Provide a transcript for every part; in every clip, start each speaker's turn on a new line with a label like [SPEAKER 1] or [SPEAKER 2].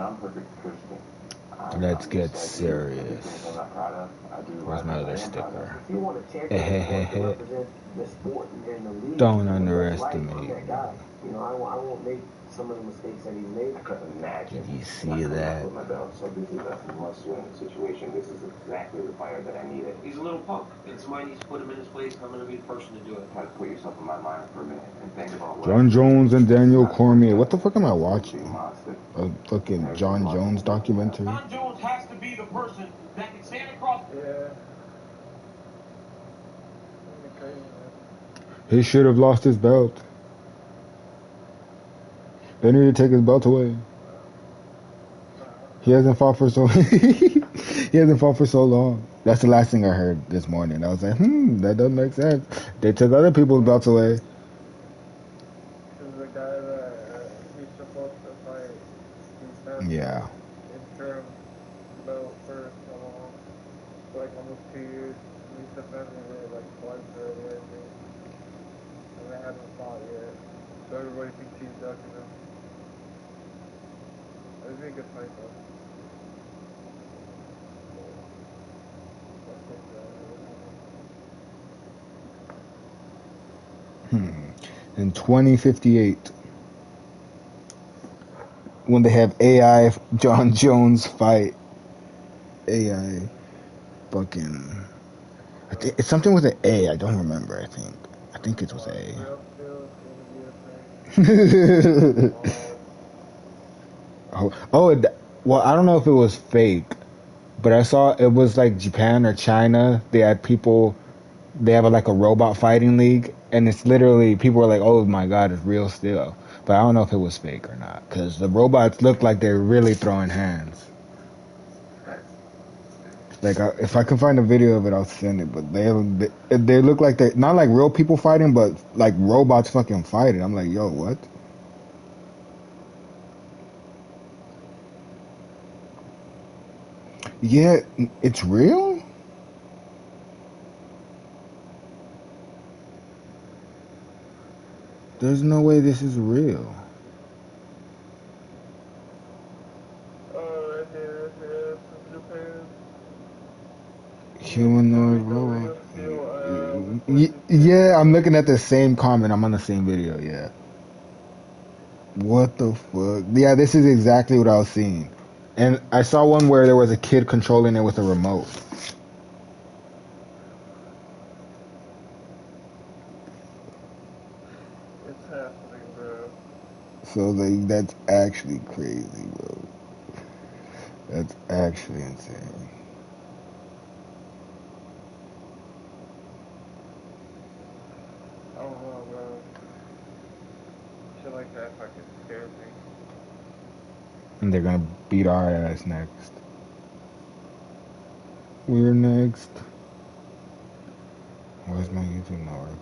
[SPEAKER 1] I'm perfect Christian.
[SPEAKER 2] Let's get serious. Where's my other sticker? Don't underestimate.
[SPEAKER 1] You know, I won't make some of the mistakes that he made. I couldn't imagine.
[SPEAKER 2] Did you see that?
[SPEAKER 1] So this is a must-win situation. This is exactly the fighter that I needed.
[SPEAKER 3] He's a little punk, and somebody needs to put him in his place. I'm going to be the person to do it.
[SPEAKER 1] Try to put yourself in my mind for a minute and think about what
[SPEAKER 2] John Jones and Daniel Cormier. What the fuck am I watching? A fucking John Jones documentary?
[SPEAKER 3] John Jones has to be the person that can stand across.
[SPEAKER 4] Yeah.
[SPEAKER 2] He should have lost his belt. They need to take his belt away. He hasn't fought for so he hasn't fought for so long. That's the last thing I heard this morning. I was like, that doesn't make sense. They took other people's belts away.
[SPEAKER 4] Because the guy that he's supposed to fight, he's
[SPEAKER 2] Yeah.
[SPEAKER 4] interim belt for so long, for like almost 2 years. He's defending it like twice already, I think. And they haven't fought yet. So everybody thinks he's ducking him. That'd be a good fight though.
[SPEAKER 2] In 2058, when they have AI John Jones fight AI fucking, it's something with an A. I don't remember. I think it was A. Well, I don't know if it was fake, but I saw it was like Japan or China. They had people. They have like a robot fighting league, and it's literally people were like, "Oh my god, it's real still." But I don't know if it was fake or not, because the robots look like they're really throwing hands. Like if I can find a video of it, I'll send it. But they look like they're not like real people fighting, but like robots fucking fighting. I'm like, yo, what? Yeah, it's real? There's no way this is real.
[SPEAKER 4] Oh, right here, from Japan.
[SPEAKER 2] Humanoid robot. Yeah, I'm looking at the same comment. I'm on the same video, yeah. What the fuck? Yeah, this is exactly what I was seeing. And I saw one where there was a kid controlling it with a remote.
[SPEAKER 4] It's happening, bro.
[SPEAKER 2] So like, that's actually crazy, bro. That's actually insane.
[SPEAKER 4] I don't know, bro. Shit like that fucking scares me.
[SPEAKER 2] And they're gonna beat our ass next. We're next. Where's my YouTube not working?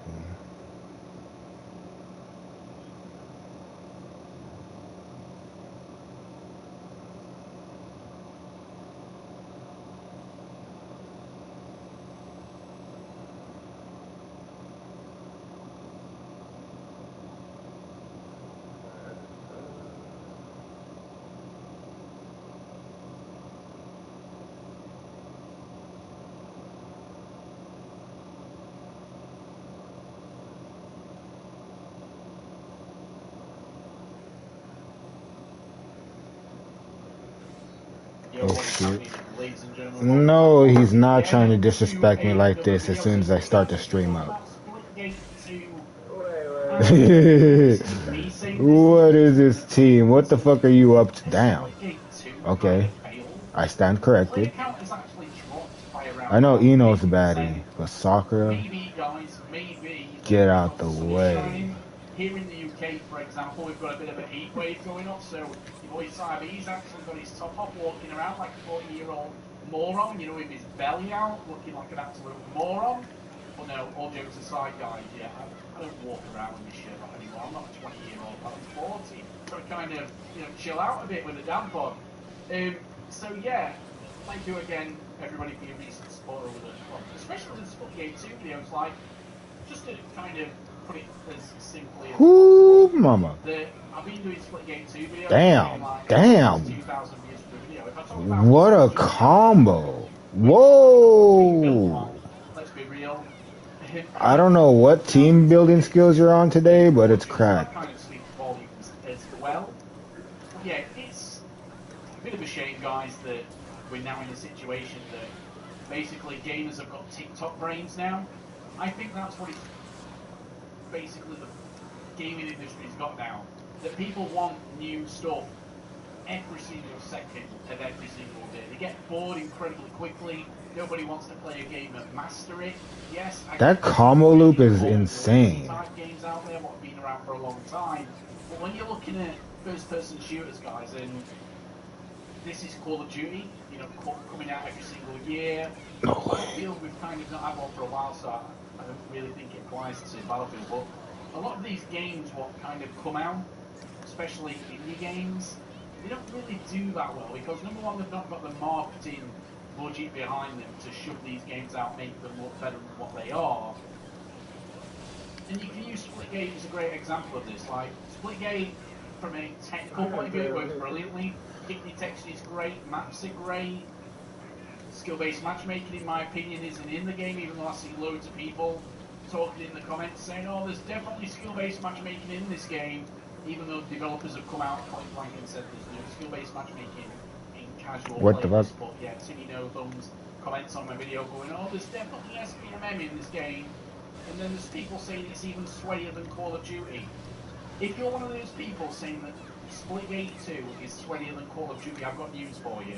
[SPEAKER 2] Oh shit. No, he's not trying to disrespect me like this as soon as I start to stream up. What is this team? What the fuck are you up to? Damn. Okay. I stand corrected. I know Eno's a baddie, but Sakura? Get out the way.
[SPEAKER 3] Here in the UK, for example, we've got a bit of a heat wave going on, so your boy Sabi's actually got his top off, walking around like a 40-year-old moron, you know, with his belly out, looking like an absolute moron. But no, all jokes aside, guys, yeah, I don't walk around with this shit off anymore. I'm not a 20-year-old, I'm 40. So I kind of, you know, chill out a bit with the damn pod. So yeah, thank you again, everybody, for your recent support over the, well, especially the Spot Game 2 videos, like, just to kind of put it as simply as
[SPEAKER 2] Whoo, mama.
[SPEAKER 3] I've been doing Splitgate 2 videos.
[SPEAKER 2] Damn,
[SPEAKER 3] Like
[SPEAKER 2] damn.
[SPEAKER 3] 2,000 views per video. If I talk about
[SPEAKER 2] What a
[SPEAKER 3] just
[SPEAKER 2] combo.
[SPEAKER 3] team building,
[SPEAKER 2] Whoa.
[SPEAKER 3] like, let's be real.
[SPEAKER 2] I don't know what team building skills you're on today, but it's
[SPEAKER 3] So
[SPEAKER 2] cracked.
[SPEAKER 3] that kind of speaks volumes as well. Yeah, it's a bit of a shame, guys, that we're now in a situation that basically gamers have got TikTok brains now. I think that's what it's basically the gaming industry's got now. That people want new stuff every single second of every single day. They get bored incredibly quickly. Nobody wants to play a game and master it. Yes,
[SPEAKER 2] That combo loop is insane.
[SPEAKER 3] type games out there what have been around for a long time. But when you're looking at first-person shooters, guys, and this is Call of Duty, you know, coming out every single year.
[SPEAKER 2] No way.
[SPEAKER 3] Battlefield, we've kind of not had one for a while, so I don't really think it applies to Battlefield. But a lot of these games, what kind of come out, especially indie games, they don't really do that well because number one, they've not got the marketing budget behind them to shove these games out, make them look better than what they are. And you can use Splitgate as a great example of this. Like Splitgate, from a technical point of view, it works brilliantly. Kidney text is great, maps are great. Skill-based matchmaking, in my opinion, isn't in the game, even though I see loads of people talking in the comments saying, oh, there's definitely skill-based matchmaking in this game, even though developers have come out point blank and said there's no skill-based matchmaking in casual
[SPEAKER 2] What the
[SPEAKER 3] players.
[SPEAKER 2] fuck?
[SPEAKER 3] But yeah, Timmy No Thumbs comments on my video going, oh, there's definitely SPMM in this game, and then there's people saying it's even sweatier than Call of Duty. If you're one of those people saying that Splitgate 2 is sweatier than Call of Duty, I've got news for you.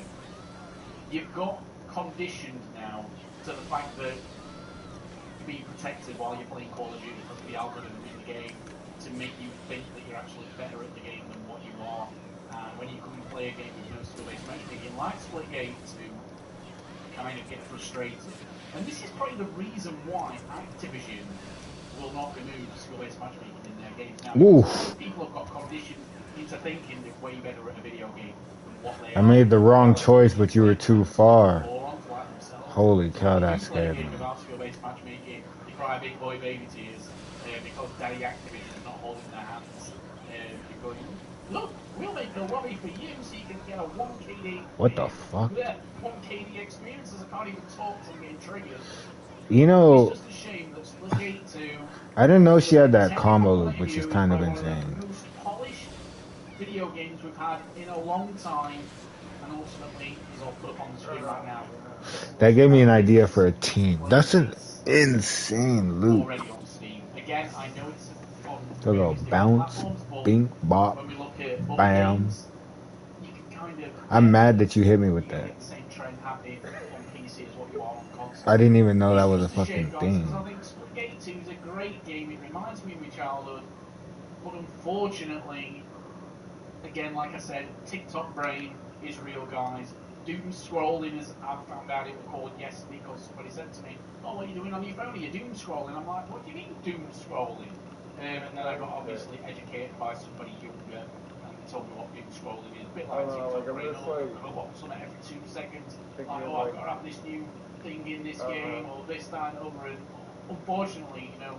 [SPEAKER 3] You've got conditioned now to the fact that you're being protected while you're playing Call of Duty because of the algorithm in the game to make you think that you're actually better at the game than what you are. And when you come and play a game with no skill-based matchmaking like Splitgate 2, you kind of get frustrated. And this is probably the reason why Activision will not remove skill-based matchmaking in their games now. People have got conditioned into thinking they're way better at a video game than what they are.
[SPEAKER 2] I made the wrong choice, but you were too far. Holy cow, that scared me.
[SPEAKER 3] Without skill-based matchmaking, you cry big boy baby tears because Daddy Activision is not holding their hands. You're going, look, we'll make a lobby for you so you can get a 1KD.
[SPEAKER 2] What the fuck?
[SPEAKER 3] Yeah, 1KD experiences. I can't even talk to getting triggered.
[SPEAKER 2] You know,
[SPEAKER 3] It's just a shame that Splitgate 2.
[SPEAKER 2] I didn't know she had that combo loop, which is kind of insane.
[SPEAKER 3] Most polished video games we've had in a long time, and ultimately is all put up on the screen right now.
[SPEAKER 2] That gave me an idea for a team. That's an insane loop.
[SPEAKER 3] Already on Steam. Again, I know it's on
[SPEAKER 2] They'll go
[SPEAKER 3] various different
[SPEAKER 2] bounce,
[SPEAKER 3] platforms, but
[SPEAKER 2] bink, bop,
[SPEAKER 3] when we look at other
[SPEAKER 2] bam.
[SPEAKER 3] games, you can kind of.
[SPEAKER 2] I'm mad that you hit me with
[SPEAKER 3] You
[SPEAKER 2] that.
[SPEAKER 3] get the same trend happening on PC as what you are on console.
[SPEAKER 2] I didn't even know that was a
[SPEAKER 3] It's just
[SPEAKER 2] fucking
[SPEAKER 3] shame, guys,
[SPEAKER 2] thing.
[SPEAKER 3] 'cause I think Splitgate 2 is a great game. It reminds me of my childhood, but unfortunately, again, like I said, TikTok brain is real, guys. Doom scrolling, as I found out it was called yesterday because somebody said to me, oh, what are you doing on your phone? Are you doom scrolling? I'm like, what do you mean doom scrolling? And then I got obviously educated by somebody younger and they told me what doom scrolling is. A bit like TikTok brain, I'll watch something every 2 seconds. Like, oh, I've got to have this new thing in this game or this, that, and other. And unfortunately, you know,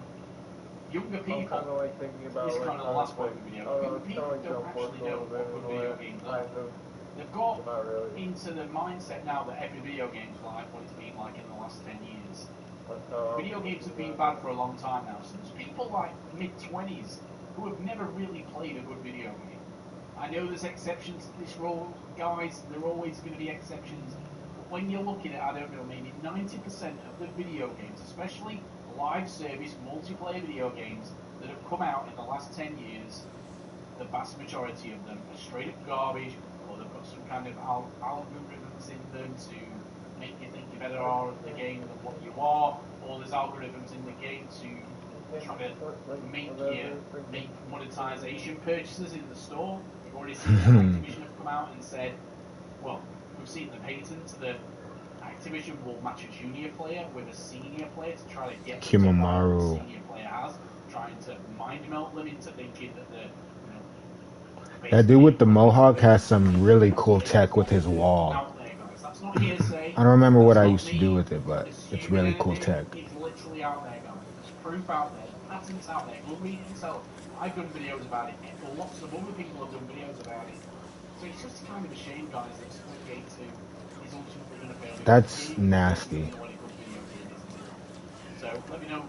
[SPEAKER 3] younger people,
[SPEAKER 4] I'm kind of like thinking about
[SPEAKER 3] this is
[SPEAKER 4] like,
[SPEAKER 3] kind of the last point of the video, younger people
[SPEAKER 4] like
[SPEAKER 3] don't actually know what good video games are. They've got into the mindset now that every video game's like what it's been like in the last 10 years. Video games have been bad for a long time now, so there's people like mid-20s who have never really played a good video game. I know there's exceptions to this rule, guys, there are always going to be exceptions, but when you're looking at, I don't know, maybe 90% of the video games, especially live service multiplayer video games that have come out in the last 10 years, the vast majority of them are straight up garbage, or they've got some kind of algorithms in them to make you think you're better at the game than what you are, or there's algorithms in the game to try to make you make monetization purchases in the store. You've already seen that Activision have come out and said, well, we've seen the patent that Activision will match a junior player with a senior player to try to get the
[SPEAKER 2] Kimamaru.
[SPEAKER 3] senior player has, trying to mind melt them into thinking that they're
[SPEAKER 2] That dude with the mohawk has some really cool tech with his wall.
[SPEAKER 3] That's not hearsay.
[SPEAKER 2] I don't remember what I
[SPEAKER 3] That's
[SPEAKER 2] used
[SPEAKER 3] not
[SPEAKER 2] to do
[SPEAKER 3] me
[SPEAKER 2] with it, but it's
[SPEAKER 3] assuming
[SPEAKER 2] really cool
[SPEAKER 3] anything.
[SPEAKER 2] tech.
[SPEAKER 3] It's literally out there, guys. There's proof out there. content's out there. Go read it yourself. I've done videos about it. Lots of other people have done videos about it. So it's just kind of a shame, guys, that Splitgate 2 is ultimately going to fail.
[SPEAKER 2] That's nasty.
[SPEAKER 3] So let me know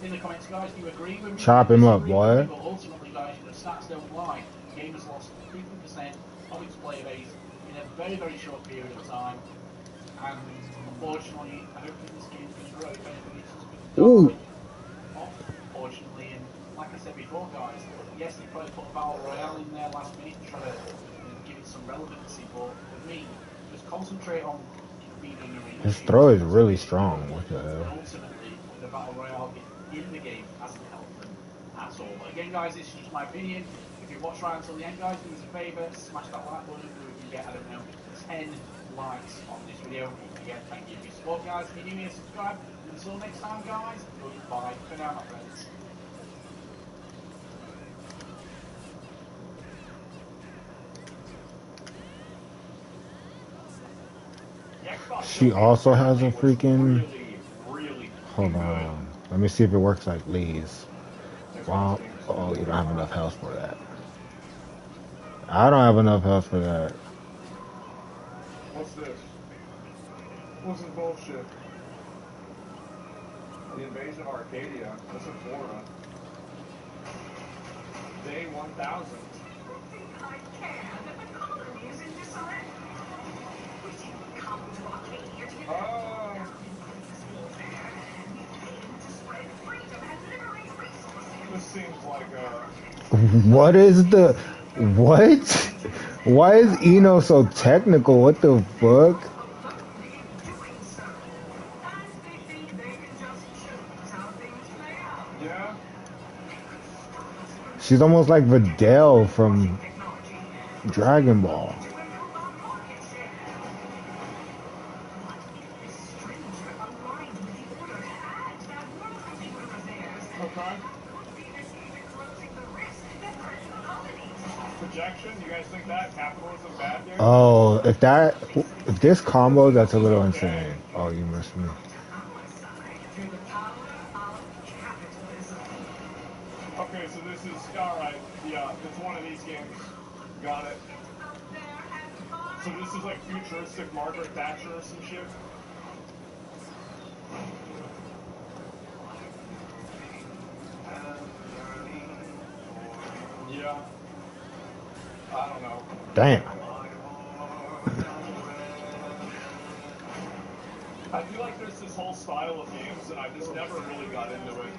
[SPEAKER 3] in the comments, guys. Do you agree with me?
[SPEAKER 2] Chop him up, boy.
[SPEAKER 3] But ultimately, guys, stats don't lie. The game has lost 50% of its player base in a very, very short period of time. And unfortunately, I don't think this game can grow. If anything, it's just been dying off, unfortunately. And like I said before, guys, yes, they probably put a Battle Royale in there last minute to try to give it some relevancy, but for me, just concentrate on beating arena.
[SPEAKER 2] His throw is really strong. What the hell?
[SPEAKER 3] Ultimately, the Battle Royale in the game hasn't helped them at all. But again, guys, this is just my opinion. If you watch right until the end, guys, do us a favour, smash that like button. We can get, I don't know, 10 likes on this video. Again, thank you for your support, guys. If you're new here, subscribe. Until next time, guys, goodbye for now, my friends.
[SPEAKER 2] She also has a freaking... Hold on. Let me see if it works like Lee's. Wow. Oh, you don't have enough health for that. I don't have enough health for that.
[SPEAKER 4] What's this? What's this bullshit? The invasion of Arcadia. That's in Florida. Day 1000. This seems like a...
[SPEAKER 2] What is the... What? Why is Eno so technical? What the fuck?
[SPEAKER 4] Yeah?
[SPEAKER 2] She's almost like Videl from Dragon Ball.
[SPEAKER 4] Okay. Projection? You guys think that capitalism bad, dude?
[SPEAKER 2] Oh, if this combo, that's a little insane. Oh, you missed me.
[SPEAKER 4] Okay, so this is, alright, yeah, it's one of these games. Got it. So this is like futuristic Margaret Thatcher or some shit? Yeah. I don't know.
[SPEAKER 2] Damn.
[SPEAKER 4] I feel like there's this whole style of games and I just never really got into it.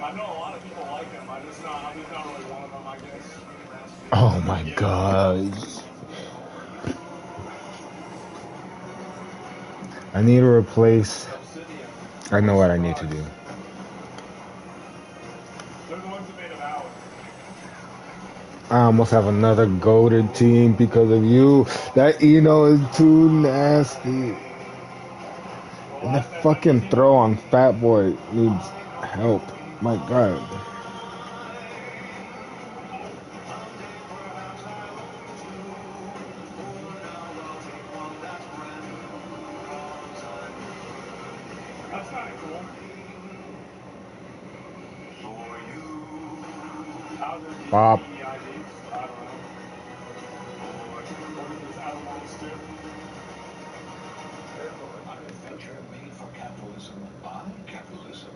[SPEAKER 4] I know a lot of people like them, I'm just not really one of them, I guess.
[SPEAKER 2] Oh my god. I need to replace... I know what I need to do.
[SPEAKER 4] They're the ones that made them out.
[SPEAKER 2] I almost have another goated team because of you. That Eno is too nasty. And the fucking throw on Fat Boy needs help. My god.
[SPEAKER 4] That's kind of cool.
[SPEAKER 2] Pop.
[SPEAKER 4] I don't know. What is this Avalon stick?
[SPEAKER 5] Adventure made for capitalism by capitalism.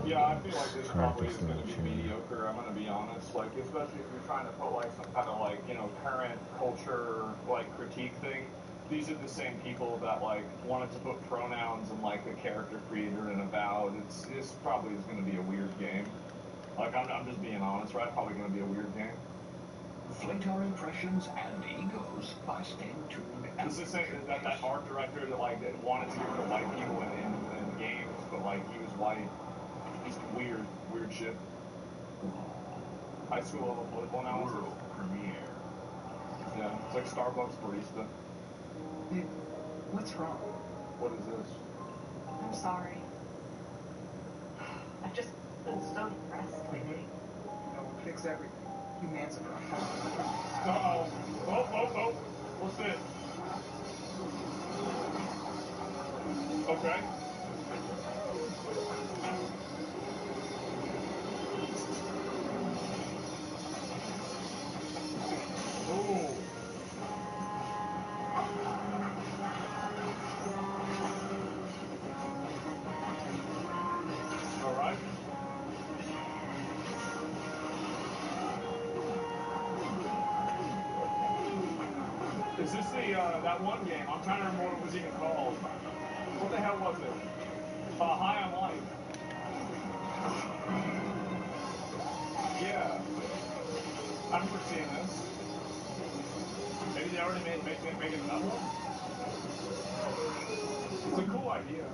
[SPEAKER 4] Yeah, I feel like this probably is going to be mediocre, I'm going to be honest. Like, especially if you're trying to put, like, some kind of, like, you know, current culture, like, critique thing. These are the same people that, like, wanted to put pronouns in, like, a character creator and about. This probably is going to be a weird game. Like, I'm just being honest, right? Probably going to be a weird game.
[SPEAKER 5] Inflate our impressions and egos by staying tuned.
[SPEAKER 4] This is that art director that, like, that wanted to get rid of white people in games, but, like, he was white. Just weird shit. High school level political analysis.
[SPEAKER 5] World premiere.
[SPEAKER 4] Yeah, it's like Starbucks barista.
[SPEAKER 6] Dude, what's wrong?
[SPEAKER 4] What is this?
[SPEAKER 6] I'm sorry. I've just been so depressed lately.
[SPEAKER 7] You know, we'll fix everything. Humans are wrong.
[SPEAKER 4] Oh. What's this? Okay.
[SPEAKER 8] Is this the, that one game? I'm trying to remember what it was even called. What the hell was it? High on Life. Yeah. I remember seeing this. Maybe they already made another one? It's a cool idea.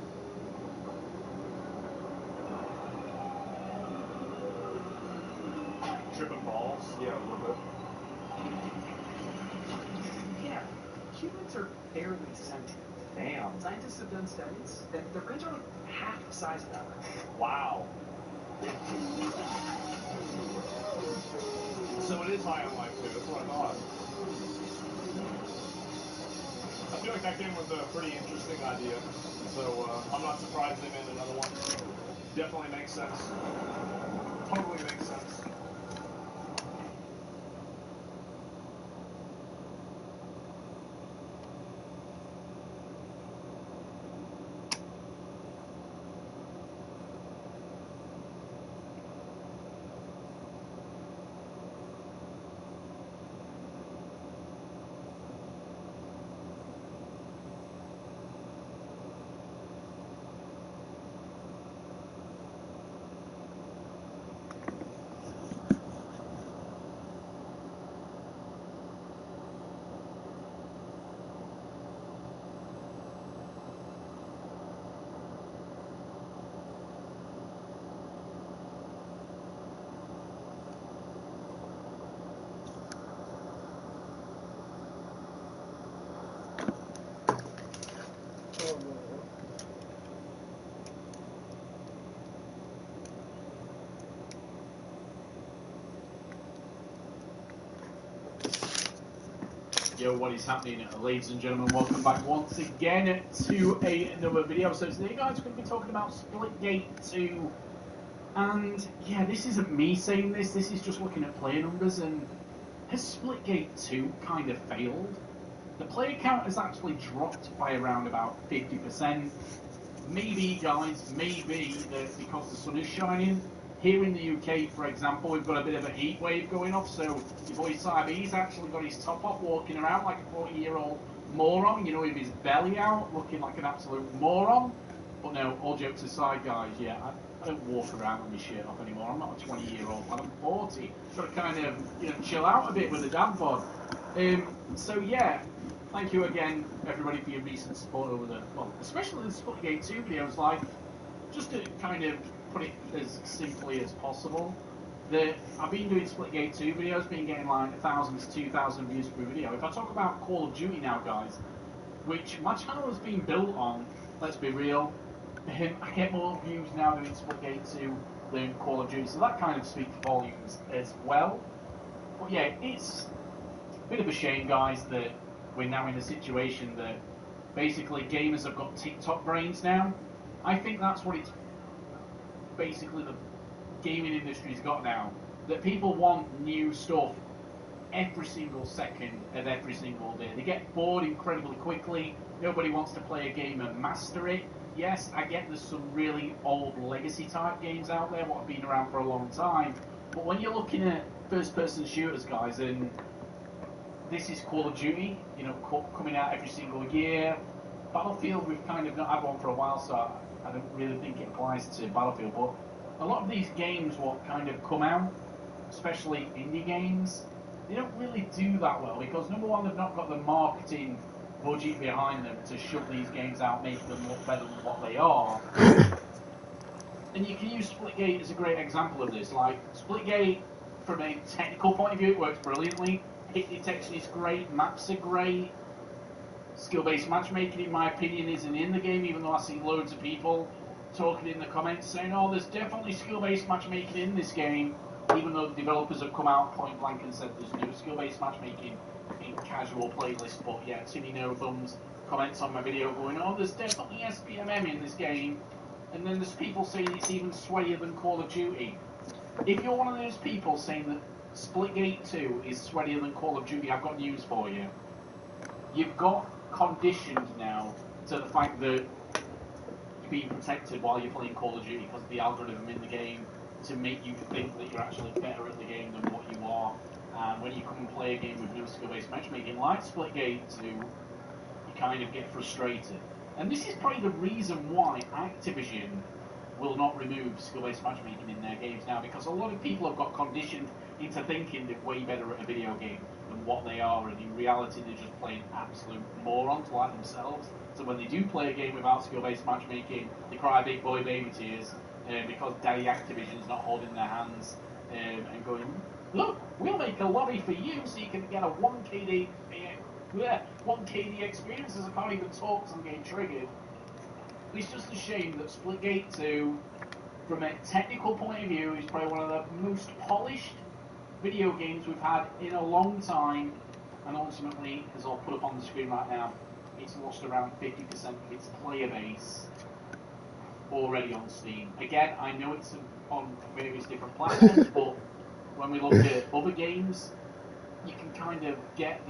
[SPEAKER 8] Tripping balls? Yeah, a little bit.
[SPEAKER 7] Yeah, humans are barely sentient.
[SPEAKER 3] Damn.
[SPEAKER 7] Scientists have done studies that their brains are like half the size of ours.
[SPEAKER 8] Wow. So it is high on life too, that's what I thought. I feel like that game was a pretty interesting idea. So I'm not surprised they made another one. Definitely makes sense. Totally makes sense.
[SPEAKER 3] Yo, what is happening, ladies and gentlemen? Welcome back once again to another video. So today, guys, we're going to be talking about Splitgate 2. And yeah, this isn't me saying this. This is just looking at player numbers. And has Splitgate 2 kind of failed? The player count has actually dropped by around about 50%. Maybe, guys, maybe that because the sun is shining. Here in the UK, for example, we've got a bit of a heat wave going off, so your boy Cybe's actually got his top off, walking around like a 40-year-old moron, you know, with his belly out, looking like an absolute moron. But no, all jokes aside, guys, yeah, I don't walk around with my shirt off anymore. I'm not a 20-year-old lad, I'm 40. Got to kind of, you know, chill out a bit with the dad bod. So yeah, thank you again, everybody, for your recent support over the, well, especially the Splitgate 2 videos. Like, just to kind of put it as simply as possible, that I've been doing Splitgate 2 videos, been getting like 1,000 to 2,000 views per video. If I talk about Call of Duty now, guys, which my channel has been built on, let's be real, I get more views now doing Splitgate 2 than Call of Duty, so that kind of speaks volumes as well. But yeah, it's a bit of a shame, guys, that we're now in a situation that basically gamers have got TikTok brains now. I think that's what it's basically the gaming industry's got now. That people want new stuff every single second of every single day. They get bored incredibly quickly. Nobody wants to play a game and master it. Yes, I get there's some really old legacy type games out there what have been around for a long time. But when you're looking at first person shooters, guys, and this is Call of Duty, you know, coming out every single year. Battlefield, we've kind of not had one for a while, so I don't really think it applies to Battlefield. But a lot of these games, what kind of come out, especially indie games, they don't really do that well because number one, they've not got the marketing budget behind them to shove these games out, make them look better than what they are. And you can use Splitgate as a great example of this. Like, Splitgate, from a technical point of view, it works brilliantly. Hit detection is great, maps are great. Skill-based matchmaking, in my opinion, isn't in the game, even though I see loads of people talking in the comments saying, oh, there's definitely skill-based matchmaking in this game, even though the developers have come out point blank and said there's no skill-based matchmaking in casual playlists. But yeah, Timmy No Thumbs comments on my video going, oh, there's definitely SPMM in this game, and then there's people saying it's even sweatier than Call of Duty. If you're one of those people saying that Splitgate 2 is sweatier than Call of Duty, I've got news for you. You've got conditioned now to the fact that you're being protected while you're playing Call of Duty because of the algorithm in the game to make you think that you're actually better at the game than what you are. And when you come and play a game with no skill-based matchmaking, like Splitgate 2, you kind of get frustrated. And this is probably the reason why Activision will not remove skill-based matchmaking in their games now, because a lot of people have got conditioned into thinking they're way better at a video game than what they are, and in reality they're just playing absolute morons like themselves. So when they do play a game without skill-based matchmaking, they cry big boy baby tears because Daddy Activision's not holding their hands and going, look, we'll make a lobby for you so you can get a 1KD 1KD experience, as I can't even talk because I'm getting triggered. It's just a shame that Splitgate 2, from a technical point of view, is probably one of the most polished video games we've had in a long time, and ultimately, as I'll put up on the screen right now, it's lost around 50% of its player base already on Steam. Again, I know it's on various different platforms, but when we look at other games, you can kind of get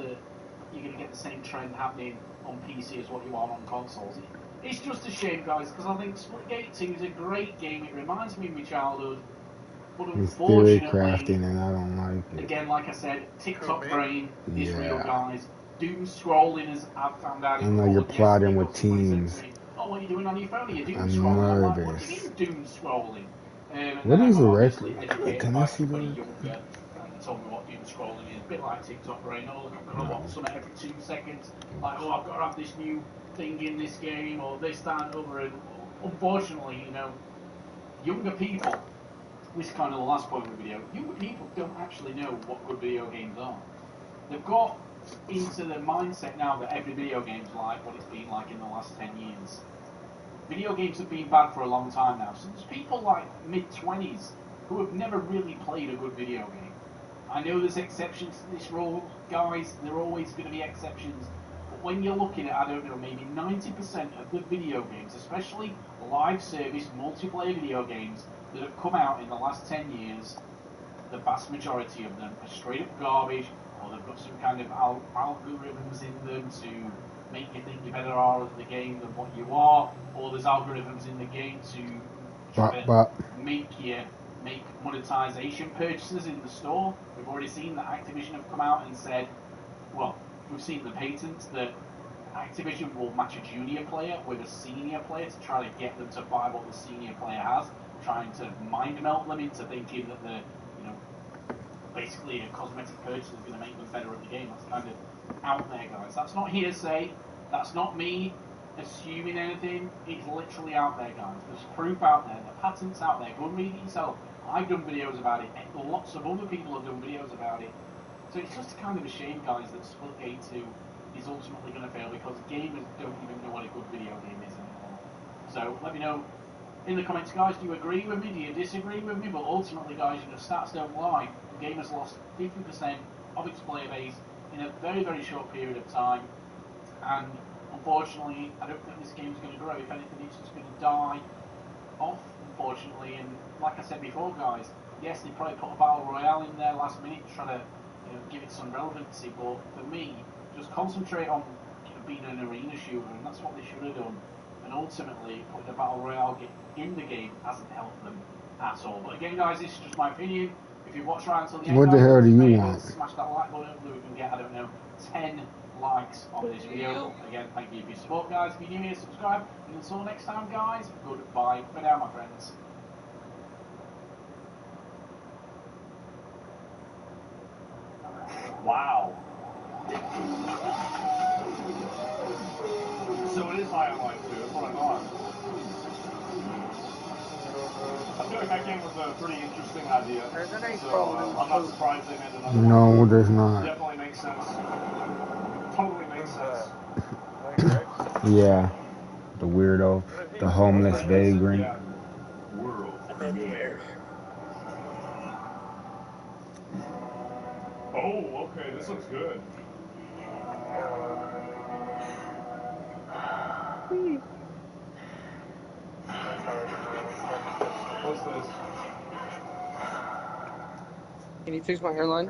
[SPEAKER 3] you're going to get the same trend happening on PC as what you are on consoles. It's just a shame, guys, because I think Splitgate 2 is a great game. It reminds me of my childhood, but
[SPEAKER 2] It's theory
[SPEAKER 3] unfortunately,
[SPEAKER 2] crafting, and I don't like it.
[SPEAKER 3] again, like I said, TikTok brain is real,
[SPEAKER 2] Yeah.
[SPEAKER 3] guys. Doom scrolling, as I've found out.
[SPEAKER 2] I know you're plotting with teams.
[SPEAKER 3] Oh, what are you doing on your phone? Are you doom
[SPEAKER 2] I'm
[SPEAKER 3] scrolling? I'm like, what
[SPEAKER 2] nervous.
[SPEAKER 3] do you mean doom scrolling?
[SPEAKER 2] What is the
[SPEAKER 3] obviously
[SPEAKER 2] record?
[SPEAKER 3] educated
[SPEAKER 2] Can
[SPEAKER 3] by
[SPEAKER 2] I see
[SPEAKER 3] somebody
[SPEAKER 2] that?
[SPEAKER 3] younger, and they told me what doom scrolling is. A bit like TikTok brain. Oh, look, I'm going to watch something every 2 seconds. Like, oh, I've got to have this new thing in this game, or this, that, and other. And unfortunately, you know, younger people, this is kind of the last point of the video, younger people don't actually know what good video games are. They've got into the mindset now that every video game's like what it's been like in the last 10 years. Video games have been bad for a long time now, so there's people like mid-20s who have never really played a good video game. I know there's exceptions to this rule, guys, there are always going to be exceptions, but when you're looking at, I don't know, maybe 90% of the video games, especially live service multiplayer video games that have come out in the last 10 years, the vast majority of them are straight up garbage, or they've got some kind of algorithms in them to make you think you're better at the game than what you are, or there's algorithms in the game to try to make you make monetization purchases in the store. We've already seen that Activision have come out and said, well, we've seen the patents that Activision will match a junior player with a senior player to try to get them to buy what the senior player has, trying to mind melt them into thinking that the basically a cosmetic purchase is going to make them better at the game. That's kind of out there, guys. That's not hearsay. That's not me assuming anything. It's literally out there, guys. There's proof out there. The patent's out there. Go and read it yourself. I've done videos about it. Lots of other people have done videos about it. So it's just kind of a shame, guys, that Splitgate 2 is ultimately going to fail because gamers don't even know what a good video game is anymore. So let me know in the comments, guys, do you agree with me? Do you disagree with me? But ultimately, guys, stats don't lie. The game has lost 50% of its player base in a very, very short period of time. And unfortunately, I don't think this game's going to grow. If anything, it's just going to die off, unfortunately. And like I said before, guys, yes, they probably put a Battle Royale in there last minute to try to give it some relevancy. But for me, just concentrate on being an arena shooter, and that's what they should have done. And ultimately, putting a Battle Royale in the game hasn't helped them at all. But again, guys, this is just my opinion. If you watch right until the end,
[SPEAKER 2] what the hell do you want?
[SPEAKER 3] Smash that like button so we can get, I don't know, 10 likes on this video. Again, thank you for your support, guys. If you're new here, subscribe. And until next time, guys, goodbye for now, my friends.
[SPEAKER 8] Wow. So it is high on life, too. That's what I thought. I feel like that game was a pretty interesting idea. So I'm not surprised they made another one.
[SPEAKER 2] No, there's not.
[SPEAKER 8] Definitely makes sense. Totally makes sense.
[SPEAKER 2] Yeah. The weirdo. The homeless vagrant.
[SPEAKER 8] Yeah. World premiere. Oh, okay. This looks good. What's this?
[SPEAKER 4] Can you fix my hairline?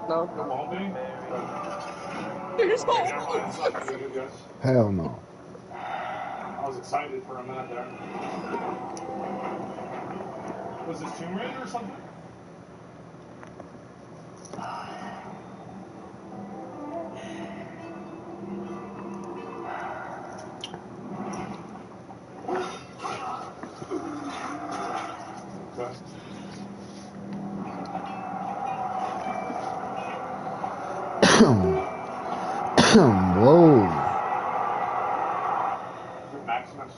[SPEAKER 4] No?
[SPEAKER 8] It won't be?
[SPEAKER 4] Here's my
[SPEAKER 8] Never mind, it's not gonna be good, guys.
[SPEAKER 2] Hell no.
[SPEAKER 8] I was excited for a minute there. Was this Tomb Raider or something?
[SPEAKER 2] Whoa.
[SPEAKER 8] Is it Maximus?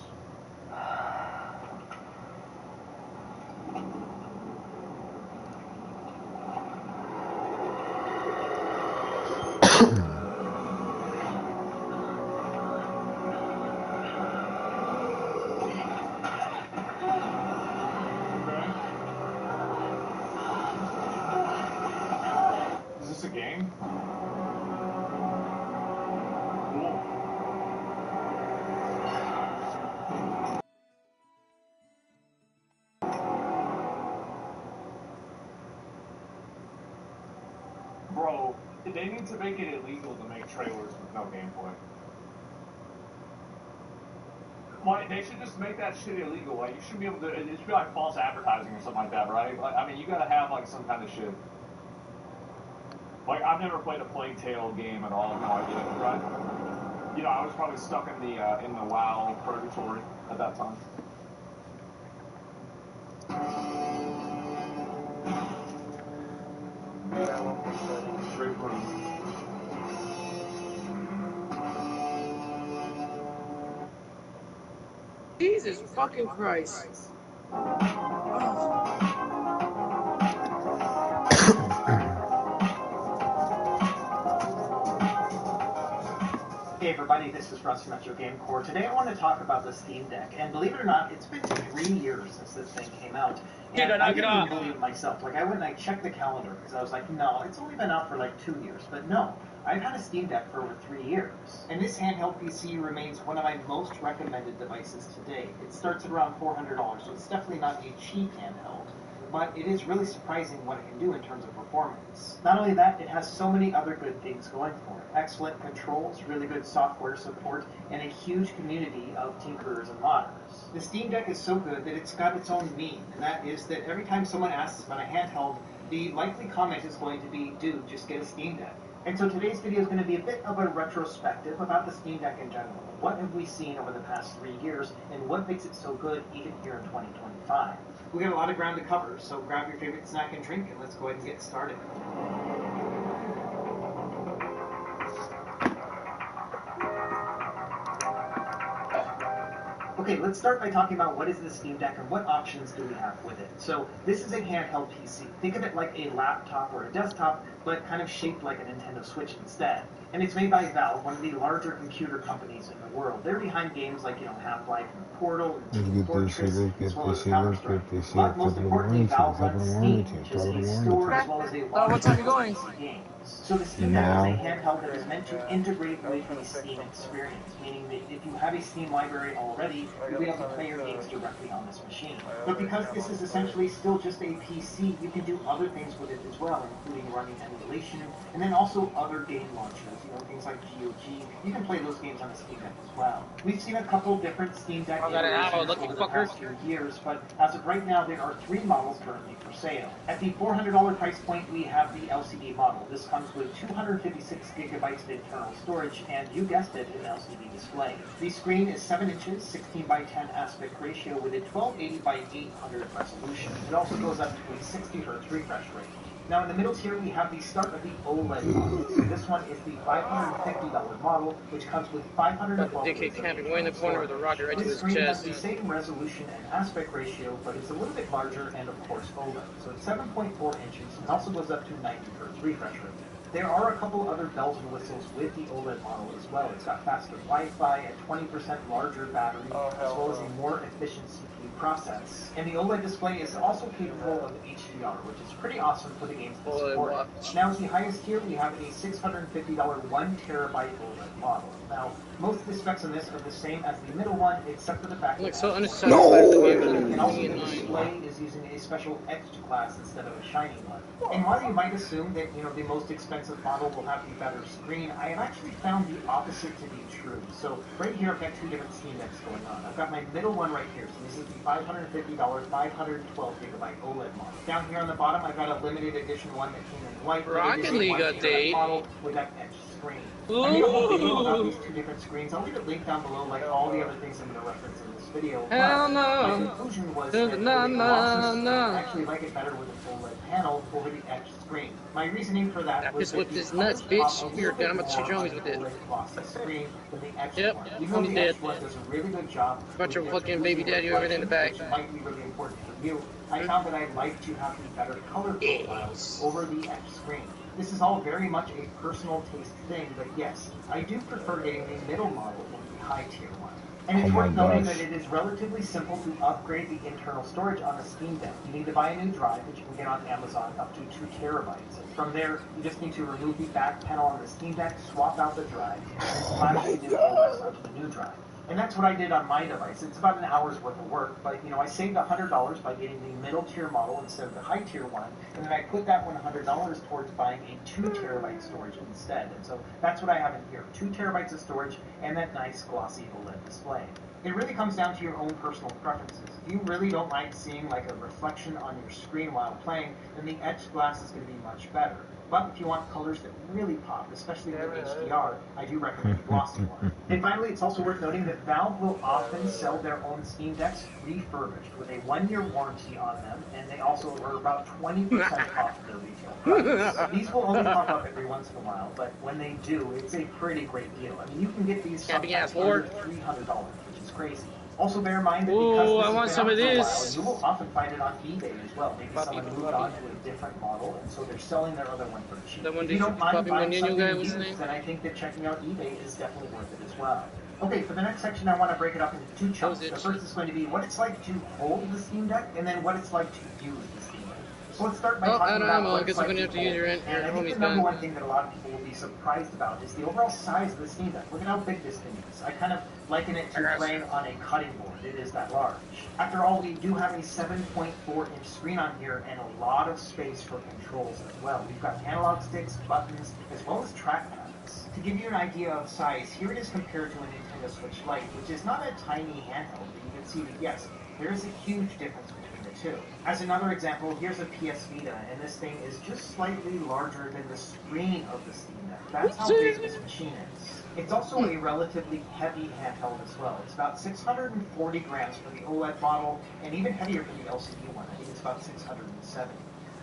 [SPEAKER 8] Is this a game? Cool. Bro, they need to make it illegal to make trailers with no gameplay. Like, they should just make that shit illegal. Like, you shouldn't be able to. It should be like false advertising or something like that, right? Like, I mean, you gotta have like some kind of shit. Like, I've never played a Plague Tale game at all. No idea, right? You know, I was probably stuck in the WoW purgatory at that time. Straight from.
[SPEAKER 9] Jesus fucking Christ.
[SPEAKER 10] Hey everybody, this is Russ from Metro Game Core. Today I want to talk about the Steam Deck, and believe it or not, it's been 3 years since this thing came out. And I didn't even believe it myself. Like, I went and I checked the calendar, because I was like, no, it's only been out for like 2 years. But no, I've had a Steam Deck for over 3 years. And this handheld PC remains one of my most recommended devices today. It starts at around $400, so it's definitely not a cheap handheld. But it is really surprising what it can do in terms of performance. Not only that, it has so many other good things going for it. Excellent controls, really good software support, and a huge community of tinkerers and modders. The Steam Deck is so good that it's got its own meme, and that is that every time someone asks about a handheld, the likely comment is going to be, dude, just get a Steam Deck. And so today's video is going to be a bit of a retrospective about the Steam Deck in general. What have we seen over the past 3 years, and what makes it so good even here in 2025? We got a lot of ground to cover, so grab your favorite snack and drink, and let's go ahead and get started. Okay, let's start by talking about what is the Steam Deck and what options do we have with it. So this is a handheld PC. Think of it like a laptop or a desktop, but kind of shaped like a Nintendo Switch instead. And it's made by Valve, one of the larger computer companies in the world. They're behind games like, Half-Life and Portal and Team Fortress, as well as Counter-Strike. But most importantly, Valve runs Steam, which is a store as well as a lot of games. So the Steam Deck is a handheld that is meant to integrate with the Steam experience, meaning that if you have a Steam library already, you'll be able to play your games directly on this machine. But because this is essentially still just a PC, you can do other things with it as well, including running emulation, and then also other game launchers, things like GOG. You can play those games on the Steam Deck as well. We've seen a couple different Steam Deck iterations over the past few years, but as of right now, there are 3 models currently for sale. At the $400 price point, we have the LCD model. This comes with 256 gigabytes of internal storage, and you guessed it, an LCD display. The screen is 7 inches, 16 by 10 aspect ratio with a 1280 by 800 resolution. It also goes up to a 60 Hz refresh rate. Now in the middle tier we have the start of the OLED model. So this one is the $550 model, which comes with 512
[SPEAKER 9] DK camping way in the corner with a rocket right to his
[SPEAKER 10] screen
[SPEAKER 9] chest.
[SPEAKER 10] has the same resolution and aspect ratio, but it's a little bit larger and of course OLED. So it's 7.4 inches and also goes up to 90 Hz refresh rate. There are a couple other bells and whistles with the OLED model as well. It's got faster Wi-Fi, a 20% larger battery, as well as a more efficient CPU process. And the OLED display is also capable of HDR, which is pretty awesome for the games that support it. Now, at the highest tier, we have a $650 1TB OLED model. Now, most of the specs on this are the same as the middle one, except for the fact that
[SPEAKER 9] so
[SPEAKER 10] and also the display is using a special etched glass instead of a shiny one. And while you might assume that the most expensive model will have the better screen, I have actually found the opposite to be true. So right here I've got 2 different Steam Decks going on. I've got my middle one right here. So this is the $550 512 gigabyte OLED model. Down here on the bottom I've got a limited edition one that came in white,
[SPEAKER 9] Rocket League update
[SPEAKER 10] model with that etched screen. I made a whole video about these two different screens. I'll leave it linked down below, like all the other things I'm going to reference in this video.
[SPEAKER 9] Hell
[SPEAKER 10] But
[SPEAKER 9] no.
[SPEAKER 10] my conclusion was that with a glossy screen, I actually like it better with a full-LED panel over the etched screen. My reasoning for that was
[SPEAKER 9] just
[SPEAKER 10] that
[SPEAKER 9] whipped
[SPEAKER 10] the
[SPEAKER 9] his nuts,
[SPEAKER 10] colors
[SPEAKER 9] bitch.
[SPEAKER 10] pop a
[SPEAKER 9] Here,
[SPEAKER 10] little bit
[SPEAKER 9] I'm about to shoot
[SPEAKER 10] more
[SPEAKER 9] your homies
[SPEAKER 10] on
[SPEAKER 9] with
[SPEAKER 10] the
[SPEAKER 9] it.
[SPEAKER 10] full-LED glossy screen than the etched
[SPEAKER 9] Yep,
[SPEAKER 10] one.
[SPEAKER 9] I'm
[SPEAKER 10] Even though the
[SPEAKER 9] dead.
[SPEAKER 10] etched one does a really good job.
[SPEAKER 9] Bunch of
[SPEAKER 10] with
[SPEAKER 9] fucking
[SPEAKER 10] the
[SPEAKER 9] baby daddy over there in the back.
[SPEAKER 10] which might be really important for you. I found that I like to have the better color profiles over the etched screen. This is all very much a personal taste thing, but yes, I do prefer getting the middle model over the high tier one. And it's
[SPEAKER 2] Oh my
[SPEAKER 10] worth noting
[SPEAKER 2] gosh.
[SPEAKER 10] that it is relatively simple to upgrade the internal storage on the Steam Deck. You need to buy a new drive, which you can get on Amazon, up to 2 terabytes. And from there, you just need to remove the back panel on the Steam Deck, swap out the drive, and splash the new OS onto the new drive. And that's what I did on my device. It's about an hour's worth of work, but I saved $100 by getting the middle tier model instead of the high tier one, and then I put that $100 towards buying a 2 terabyte storage instead. And so that's what I have in here: 2 terabytes of storage and that nice glossy OLED display. It really comes down to your own personal preferences. If you really don't like seeing like a reflection on your screen while playing, then the etched glass is going to be much better. But if you want colors that really pop, especially with HDR, I do recommend the glossy one. And finally, it's also worth noting that Valve will often sell their own Steam Decks refurbished with a 1-year warranty on them, and they also are about 20% off their retail price. These will only pop up every once in a while, but when they do, it's a pretty great deal. I mean, you can get these sometimes under $300, which is crazy. Also bear in mind that because this has been out for a while, you will often find it on eBay as well. Maybe someone moved on to a different model, and so they're selling their other one for cheap. If you don't mind buying something used, then I think that checking out eBay is definitely worth it as well. Okay, for the next section, I want to break it up into 2 chunks. The first is going to be what it's like to hold the Steam Deck, and then what it's like to use the Steam Deck. So let's start by talking about what it's like to hold. And I think the number one thing that a lot of people will be surprised about is the overall size of the Steam Deck. Look at how big this thing is. I kind of liken it to playing on a cutting board. It is that large. After all, we do have a 7.4-inch screen on here and a lot of space for controls as well. We've got analog sticks, buttons, as well as trackpads. To give you an idea of size, here it is compared to a Nintendo Switch Lite, which is not a tiny handheld, but you can see that, yes, there is a huge difference between the two. As another example, here's a PS Vita, and this thing is just slightly larger than the screen of the Steam Deck. That's how big this machine is. It's also a relatively heavy handheld as well. It's about 640 grams for the OLED model, and even heavier for the LCD one. I think it's about 670.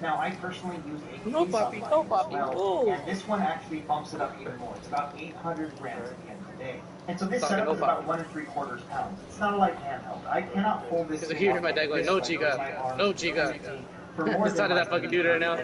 [SPEAKER 10] Now, I personally use a case on mine as well, and this one actually bumps it up even more. It's about 800 grams at the end of the day. And so this setup is about 1 3/4 pounds. It's not a light handheld. I cannot hold this.
[SPEAKER 9] Hear my dad going, no chica, no chica. Decided that fucking dude right now.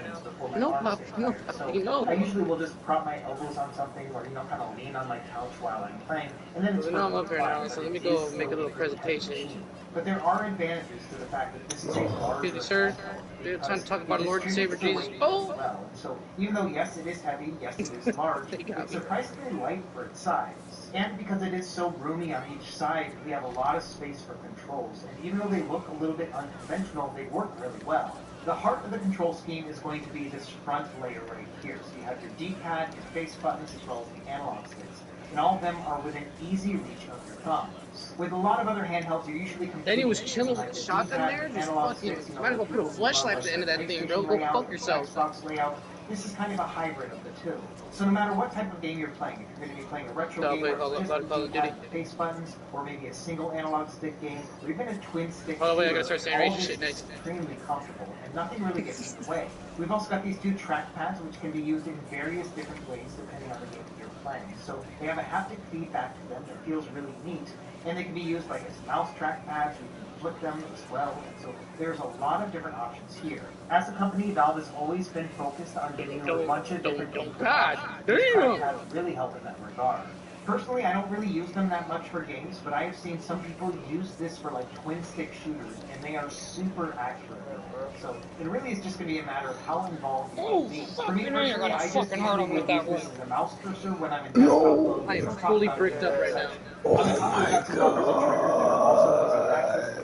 [SPEAKER 9] No, pop, no, puppy, no.
[SPEAKER 10] I usually will just prop my elbows on something, or kind of lean on my couch while I'm playing, and then it's.
[SPEAKER 9] Well, I'm up here now, so let me go make a little presentation.
[SPEAKER 10] But there are advantages to the fact that this is a larger.
[SPEAKER 9] Excuse me, sir. We're trying to talk about Lord and Savior Jesus. Oh!
[SPEAKER 10] Well, so even though yes, it is heavy, yes, it is large, it's surprisingly light for its size. And because it is so roomy on each side, we have a lot of space for controls. And even though they look a little bit unconventional, they work really well. The heart of the control scheme is going to be this front layer right here. So you have your D-pad, your face buttons, as well as the analog sticks. And all of them are within easy reach of your thumbs. With a lot of other handhelds, you're usually competing.
[SPEAKER 9] Then he was chilling with the shotgun there? Just fucking, might as well put a flashlight at the end of that thing, bro. Go fuck yourself.
[SPEAKER 10] Xbox layout. This is kind of a hybrid of the two. So no matter what type of game you're playing, if you're going to be playing a retro game where it's just the D-pad, face buttons, or maybe a single analog stick game, or even a twin stick
[SPEAKER 9] Oh wait, I
[SPEAKER 10] shooter,
[SPEAKER 9] gotta start saying racist shit
[SPEAKER 10] all
[SPEAKER 9] next.
[SPEAKER 10] is extremely comfortable, and nothing really gets in the way. We've also got these 2 trackpads, which can be used in various different ways depending on the game that you're playing. So they have a haptic feedback to them that feels really neat, and they can be used like as mouse trackpads. You can flip them as well, and so there's a lot of different options here. As a company, Valve has always been focused on getting a bunch of different games. Trackpads really help in that regard. Personally, I don't really use them that much for games, but I have seen some people use this for like twin stick shooters, and they are super accurate. So it really is just going to be a matter of how involved you want to be. For me personally, I just usually use this as a mouse cursor when I'm in desktop mode.
[SPEAKER 9] I am fully bricked up right now.
[SPEAKER 10] Oh my god.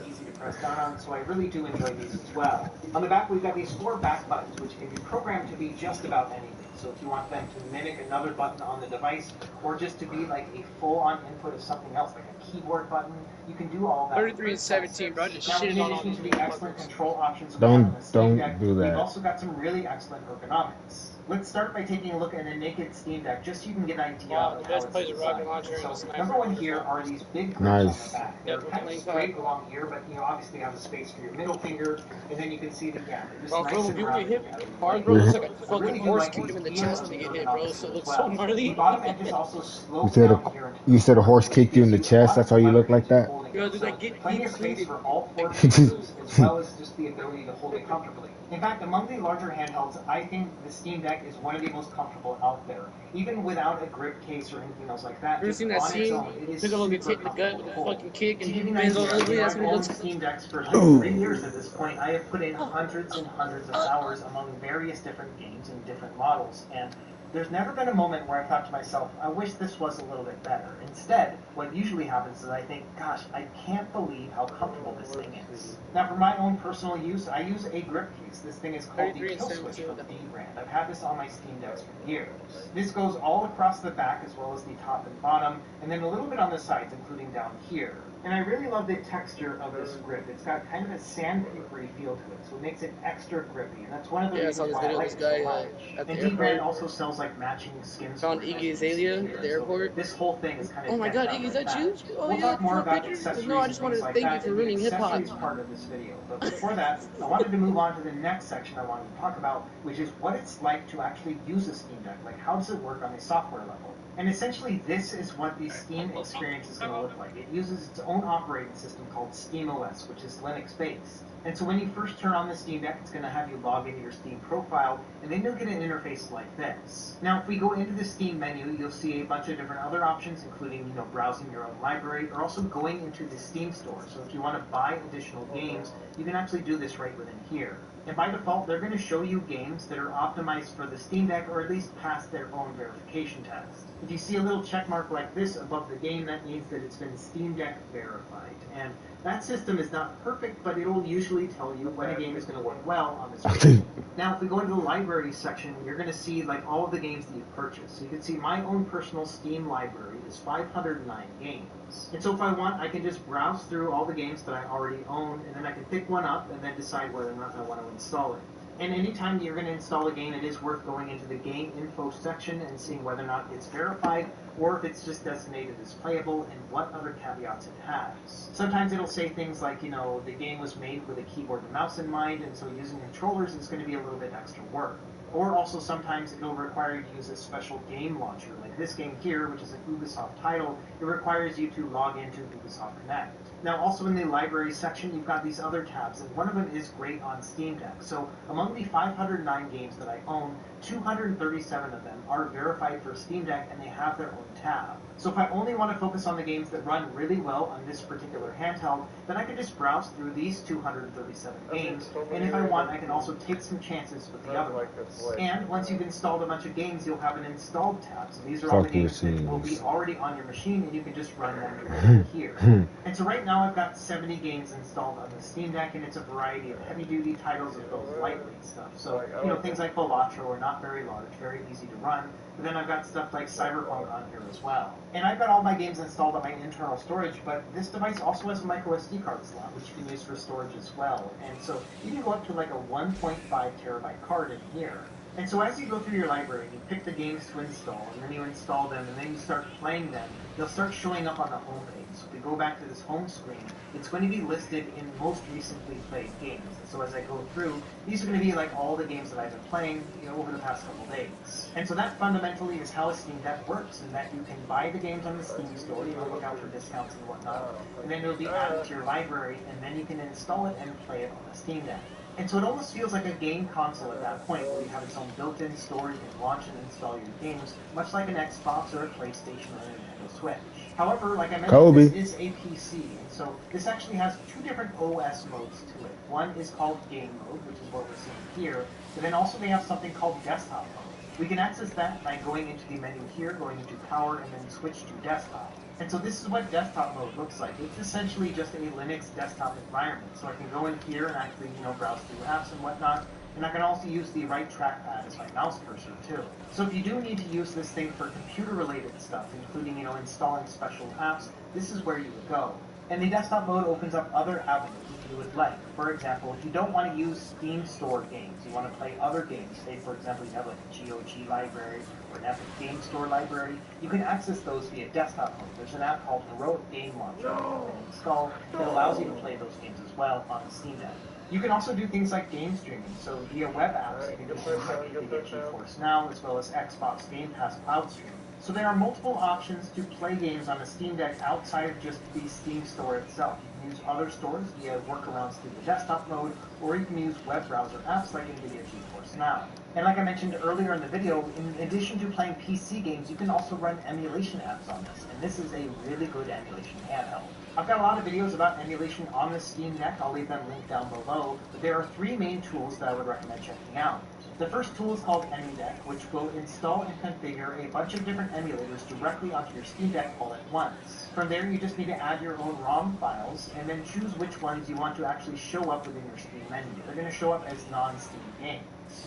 [SPEAKER 10] Easy to press down on, so I really do enjoy these as well. On the back, we've got these 4 back buttons, which can be programmed to be just about anything. So if you want them to mimic another button on the device, or just to be like a full-on input of something else, like a keyboard button, you can do all that.
[SPEAKER 9] 33 and 17, bro. Just
[SPEAKER 10] now, in
[SPEAKER 9] shitting on
[SPEAKER 10] addition to the excellent control options,
[SPEAKER 2] Don't
[SPEAKER 10] on the Steam Deck,
[SPEAKER 2] do that.
[SPEAKER 10] We've also got some really excellent ergonomics. Let's start by taking a look at a naked Steam Deck, just so you can get an idea of how it's
[SPEAKER 9] plays a rocket launcher and a
[SPEAKER 10] designed. So,
[SPEAKER 9] sniper.
[SPEAKER 10] number one here are these big grips
[SPEAKER 2] Nice.
[SPEAKER 10] on the back. They're
[SPEAKER 9] Yep,
[SPEAKER 10] kind of
[SPEAKER 9] link
[SPEAKER 10] straight
[SPEAKER 9] up.
[SPEAKER 10] along here, but obviously you have a space for your middle finger, and then you can see the gap. They're just
[SPEAKER 9] Bro,
[SPEAKER 10] nice
[SPEAKER 9] bro,
[SPEAKER 10] and
[SPEAKER 9] you
[SPEAKER 10] round
[SPEAKER 9] get hit
[SPEAKER 10] together.
[SPEAKER 9] hard, bro. It's like a
[SPEAKER 10] I really
[SPEAKER 9] fucking
[SPEAKER 10] do
[SPEAKER 9] horse
[SPEAKER 10] like
[SPEAKER 9] kicked him in the
[SPEAKER 10] these
[SPEAKER 9] chest when you get hit, bro. So it looks so gnarly.
[SPEAKER 10] The bottom edges also slope
[SPEAKER 2] You said
[SPEAKER 10] down here.
[SPEAKER 2] you said a horse kicked you in the chest. That's why you look like that.
[SPEAKER 9] Yo, dude, like, get
[SPEAKER 10] Plenty of space
[SPEAKER 9] heated.
[SPEAKER 10] for all four fingers, as well as just the ability to hold it comfortably. In fact, among the larger handhelds, I think the Steam Deck is one of the most comfortable out there. Even without a grip case or anything else like that,
[SPEAKER 9] You ever
[SPEAKER 10] just
[SPEAKER 9] seen that
[SPEAKER 10] on its
[SPEAKER 9] scene?
[SPEAKER 10] own, it is
[SPEAKER 9] Piccolo gets hit in
[SPEAKER 10] super
[SPEAKER 9] the gut with a
[SPEAKER 10] comfortable to
[SPEAKER 9] fucking kick
[SPEAKER 10] hold.
[SPEAKER 9] and
[SPEAKER 10] To give you an
[SPEAKER 9] bends all
[SPEAKER 10] idea,
[SPEAKER 9] ugly. That's what
[SPEAKER 10] I've
[SPEAKER 9] it
[SPEAKER 10] owned
[SPEAKER 9] looks like.
[SPEAKER 10] Steam Decks for like 3 years at this point. I have put in hundreds and hundreds of hours among various different games and different models, and there's never been a moment where I thought to myself, I wish this was a little bit better. Instead, what usually happens is I think, gosh, I can't believe how comfortable this thing is. Now, for my own personal use, I use a grip case. This thing is called the
[SPEAKER 9] 33 and
[SPEAKER 10] Kill Switch
[SPEAKER 9] 17.
[SPEAKER 10] from the B brand. I've had this on my Steam Decks for years. This goes all across the back as well as the top and bottom, and then a little bit on the sides, including down here. And I really love the texture of this grip. It's got kind of a sandpapery feel to it, so it makes it extra grippy. And that's one of the
[SPEAKER 9] Yeah, I saw
[SPEAKER 10] reasons
[SPEAKER 9] this
[SPEAKER 10] why I
[SPEAKER 9] video of
[SPEAKER 10] like
[SPEAKER 9] this
[SPEAKER 10] it so
[SPEAKER 9] guy
[SPEAKER 10] much.
[SPEAKER 9] at the
[SPEAKER 10] And D-Brand
[SPEAKER 9] airport.
[SPEAKER 10] also sells like matching skins.
[SPEAKER 9] Found
[SPEAKER 10] for
[SPEAKER 9] Iggy
[SPEAKER 10] it.
[SPEAKER 9] Azalea at the
[SPEAKER 10] So
[SPEAKER 9] airport.
[SPEAKER 10] this whole thing is kind of
[SPEAKER 9] Oh my
[SPEAKER 10] decked
[SPEAKER 9] god,
[SPEAKER 10] out
[SPEAKER 9] Iggy, is
[SPEAKER 10] like
[SPEAKER 9] that you? Oh
[SPEAKER 10] We'll
[SPEAKER 9] yeah,
[SPEAKER 10] talk more
[SPEAKER 9] for a
[SPEAKER 10] about
[SPEAKER 9] picture?
[SPEAKER 10] accessories
[SPEAKER 9] No, I just
[SPEAKER 10] and
[SPEAKER 9] wanted
[SPEAKER 10] things
[SPEAKER 9] to
[SPEAKER 10] like
[SPEAKER 9] thank you
[SPEAKER 10] that
[SPEAKER 9] for
[SPEAKER 10] in the
[SPEAKER 9] ruining hip hop.
[SPEAKER 10] accessories part of this video. But before that, I wanted to move on to the next section I wanted to talk about, which is what it's like to actually use a Steam Deck. Like, how does it work on a software level? And essentially, this is what the Steam experience is going to look like. It uses its own operating system called SteamOS, which is Linux-based. And so when you first turn on the Steam Deck, it's going to have you log into your Steam profile, and then you'll get an interface like this. Now, if we go into the Steam menu, you'll see a bunch of different other options, including, browsing your own library, or also going into the Steam store. So if you want to buy additional games, you can actually do this right within here. And by default, they're going to show you games that are optimized for the Steam Deck, or at least pass their own verification test. If you see a little check mark like this above the game, that means that it's been Steam Deck verified. And that system is not perfect, but it'll usually tell you when a game is going to work well on this machine. Now, if we go into the library section, you're going to see like all of the games that you've purchased. So you can see my own personal Steam library is 509 games. And so if I want, I can just browse through all the games that I already own, and then I can pick one up and then decide whether or not I want to install it. And anytime you're going to install a game, it is worth going into the game info section and seeing whether or not it's verified, or if it's just designated as playable and what other caveats it has. Sometimes it'll say things like, the game was made with a keyboard and mouse in mind, and so using controllers is going to be a little bit extra work. Or also sometimes it'll require you to use a special game launcher. Like this game here, which is an Ubisoft title, it requires you to log into Ubisoft Connect. Now also in the library section, you've got these other tabs, and one of them is great on Steam Deck. So among the 509 games that I own, 237 of them are verified for Steam Deck, and they have their own tab. So if I only want to focus on the games that run really well on this particular handheld, then I can just browse through these 237 games, and if I want, I can also take some chances with the other ones. And once you've installed a bunch of games, you'll have an installed tab. So these are all the games that will be already on your machine, and you can just run them directly here. And so right now I've got 70 games installed on the Steam Deck, and it's a variety of heavy-duty titles as well as lightweight stuff. So, things like Balatro are not very large, very easy to run. But then I've got stuff like Cyberpunk on here as well. And I've got all my games installed on my internal storage, but this device also has a micro SD card slot, which you can use for storage as well. And so you can go up to like a 1.5 terabyte card in here. And so as you go through your library, you pick the games to install, and then you install them, and then you start playing them, they'll start showing up on the home page. So if we go back to this home screen, it's going to be listed in most recently played games. And so as I go through, these are going to be like all the games that I've been playing, over the past couple days. And so that fundamentally is how a Steam Deck works, in that you can buy the games on the Steam store, look out for discounts and whatnot, and then it'll be added to your library, and then you can install it and play it on the Steam Deck. And so it almost feels like a game console at that point, where you have its own built-in storage and launch and install your games, much like an Xbox or a PlayStation or a Nintendo Switch. However, like I mentioned, this is a PC, and so this actually has two different OS modes to it. One is called Game Mode, which is what we're seeing here, but then also they have something called Desktop Mode. We can access that by going into the menu here, going into Power, and then switch to Desktop. And so this is what desktop mode looks like. It's essentially just a Linux desktop environment. So I can go in here and actually, browse through apps and whatnot. And I can also use the right trackpad as my mouse cursor too. So if you do need to use this thing for computer-related stuff, including, installing special apps, this is where you would go. And the desktop mode opens up other avenues if you would like. For example, if you don't want to use Steam Store games, you want to play other games, say for example you have like a GOG library or an Epic Game Store library, you can access those via desktop mode. There's an app called Heroic Game Launcher that you can install that allows you to play those games as well on the Steam Deck. You can also do things like game streaming, so via web apps you can do things like NVIDIA GeForce Now as well as Xbox Game Pass Cloud Streaming. So there are multiple options to play games on the Steam Deck outside of just the Steam Store itself. You can use other stores via workarounds through the desktop mode, or you can use web browser apps like NVIDIA GeForce Now. And like I mentioned earlier in the video, in addition to playing PC games, you can also run emulation apps on this, and this is a really good emulation handheld. I've got a lot of videos about emulation on the Steam Deck. I'll leave them linked down below. But there are three main tools that I would recommend checking out. The first tool is called EmuDeck, which will install and configure a bunch of different emulators directly onto your Steam Deck all at once. From there, you just need to add your own ROM files and then choose which ones you want to actually show up within your Steam menu. They're going to show up as non-Steam games.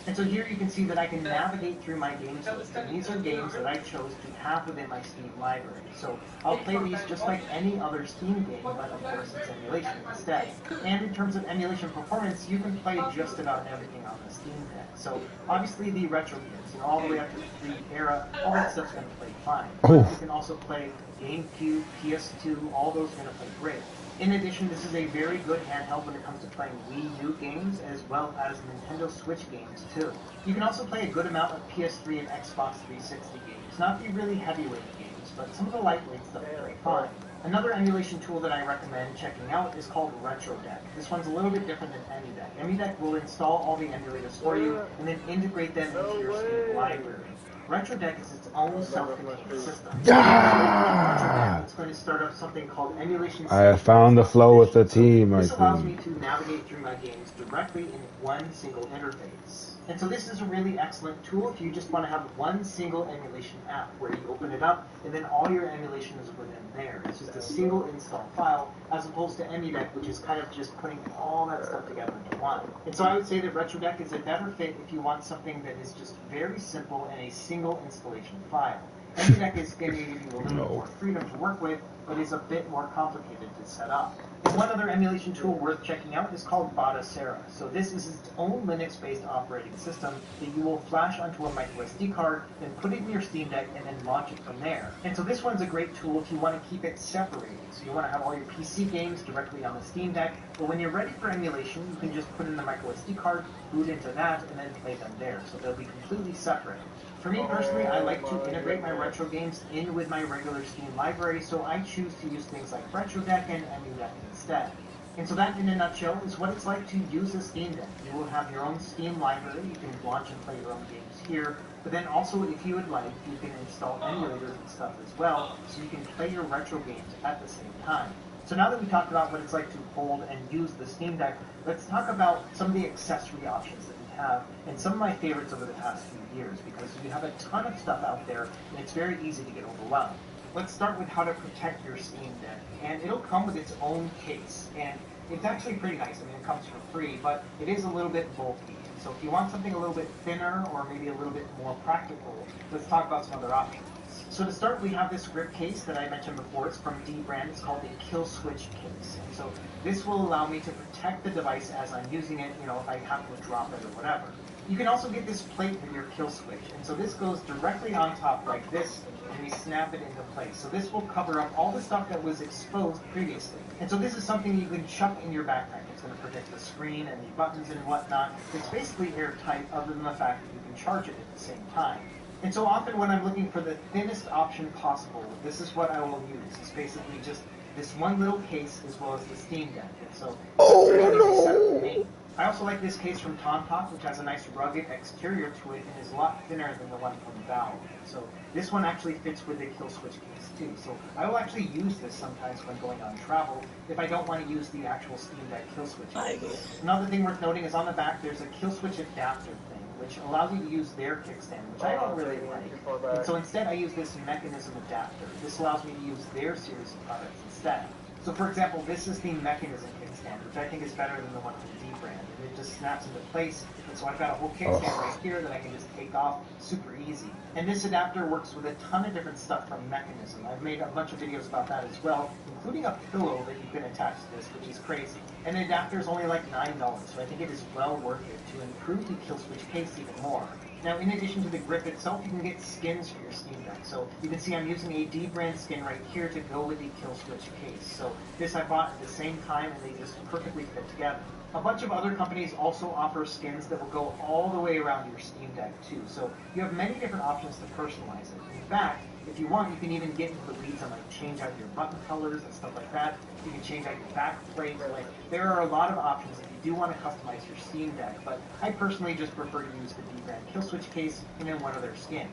[SPEAKER 10] And so here you can see that I can navigate through my games list, and these are games that I chose to have within my Steam library. So I'll play these just like any other Steam game, but of course it's emulation instead. And in terms of emulation performance, you can play just about everything on the Steam Deck. So obviously the retro games, all the way up to the 3 era, all that stuff's going to play fine. But you can also play GameCube, PS2, all those are going to play great. In addition, this is a very good handheld when it comes to playing Wii U games as well as Nintendo Switch games too. You can also play a good amount of PS3 and Xbox 360 games, not the really heavyweight games, but some of the lightweight stuff is very fine. Another emulation tool that I recommend checking out is called RetroDeck. This one's a little bit different than EmuDeck. EmuDeck will install all the emulators for you and then integrate them into your Steam library. RetroDeck is its own self-contained system. It's going to start up something called Emulation.
[SPEAKER 2] I have found the flow with the team.
[SPEAKER 10] This allows me to navigate through my games directly in one single interface. And so this is a really excellent tool if you just want to have one single emulation app where you open it up and then all your emulation is within there. It's just a single install file as opposed to EmuDeck, which is kind of just putting all that stuff together into one. And so I would say that RetroDeck is a better fit if you want something that is just very simple and a single installation file. EmuDeck is going to give you a little more freedom to work with, but is a bit more complicated to set up. And one other emulation tool worth checking out is called Batocera. So this is its own Linux-based operating system that you will flash onto a microSD card, then put it in your Steam Deck, and then launch it from there. And so this one's a great tool if you want to keep it separated. So you want to have all your PC games directly on the Steam Deck, but when you're ready for emulation, you can just put in the microSD card, boot into that, and then play them there. So they'll be completely separate. For me personally, I like to integrate my retro games in with my regular Steam library, so I choose to use things like RetroDeck and EmuDeck instead. And so that, in a nutshell, is what it's like to use a Steam Deck. You will have your own Steam library, you can launch and play your own games here, but then also, if you would like, you can install emulators and stuff as well, so you can play your retro games at the same time. So now that we talked about what it's like to hold and use the Steam Deck, let's talk about some of the accessory options that we have, and some of my favorites over the past few years, because you have a ton of stuff out there, and it's very easy to get overwhelmed. Let's start with how to protect your Steam Deck, and it'll come with its own case, and it's actually pretty nice. I mean, it comes for free, but it is a little bit bulky. So if you want something a little bit thinner or maybe a little bit more practical, let's talk about some other options. So to start, we have this grip case that I mentioned before. It's from Dbrand. It's called the Kill Switch case. And so this will allow me to protect the device as I'm using it, you know, if I happen to drop it or whatever. You can also get this plate with your kill switch. And so this goes directly on top like this, and we snap it into place. So this will cover up all the stuff that was exposed previously. And so this is something you can chuck in your backpack. It's going to protect the screen and the buttons and whatnot. It's basically airtight other than the fact that you can charge it at the same time. And so often when I'm looking for the thinnest option possible, this is what I will use. It's basically just this one little case as well as the Steam Deck. And so it's very easy setup for me. I also like this case from Tomtoc, which has a nice rugged exterior to it and is a lot thinner than the one from Valve. So this one actually fits with the kill switch case too. So I will actually use this sometimes when going on travel if I don't want to use the actual Steam Deck kill switch case. Another thing worth noting is on the back there's a kill switch adapter thing, which allows you to use their kickstand, which I don't really like. And so instead I use this mechanism adapter. This allows me to use their series of products instead. So for example, this is the mechanism kickstand, which I think is better than the one from D brand. And it just snaps into place. And so I've got a whole kickstand right here that I can just take off super easy. And this adapter works with a ton of different stuff from Mechanism. I've made a bunch of videos about that as well, including a pillow that you can attach to this, which is crazy. And the adapter is only like $9, so I think it is well worth it to improve the kill switch case even more. Now, in addition to the grip itself, you can get skins for your Steam Deck. So you can see I'm using a D brand skin right here to go with the kill switch case. So this I bought at the same time, and they just perfectly fit together. A bunch of other companies also offer skins that will go all the way around your Steam Deck too. So you have many different options to personalize it. In fact, if you want, you can even get into the weeds on like change out your button colors and stuff like that. You can change out your back plate. Like there are a lot of options if you do want to customize your Steam Deck. But I personally just prefer to use the D-brand kill switch case and then one of their skins.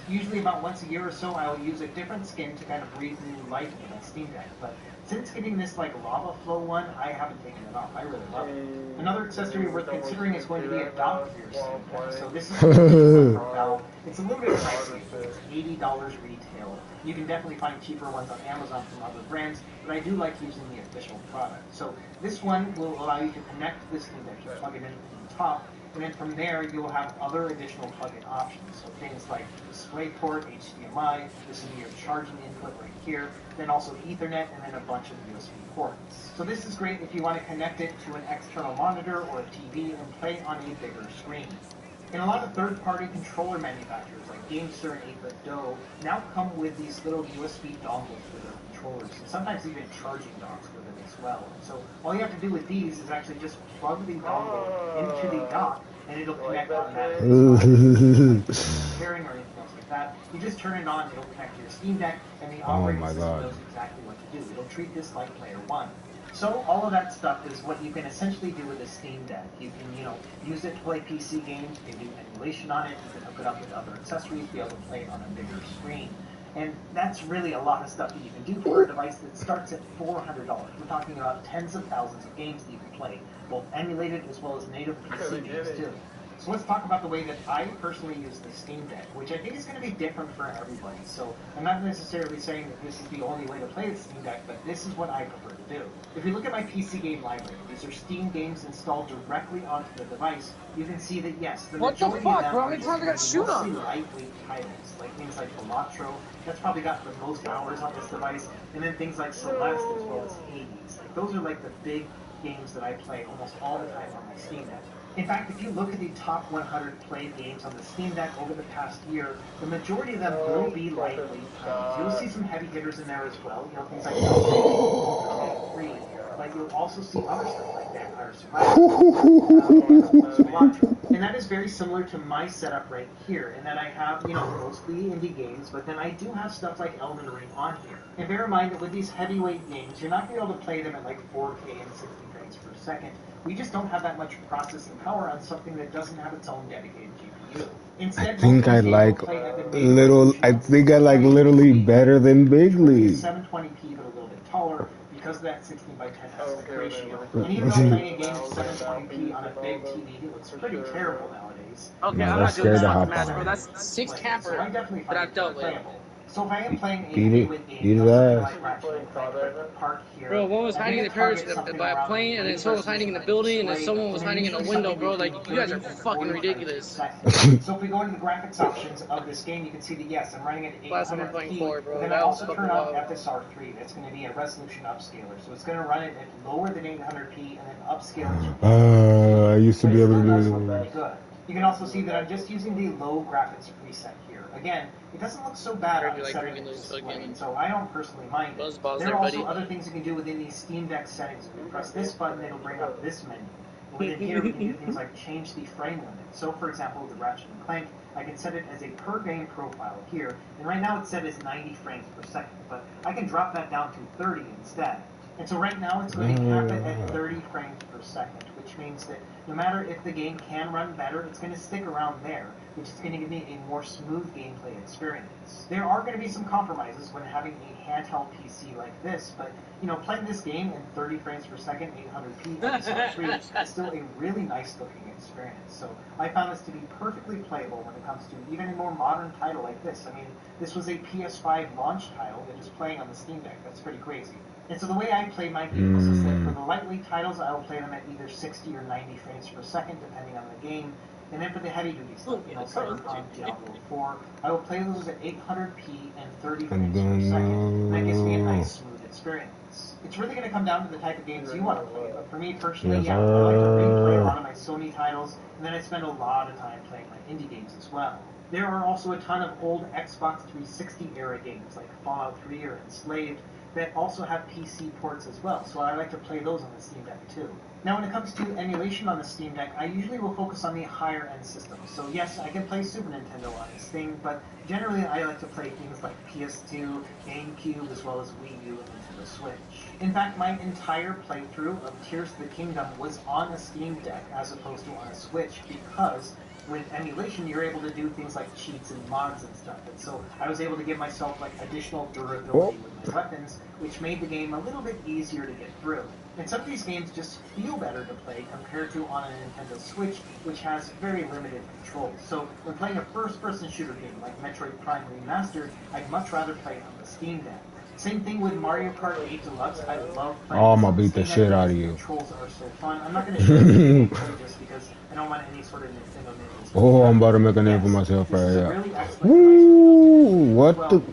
[SPEAKER 10] Usually about once a year or so, I will use a different skin to kind of breathe new life into my Steam Deck. But since getting this like lava flow one, I haven't taken it off. I really love it. Another accessory worth considering is going to be a dock for your Steam Deck. So this is from Valve. It's a little bit pricey. It's $80 retail. You can definitely find cheaper ones on Amazon from other brands, but I do like using the official product. So this one will allow you to connect this Steam Deck. You plug it in from the top, and then from there you will have other additional plug-in options. So things like DisplayPort, HDMI, this will be your charging input right here, then also Ethernet, and then a bunch of USB ports. So this is great if you want to connect it to an external monitor or a TV and play on a bigger screen. And a lot of third-party controller manufacturers like GameSir and 8BitDo now come with these little USB dongles for their controllers, and sometimes even charging docks with them as well. So all you have to do with these is actually just plug the dongle into the dock, and it'll connect automatically. Pairing or anything else like that. You just turn it on, it'll connect to your Steam Deck, and the operating system knows exactly what to do. It'll treat this like Player One. So all of that stuff is what you can essentially do with a Steam Deck. You can, use it to play PC games, you can do emulation on it, you can hook it up with other accessories, be able to play it on a bigger screen. And that's really a lot of stuff that you can do for a device that starts at $400. We're talking about tens of thousands of games that you can play, both emulated as well as native PC games too. So let's talk about the way that I personally use the Steam Deck, which I think is going to be different for everybody. So I'm not necessarily saying that this is the only way to play the Steam Deck, but this is what I prefer to do. If you look at my PC game library, these are Steam games installed directly onto the device. You can see that yes, the majority of them are mostly lightweight titles, like things like Balatro. That's probably got the most hours on this device, and then things like Celeste as well as Hades. Like those are like the big games that I play almost all the time on my Steam Deck. In fact, if you look at the top 100 played games on the Steam Deck over the past year, the majority of them will be lightweight titles. You'll see some heavy hitters in there as well, things like Free. But you'll also see other stuff like Vampire Survivor, and that is very similar to my setup right here, in that I have, mostly indie games, but then I do have stuff like Elden Ring on here. And bear in mind that with these heavyweight games, you're not going to be able to play them at like 4K and 60 frames per second. We just don't have that much processing power on something that doesn't have its own dedicated GPU. Instead,
[SPEAKER 2] I think I like literally better than Big League.
[SPEAKER 10] 720p but a little bit taller because of that 16:10 aspect ratio. And even though playing a game at 720p on a big TV looks pretty terrible nowadays.
[SPEAKER 9] Okay, I'm not doing this fucking match, bro. That's 6 camper
[SPEAKER 10] So I definitely
[SPEAKER 9] that I've dealt with.
[SPEAKER 10] So if I am playing a heavyweight game, like Ratchet and Clank, park here.
[SPEAKER 9] Bro, one was hiding in the carriage by a plane, and then someone was hiding in the building, and then someone was hiding in a window, bro. Like, you guys are fucking ridiculous.
[SPEAKER 10] So if we go into the graphics options of this game, you can see that yes, I'm running at 800p, but then I also turn on FSR 3. That's going to be a resolution upscaler. So it's going to run it at lower than 800p and then upscale it.
[SPEAKER 2] I used to be able to do
[SPEAKER 10] that. You can also see that I'm just using the low graphics preset here. Again, it doesn't look so bad on the setting display, so I don't personally mind it. There are also other things you can do within these Steam Deck settings. If you press this button, it'll bring up this menu. Within here, we can do things like change the frame limit. So, for example, with the Ratchet & Clank, I can set it as a per-game profile here, and right now it's set as 90 frames per second, but I can drop that down to 30 instead. And so right now it's going to cap it at 30 frames per second, which means that no matter if the game can run better, it's going to stick around there. which is going to give me a more smooth gameplay experience. There are going to be some compromises when having a handheld PC like this, but playing this game in 30 frames per second, 800p on the Switch is still a really nice looking experience. So I found this to be perfectly playable when it comes to even a more modern title like this. I mean, this was a PS5 launch title that is playing on the Steam Deck. That's pretty crazy. And so the way I play my games is that for the lightweight titles, I will play them at either 60 or 90 frames per second, depending on the game. And then for the heavy-duty stuff, Cyberpunk, Diablo 4, I will play those at 800p and 30 frames per second. And that gives me a nice, smooth experience. It's really going to come down to the type of games you want to play. But for me personally, I like to replay a lot of my Sony titles, and then I spend a lot of time playing my indie games as well. There are also a ton of old Xbox 360 era games like Fallout 3 or Enslaved that also have PC ports as well, so I like to play those on the Steam Deck too. Now when it comes to emulation on the Steam Deck, I usually will focus on the higher end systems. So yes, I can play Super Nintendo on this thing, but generally I like to play things like PS2, GameCube, as well as Wii U and Nintendo Switch. In fact, my entire playthrough of Tears of the Kingdom was on a Steam Deck as opposed to on a Switch, because with emulation, you're able to do things like cheats and mods and stuff. And so I was able to give myself like additional durability with my weapons, which made the game a little bit easier to get through. And some of these games just feel better to play compared to on a Nintendo Switch, which has very limited controls. So when playing a first-person shooter game like Metroid Prime Remastered, I'd much rather play it on the Steam Deck. Same thing with Mario Kart 8 Deluxe. I love playing.
[SPEAKER 2] Oh, I'm gonna beat the shit out of you.
[SPEAKER 10] The controls are so fun. I'm not going to show you just because I don't want any sort of Nintendo news.
[SPEAKER 2] Oh, I'm about to make a name for myself right here. Woo! What the?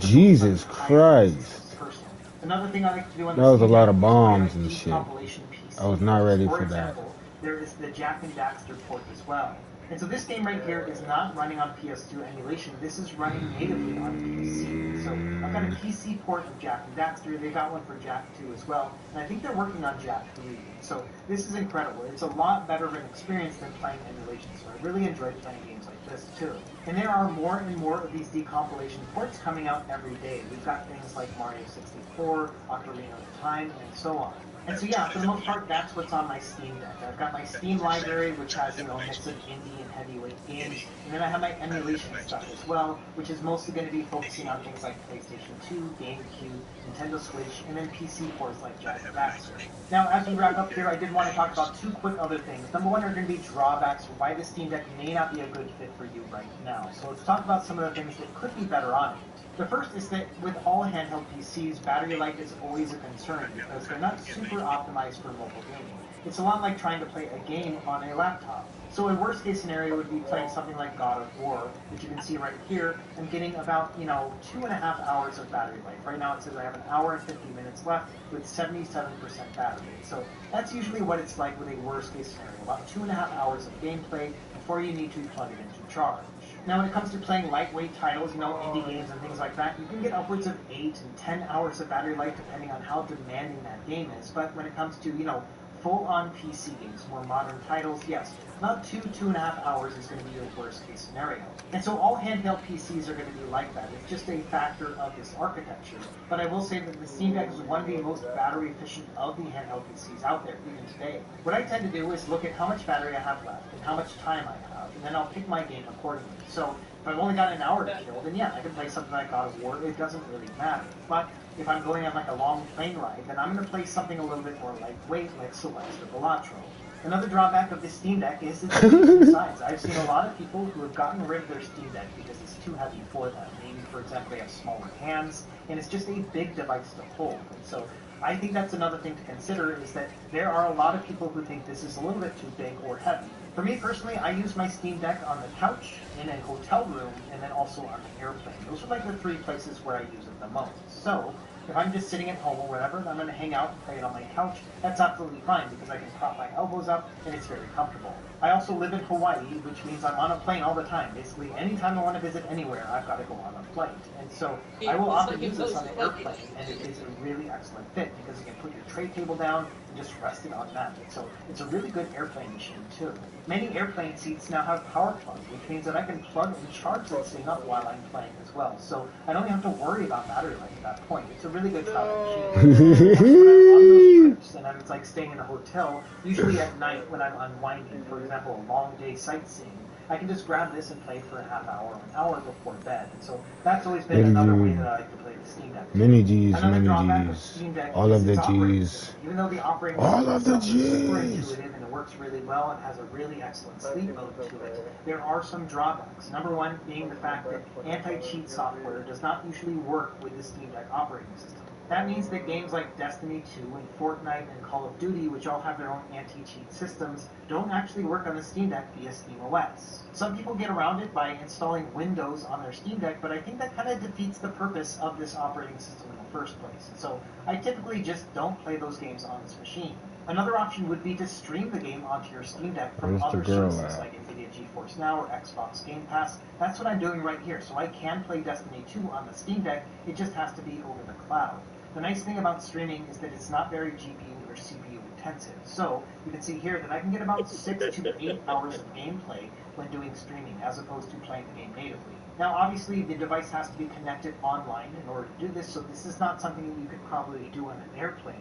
[SPEAKER 2] Jesus Christ!
[SPEAKER 10] Another thing I like to do on
[SPEAKER 2] that was a lot of bombs and shit. I was not ready for that.
[SPEAKER 10] There is the Jak and Daxter port as well. And so this game right here is not running on PS2 emulation. This is running natively on PC. So I've got a PC port of Jak and Daxter. They got one for Jak 2 as well. And I think they're working on Jak 3. So this is incredible. It's a lot better of an experience than playing emulation. So I really enjoyed playing games like this too. And there are more and more of these decompilation ports coming out every day. We've got things like Mario 64, Ocarina of Time, and so on. And so yeah, for the most part, that's what's on my Steam Deck. I've got my Steam library, which has, a mix of indie and heavyweight games. And then I have my emulation stuff as well, which is mostly going to be focusing on things like PlayStation 2, GameCube, Nintendo Switch, and then PC ports like Jak and Daxter. Now, as we wrap up here, I did want to talk about two quick other things. Number one are going to be drawbacks for why the Steam Deck may not be a good fit for you right now. So let's talk about some of the things that could be better on it. The first is that with all handheld PCs, battery life is always a concern because they're not super optimized for mobile gaming. It's a lot like trying to play a game on a laptop. So a worst case scenario would be playing something like God of War, which you can see right here, and getting about, 2.5 hours of battery life. Right now it says I have an hour and 50 minutes left with 77% battery. So that's usually what it's like with a worst case scenario, about 2.5 hours of gameplay before you need to plug it into charge. Now when it comes to playing lightweight titles, indie games and things like that, you can get upwards of 8 and 10 hours of battery life depending on how demanding that game is. But when it comes to, full-on PC games, more modern titles, yes, about 2.5 hours is going to be your worst-case scenario. And so all handheld PCs are going to be like that. It's just a factor of this architecture. But I will say that the Steam Deck is one of the most battery-efficient of the handheld PCs out there, even today. What I tend to do is look at how much battery I have left and how much time I have, and then I'll pick my game accordingly. So if I've only got an hour to kill, then yeah, I can play something like God of War. It doesn't really matter. But if I'm going on like a long plane ride, then I'm going to play something a little bit more lightweight, like Celeste or Balatro. Another drawback of this Steam Deck is its size. I've seen a lot of people who have gotten rid of their Steam Deck because it's too heavy for them. Maybe, for example, they have smaller hands, and it's just a big device to hold. And so I think that's another thing to consider, is that there are a lot of people who think this is a little bit too big or heavy. For me personally, I use my Steam Deck on the couch, in a hotel room, and then also on an airplane. Those are like the three places where I use it the most. So if I'm just sitting at home or whatever, and I'm going to hang out and play it on my couch, that's absolutely fine because I can prop my elbows up and it's very comfortable. I also live in Hawaii, which means I'm on a plane all the time. Basically, anytime I want to visit anywhere, I've got to go on a flight. And so I will often use this on the airplane, and it is a really excellent fit because you can put your tray table down and just rest it on that. So it's a really good airplane machine too. Many airplane seats now have power plugs, which means that I can plug and charge this thing up while I'm playing as well. So I don't even have to worry about battery life at that point. It's a really good travel machine. When I'm on those trips and I'm like staying in a hotel, usually at night when I'm unwinding, for example, a long day sightseeing, I can just grab this and play for a half hour or an hour before bed. And so that's always been another way that I like to play the Steam Deck.
[SPEAKER 2] Mini G's,
[SPEAKER 10] Another
[SPEAKER 2] mini
[SPEAKER 10] drawback of
[SPEAKER 2] G's.
[SPEAKER 10] Steam Deck
[SPEAKER 2] All
[SPEAKER 10] is
[SPEAKER 2] of the
[SPEAKER 10] its operating
[SPEAKER 2] G's.
[SPEAKER 10] system. Even though the operating
[SPEAKER 2] All of the
[SPEAKER 10] system is super
[SPEAKER 2] G's.
[SPEAKER 10] intuitive and it works really well and has a really excellent sleep mode to it, there are some drawbacks. Number one being the fact that anti-cheat software does not usually work with the Steam Deck operating system. That means that games like Destiny 2 and Fortnite and Call of Duty, which all have their own anti-cheat systems, don't actually work on the Steam Deck via SteamOS. Some people get around it by installing Windows on their Steam Deck, but I think that kind of defeats the purpose of this operating system in the first place. And so I typically just don't play those games on this machine. Another option would be to stream the game onto your Steam Deck from
[SPEAKER 2] Where's the
[SPEAKER 10] other
[SPEAKER 2] girl
[SPEAKER 10] sources
[SPEAKER 2] at?
[SPEAKER 10] like NVIDIA GeForce Now or Xbox Game Pass. That's what I'm doing right here. So I can play Destiny 2 on the Steam Deck, it just has to be over the cloud. The nice thing about streaming is that it's not very GPU or CPU intensive. So you can see here that I can get about 6 to 8 hours of gameplay when doing streaming as opposed to playing the game natively. Now obviously the device has to be connected online in order to do this, so this is not something that you could probably do on an airplane.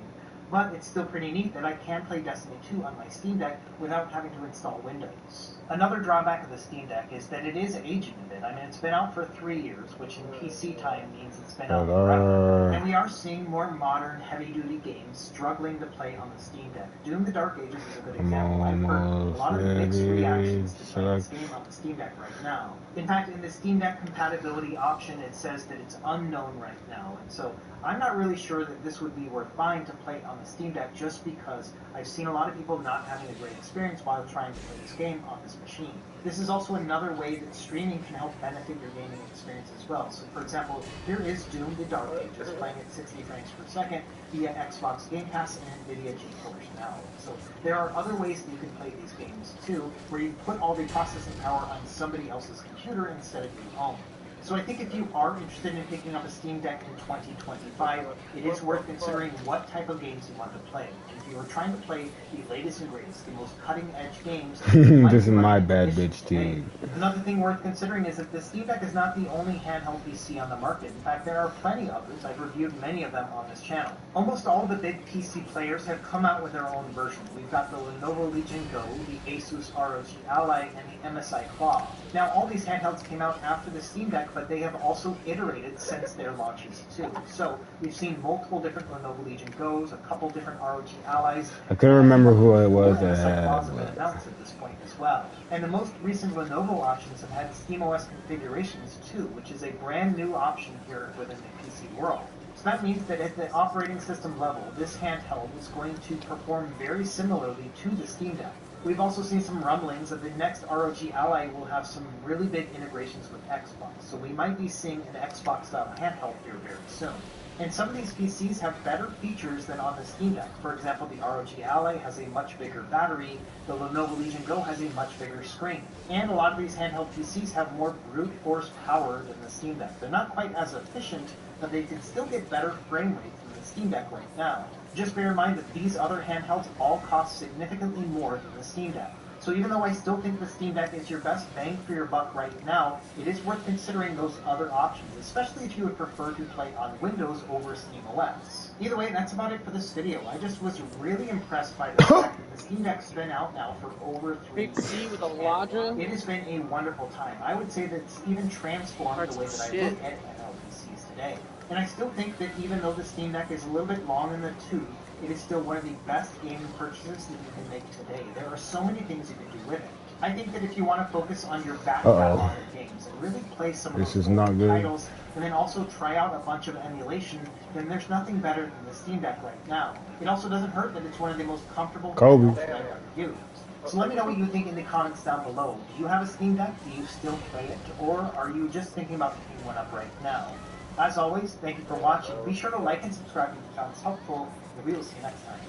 [SPEAKER 10] But it's still pretty neat that I can play Destiny 2 on my Steam Deck without having to install Windows. Another drawback of the Steam Deck is that it is aging a bit. I mean, it's been out for 3 years, which in PC time means it's been out forever. And we are seeing more modern, heavy-duty games struggling to play on the Steam Deck. Doom the Dark Ages is a good example. I've heard a lot of mixed reactions to playing this game on the Steam Deck right now. In fact, in the Steam Deck compatibility option, it says that it's unknown right now. And so I'm not really sure that this would be worth buying to play on the Steam Deck just because I've seen a lot of people not having a great experience while trying to play this game on this machine. This is also another way that streaming can help benefit your gaming experience as well. So for example, here is Doom the Dark Ages playing at 60 frames per second via Xbox Game Pass and NVIDIA GeForce Now. So there are other ways that you can play these games too, where you put all the processing power on somebody else's computer instead of your own. So I think if you are interested in picking up a Steam Deck in 2025, it is worth considering what type of games you want to play. If you are trying to play the latest and greatest, the most cutting-edge games...
[SPEAKER 2] This is my bad bitch team.
[SPEAKER 10] Another thing worth considering is that the Steam Deck is not the only handheld PC on the market. In fact, there are plenty others. I've reviewed many of them on this channel. Almost all the big PC players have come out with their own version. We've got the Lenovo Legion Go, the Asus ROG Ally, and the MSI Claw. Now, all these handhelds came out after the Steam Deck, but they have also iterated since their launches too. So we've seen multiple different Lenovo Legion Go's, a couple different ROG Allies.
[SPEAKER 2] I couldn't remember who it was that
[SPEAKER 10] MSI Claws
[SPEAKER 2] had.
[SPEAKER 10] have been announced at this point as well. And the most recent Lenovo options have had SteamOS configurations too, which is a brand new option here within the PC world. So that means that at the operating system level, this handheld is going to perform very similarly to the Steam Deck. We've also seen some rumblings that the next ROG Ally will have some really big integrations with Xbox, so we might be seeing an Xbox-style handheld here very soon. And some of these PCs have better features than on the Steam Deck. For example, the ROG Ally has a much bigger battery, the Lenovo Legion Go has a much bigger screen. And a lot of these handheld PCs have more brute force power than the Steam Deck. They're not quite as efficient, but they can still get better frame rate than the Steam Deck right now. Just bear in mind that these other handhelds all cost significantly more than the Steam Deck. So even though I still think the Steam Deck is your best bang for your buck right now, it is worth considering those other options, especially if you would prefer to play on Windows over SteamOS. Either way, that's about it for this video. I just was really impressed by the fact that the Steam Deck's been out now for over 3 years.
[SPEAKER 9] PC with a Lodra?
[SPEAKER 10] It has been a wonderful time. I would say that it's even transformed the way that I look at handheld PCs today. And I still think that even though the Steam Deck is a little bit long in the tooth, it is still one of the best gaming purchases that you can make today. There are so many things you can do with it. I think that if you want to focus on your back catalog of games and really play some of those titles, and then also try out a bunch of emulation, then there's nothing better than the Steam Deck right now. It also doesn't hurt that it's one of the most comfortable handhelds that I've ever used. So let me know what you think in the comments down below. Do you have a Steam Deck? Do you still play it? Or are you just thinking about picking one up right now? As always, thank you for watching. Be sure to like and subscribe if you found this helpful, and we will see you next time.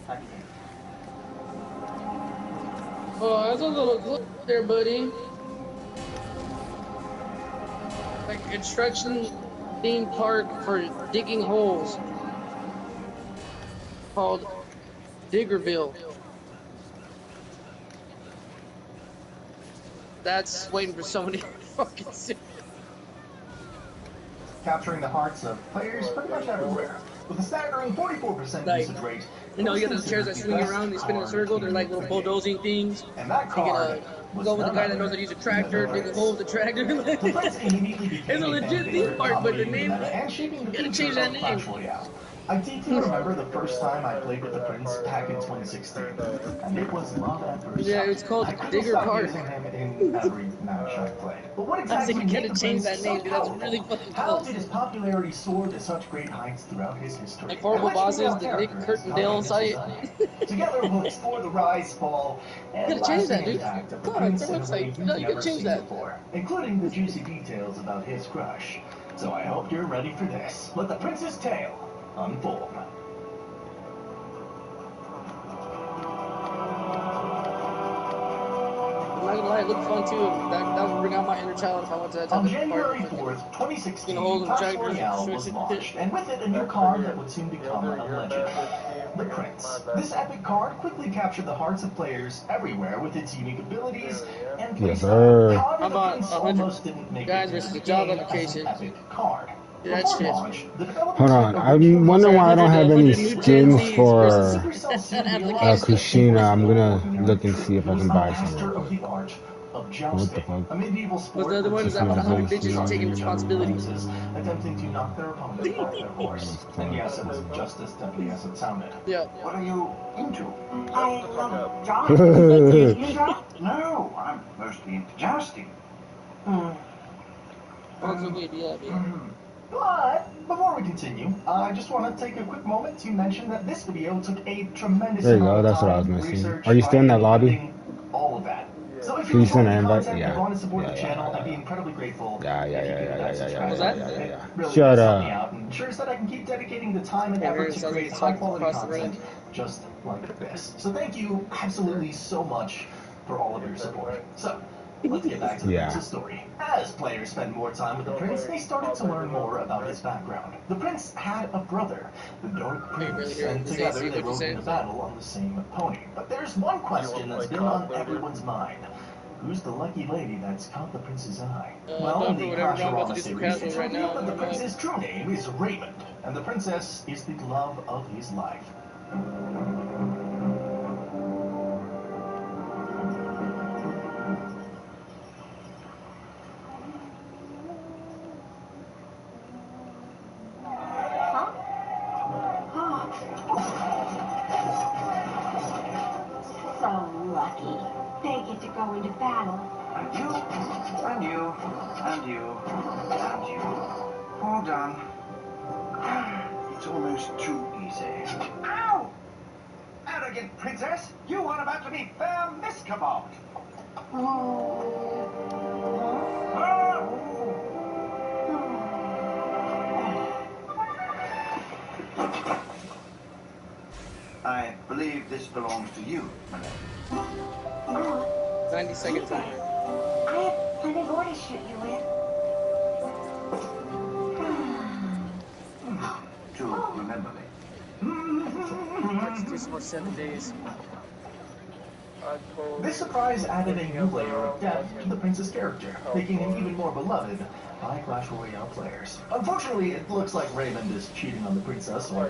[SPEAKER 10] Happy gaming.
[SPEAKER 9] Oh, that's a little glitch there, buddy. Like construction theme park for digging holes called Diggerville. That's waiting for somebody to fucking see.
[SPEAKER 11] Capturing the hearts of players pretty much everywhere. With a staggering 44% usage rate.
[SPEAKER 9] You know, you get those chairs that swing around, they spin in a circle, they're like little bulldozing things.
[SPEAKER 11] And that card was
[SPEAKER 9] Go with the
[SPEAKER 11] none
[SPEAKER 9] guy that
[SPEAKER 11] other
[SPEAKER 9] knows how to use a
[SPEAKER 11] than
[SPEAKER 9] tractor, dig a hole with the tractor.
[SPEAKER 11] The Prince immediately became
[SPEAKER 9] It's a legit theme park, but the name,
[SPEAKER 11] and shaping the
[SPEAKER 9] you gotta
[SPEAKER 11] future
[SPEAKER 9] change that
[SPEAKER 11] of
[SPEAKER 9] name.
[SPEAKER 11] Clash Royale. I deeply remember the first time I played with the Prince back in 2016, and it was love at first sight.
[SPEAKER 9] Yeah, it's called
[SPEAKER 11] I couldn't
[SPEAKER 9] Digger
[SPEAKER 11] stop
[SPEAKER 9] Park.
[SPEAKER 11] using him in every match I played. But what
[SPEAKER 9] I
[SPEAKER 11] exactly
[SPEAKER 9] said you
[SPEAKER 11] made
[SPEAKER 9] gotta
[SPEAKER 11] the
[SPEAKER 9] change
[SPEAKER 11] Prince
[SPEAKER 9] that name,
[SPEAKER 11] so
[SPEAKER 9] dude. That's
[SPEAKER 11] powerful?
[SPEAKER 9] really fucking
[SPEAKER 11] How
[SPEAKER 9] close.
[SPEAKER 11] did his popularity soar to such great heights throughout his history?
[SPEAKER 9] Like Horrible
[SPEAKER 11] And which
[SPEAKER 9] Bosses,
[SPEAKER 11] female
[SPEAKER 9] the Nick
[SPEAKER 11] character has
[SPEAKER 9] Kirkendale
[SPEAKER 11] nothing
[SPEAKER 9] site.
[SPEAKER 11] to Together we'll explore the rise, fall,
[SPEAKER 9] You
[SPEAKER 11] and
[SPEAKER 9] gotta change that,
[SPEAKER 11] lasting
[SPEAKER 9] dude.
[SPEAKER 11] impact of the
[SPEAKER 9] God,
[SPEAKER 11] Prince
[SPEAKER 9] it's our
[SPEAKER 11] in a way
[SPEAKER 9] website.
[SPEAKER 11] you've
[SPEAKER 9] You gotta
[SPEAKER 11] never
[SPEAKER 9] change
[SPEAKER 11] seen
[SPEAKER 9] that.
[SPEAKER 11] before, including the juicy details about his crush. So I hope you're ready for this. Let the Prince's tale unfold.
[SPEAKER 9] I'm not gonna lie, it looked fun too. That would bring out my inner child if I went to that type
[SPEAKER 11] On
[SPEAKER 9] of park.
[SPEAKER 11] January 4th, 2016,
[SPEAKER 9] You know, holding
[SPEAKER 11] Clash
[SPEAKER 9] tractors and
[SPEAKER 11] Royale was
[SPEAKER 9] switching
[SPEAKER 11] launched,
[SPEAKER 9] shit.
[SPEAKER 11] and with it a new card that would soon become a legend. The Prince. This epic card quickly captured the hearts of players everywhere with its unique abilities and
[SPEAKER 2] Yes,
[SPEAKER 11] playstyle.
[SPEAKER 2] sir.
[SPEAKER 11] However,
[SPEAKER 9] How
[SPEAKER 11] the
[SPEAKER 9] about
[SPEAKER 11] Prince
[SPEAKER 9] 100
[SPEAKER 11] almost didn't make
[SPEAKER 9] guys
[SPEAKER 11] it
[SPEAKER 9] versus
[SPEAKER 11] into
[SPEAKER 9] a job
[SPEAKER 11] game as
[SPEAKER 9] application?
[SPEAKER 11] an epic card.
[SPEAKER 9] Yeah,
[SPEAKER 11] Before
[SPEAKER 9] shit.
[SPEAKER 11] launch, the developers
[SPEAKER 2] Hold on,
[SPEAKER 11] had
[SPEAKER 2] I'm
[SPEAKER 11] originally
[SPEAKER 2] wondering why I don't have any
[SPEAKER 9] 100 new Gen
[SPEAKER 2] skins
[SPEAKER 9] Zs
[SPEAKER 2] for
[SPEAKER 9] versus
[SPEAKER 11] Supercell soon
[SPEAKER 9] an
[SPEAKER 11] realized
[SPEAKER 9] application.
[SPEAKER 11] that he
[SPEAKER 2] Kushina.
[SPEAKER 11] was
[SPEAKER 2] I'm
[SPEAKER 11] no
[SPEAKER 2] gonna
[SPEAKER 11] ordinary
[SPEAKER 2] look and
[SPEAKER 11] troop.
[SPEAKER 2] see if
[SPEAKER 11] He
[SPEAKER 2] I
[SPEAKER 11] was
[SPEAKER 2] can
[SPEAKER 11] a
[SPEAKER 2] buy
[SPEAKER 11] master
[SPEAKER 2] some.
[SPEAKER 11] of the art of
[SPEAKER 2] What the
[SPEAKER 11] jousting,
[SPEAKER 2] fuck?
[SPEAKER 11] a medieval sport
[SPEAKER 9] Was the other one
[SPEAKER 11] which
[SPEAKER 9] is that about 100
[SPEAKER 11] featured
[SPEAKER 9] bitches taking responsibility?
[SPEAKER 11] princes attempting to knock their opponent off their horse. And yes, it was just as deadly as it sounded.
[SPEAKER 9] Yeah.
[SPEAKER 11] What are you into?
[SPEAKER 6] I love drawing. Do you draw?
[SPEAKER 11] No, I'm mostly into jousting.
[SPEAKER 9] Also good, yeah, man.
[SPEAKER 11] But before we continue, I just want to take a quick moment to mention that this video took a tremendous
[SPEAKER 2] There you go,
[SPEAKER 11] amount of
[SPEAKER 2] that's what I
[SPEAKER 11] time,
[SPEAKER 2] was missing.
[SPEAKER 11] research,
[SPEAKER 2] Are you still in that lobby?
[SPEAKER 11] editing, all of that. So if
[SPEAKER 2] Can
[SPEAKER 11] you
[SPEAKER 2] you send
[SPEAKER 11] enjoy
[SPEAKER 2] an
[SPEAKER 11] the
[SPEAKER 2] invite?
[SPEAKER 11] content,
[SPEAKER 2] Yeah.
[SPEAKER 11] you're going to support
[SPEAKER 2] Yeah,
[SPEAKER 11] the
[SPEAKER 2] yeah,
[SPEAKER 11] channel,
[SPEAKER 2] yeah,
[SPEAKER 11] I'd be
[SPEAKER 2] yeah.
[SPEAKER 11] incredibly grateful
[SPEAKER 2] Yeah,
[SPEAKER 11] if you could hit that subscribe
[SPEAKER 9] Was
[SPEAKER 11] button.
[SPEAKER 9] that?
[SPEAKER 11] It really
[SPEAKER 2] Shut
[SPEAKER 11] does help me
[SPEAKER 2] up.
[SPEAKER 11] out and ensures that I can keep dedicating the time and
[SPEAKER 9] Yeah,
[SPEAKER 11] effort
[SPEAKER 9] it
[SPEAKER 11] to
[SPEAKER 9] sounds like
[SPEAKER 11] create
[SPEAKER 9] it's talking
[SPEAKER 11] high-quality
[SPEAKER 9] across the room.
[SPEAKER 11] content just like this. So thank you absolutely so much for all of your support. So, let's get back to the
[SPEAKER 2] Yeah.
[SPEAKER 11] Prince's story. As players spend more time with the Prince, they started to learn more about his background. The Prince had a brother, the Dark
[SPEAKER 9] Can't really
[SPEAKER 11] Prince,
[SPEAKER 9] hear
[SPEAKER 11] and
[SPEAKER 9] it.
[SPEAKER 11] together
[SPEAKER 9] See
[SPEAKER 11] they
[SPEAKER 9] what you
[SPEAKER 11] rode
[SPEAKER 9] say?
[SPEAKER 11] into battle on the same pony. But there's one question that's been on everyone's mind. Who's the lucky lady that's caught the Prince's eye? Well, in
[SPEAKER 9] Dr.
[SPEAKER 11] the
[SPEAKER 9] whatever,
[SPEAKER 11] Clash
[SPEAKER 9] I'm about
[SPEAKER 11] Royale
[SPEAKER 9] to do some
[SPEAKER 11] series,
[SPEAKER 9] casual
[SPEAKER 11] it's
[SPEAKER 9] right
[SPEAKER 11] revealed
[SPEAKER 9] now.
[SPEAKER 11] that the Prince's true name is Raymond, and the Princess is the love of his life.
[SPEAKER 6] Huh? Oh. So lucky. They get to go into battle.
[SPEAKER 12] And you, and you, and you, and you. All done. It's almost too easy. Ow! Arrogant princess! You are about to be fair miscabobbed! I believe this belongs to you, my lady.
[SPEAKER 9] 90 seconds on here.
[SPEAKER 6] I have plenty more to shoot you with.
[SPEAKER 12] To remember me.
[SPEAKER 9] Let's do some more 7 days.
[SPEAKER 11] This surprise added a new layer of depth to the Prince's character, making him even more beloved by Clash Royale players. Unfortunately, it looks like Raymond is cheating on the Princess, or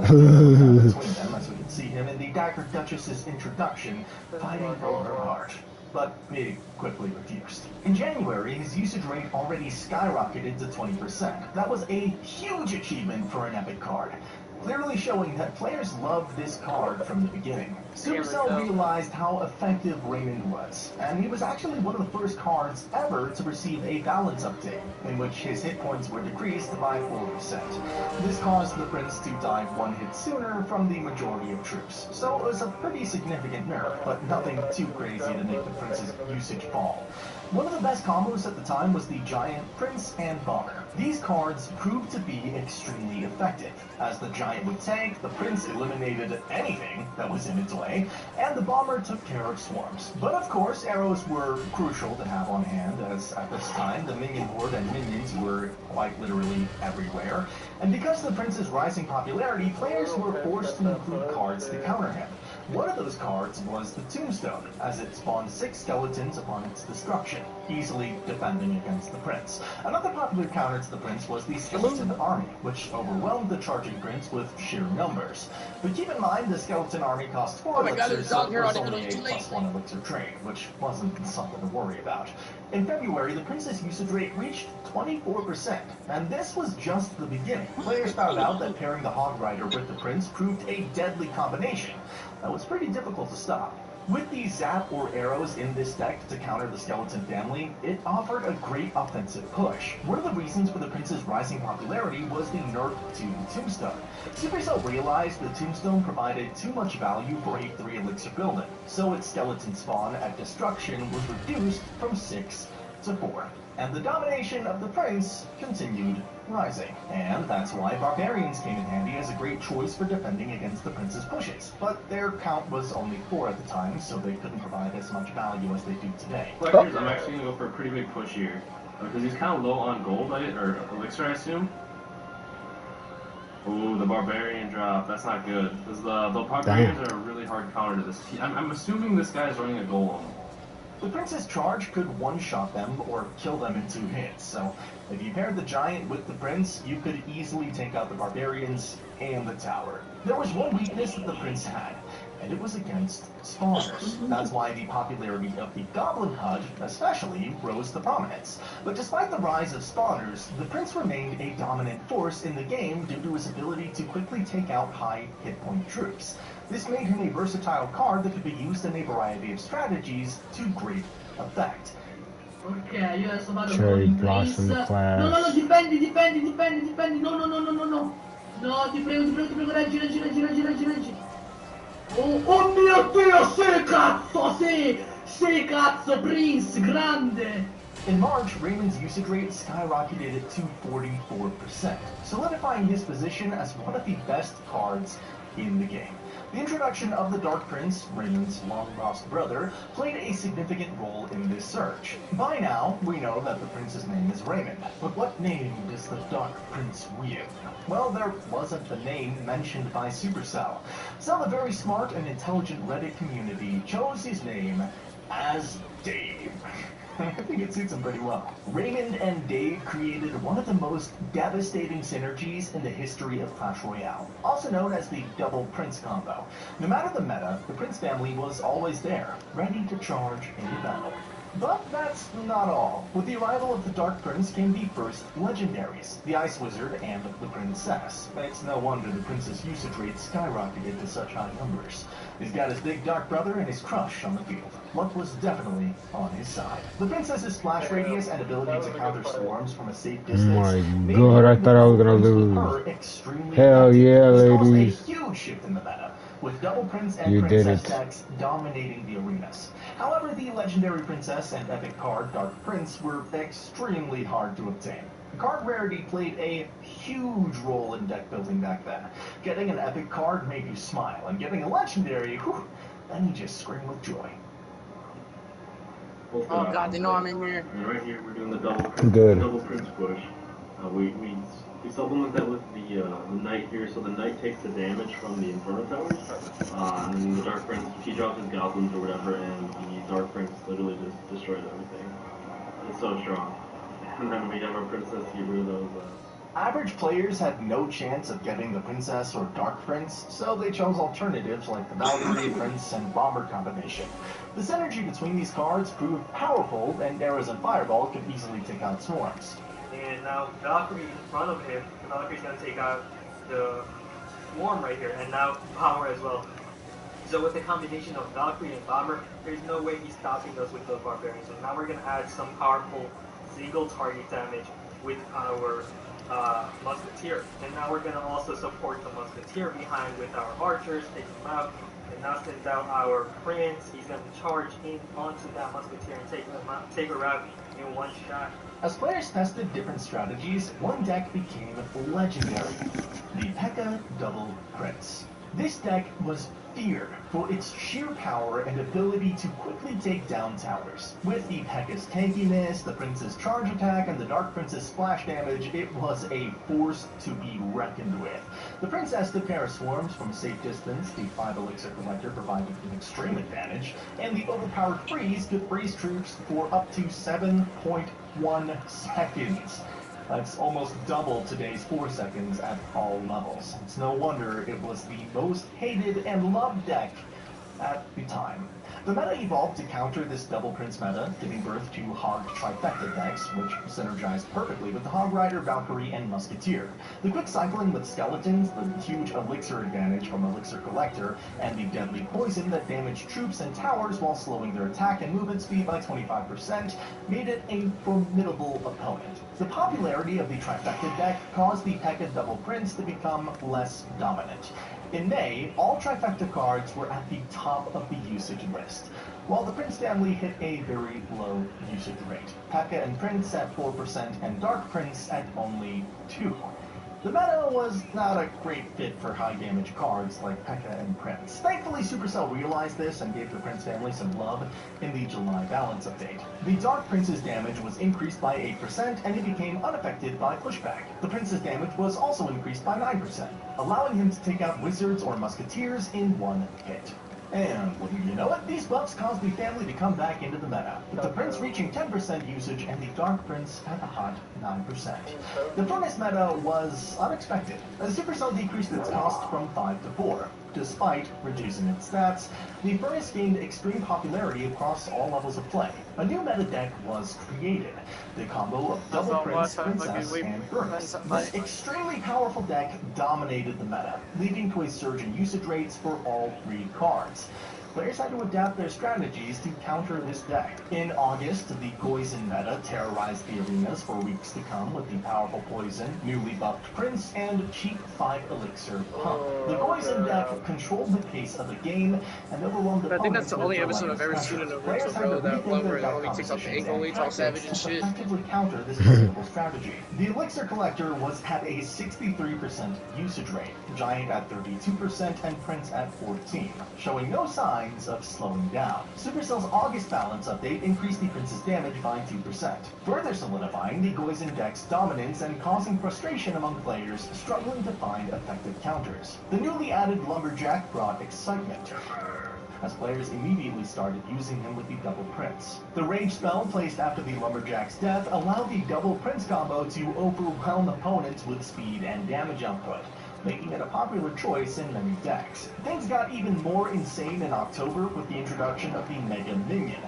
[SPEAKER 11] between them, as we can see him in the Dagger Duchess's introduction, fighting for her heart. But he quickly refused. In January, his usage rate already skyrocketed to 20%. That was a huge achievement for an epic card, clearly showing that players loved this card from the beginning. Supercell realized how effective Raymond was, and he was actually one of the first cards ever to receive a balance update, in which his hit points were decreased by 4%. This caused the Prince to die one hit sooner from the majority of troops, so it was a pretty significant nerf, but nothing too crazy to make the Prince's usage fall. One of the best combos at the time was the Giant, Prince, and Bomber. These cards proved to be extremely effective, as the Giant would tank, the Prince eliminated anything that was in its way, and the Bomber took care of swarms. But of course, arrows were crucial to have on hand, as at this time the minion horde and minions were quite literally everywhere, and because of the Prince's rising popularity, players were forced to include cards to counter him. One of those cards was the Tombstone, as it spawned 6 skeletons upon its destruction, easily defending against the Prince. Another popular counter to the Prince was the Skeleton Army, which overwhelmed the charging Prince with sheer numbers. But keep in mind, the Skeleton Army cost 4 elixirs, so it was only a +1 elixir trade, which wasn't something to worry about. In February, the Prince's usage rate reached 24%, and this was just the beginning. Players found out that pairing the Hog Rider with the Prince proved a deadly combination that was pretty difficult to stop. With the Zap or arrows in this deck to counter the Skeleton family, it offered a great offensive push. One of the reasons for the Prince's rising popularity was the nerf to the Tombstone. Supercell realized the Tombstone provided too much value for a 3 elixir building, so its skeleton spawn at destruction was reduced from 6 to 4. And the domination of the Prince continued rising. And that's why Barbarians came in handy as a great choice for defending against the Prince's pushes. But their count was only 4 at the time, so they couldn't provide as much value as they do today.
[SPEAKER 13] Collectors, I'm actually going to go for a pretty big push here. Because he's kind of low on gold, or elixir, I assume. Ooh, the Barbarian drop. That's not good. Because the Barbarians are a really hard counter to this. I'm assuming this guy's running a Golem.
[SPEAKER 11] The Prince's charge could one-shot them or kill them in 2 hits, so if you paired the Giant with the Prince, you could easily take out the Barbarians and the Tower. There was one weakness that the Prince had, and it was against spawners. That's why the popularity of the Goblin HUD, especially, rose to prominence. But despite the rise of spawners, the Prince remained a dominant force in the game due to his ability to quickly take out high hit point troops. This made him a versatile card that could be used in a variety of strategies to great effect.
[SPEAKER 14] Ok, io adesso vado
[SPEAKER 2] Cherry
[SPEAKER 14] con
[SPEAKER 2] Blossom
[SPEAKER 14] Prince.
[SPEAKER 2] Class.
[SPEAKER 14] No, difendi. No. No, ti prego, reggi. Oh mio Dio, sì, cazzo, Prince, grande!
[SPEAKER 11] In March, Raymond's usage rate skyrocketed to 44%, solidifying his position as one of the best cards in the game. The introduction of the Dark Prince, Raymond's long-lost brother, played a significant role in this surge. By now, we know that the Prince's name is Raymond, but what name does the Dark Prince wield? Well, there wasn't the name mentioned by Supercell, so the very smart and intelligent Reddit community chose his name as Dave. I think it suits him pretty well. Raymond and Dave created one of the most devastating synergies in the history of Clash Royale, also known as the Double Prince combo. No matter the meta, the Prince family was always there, ready to charge into battle. But that's not all. With the arrival of the Dark Prince came the first legendaries, the Ice Wizard and the Princess. It's no wonder the Prince's usage rate skyrocketed to such high numbers. He's got his big dark brother and his crush on the field. Luck was definitely on his side. The Princess's splash radius and ability to counter swarms from a safe distance
[SPEAKER 2] My God, I thought I was gonna lose.
[SPEAKER 11] Extremely
[SPEAKER 2] Hell yeah,
[SPEAKER 11] this caused
[SPEAKER 2] ladies.
[SPEAKER 11] a huge shift in the meta, with Double Prince and
[SPEAKER 2] You did
[SPEAKER 11] Princess
[SPEAKER 2] it.
[SPEAKER 11] decks dominating the arenas. However, the legendary Princess and epic card Dark Prince were extremely hard to obtain. Card rarity played a huge role in deck building back then. Getting an epic card made you smile, and getting a legendary, whew, then you just scream with joy.
[SPEAKER 9] Oh God, they know I'm in here.
[SPEAKER 13] And right here, we're doing the double Prince push. We supplement that with the Knight here, so the Knight takes the damage from the Inferno Towers, and then the Dark Prince, he drops his Goblins or whatever, and the Dark Prince literally just destroys everything. It's so strong. And then we have our Princess get rid of those.
[SPEAKER 11] Average players had no chance of getting the Princess or Dark Prince, so they chose alternatives like the Valkyrie, Prince, and Bomber combination. The synergy between these cards proved powerful, and arrows and Fireball could easily take out swarms.
[SPEAKER 15] And now Valkyrie in front of him, Valkyrie's gonna take out the Swarm right here, and now Bomber as well. So with the combination of Valkyrie and Bomber, there's no way he's stopping us with the Barbarians. So now we're gonna add some powerful single target damage with our Musketeer. And now we're gonna also support the Musketeer behind with our archers, take him out, and now sends out our Prince. He's gonna charge in onto that Musketeer and take her out in one shot.
[SPEAKER 11] As players tested different strategies, one deck became legendary, the P.E.K.K.A. Double Prince. This deck was feared for its sheer power and ability to quickly take down towers. With the P.E.K.K.'s tankiness, the Prince's charge attack, and the Dark Prince's splash damage, it was a force to be reckoned with. The Prince Estepera swarms from a safe distance, the 5 Elixir Collector provided an extreme advantage, and the overpowered freeze could freeze troops for up to 7.1 seconds. That's almost double today's 4 seconds at all levels. It's no wonder it was the most hated and loved deck at the time. The meta evolved to counter this double Prince meta, giving birth to Hog Trifecta decks, which synergized perfectly with the Hog Rider, Valkyrie, and Musketeer. The quick cycling with Skeletons, the huge Elixir advantage from Elixir Collector, and the deadly poison that damaged troops and towers while slowing their attack and movement speed by 25% made it a formidable opponent. The popularity of the Trifecta deck caused the P.E.K.K.A Double Prince to become less dominant. In May, all Trifecta cards were at the top of the usage list, while the Prince family hit a very low usage rate. P.E.K.K.A and Prince at 4% and Dark Prince at only 2%. The meta was not a great fit for high damage cards like P.E.K.K.A and Prince. Thankfully, Supercell realized this and gave the Prince family some love in the July balance update. The Dark Prince's damage was increased by 8% and it became unaffected by pushback. The Prince's damage was also increased by 9%, allowing him to take out wizards or musketeers in one hit. And wouldn't you know it, these buffs caused the family to come back into the meta, with the Prince reaching 10% usage and the Dark Prince at a hot 9%. The Furnace meta was unexpected, as Supercell decreased its cost from 5 to 4. Despite reducing its stats, the Furnace gained extreme popularity across all levels of play. A new meta deck was created, the combo of Double Prince, Princess, and Furnace. This extremely powerful deck dominated the meta, leading to a surge in usage rates for all 3 cards. Players had to adapt their strategies to counter this deck. In August, the Poison meta terrorized the arenas for weeks to come with the powerful Poison, newly buffed Prince, and cheap 5 Elixir Pump. The Poison deck controlled the pace of the game and overwhelmed opponents.
[SPEAKER 9] I think that's the only episode I've ever seen in Naruto, bro. That one where it only takes off the ankle, it's all savage and shit.
[SPEAKER 11] Effectively counter this formidable strategy. The Elixir Collector had a 63% usage rate, Giant at 32%, and Prince at 14%, showing no signs of slowing down. Supercell's August balance update increased the Prince's damage by 2%, further solidifying the Poison deck's dominance and causing frustration among players struggling to find effective counters. The newly added Lumberjack brought excitement, as players immediately started using him with the Double Prince. The Rage spell placed after the Lumberjack's death allowed the Double Prince combo to overwhelm opponents with speed and damage output, making it a popular choice in many decks. Things got even more insane in October with the introduction of the Mega Minion,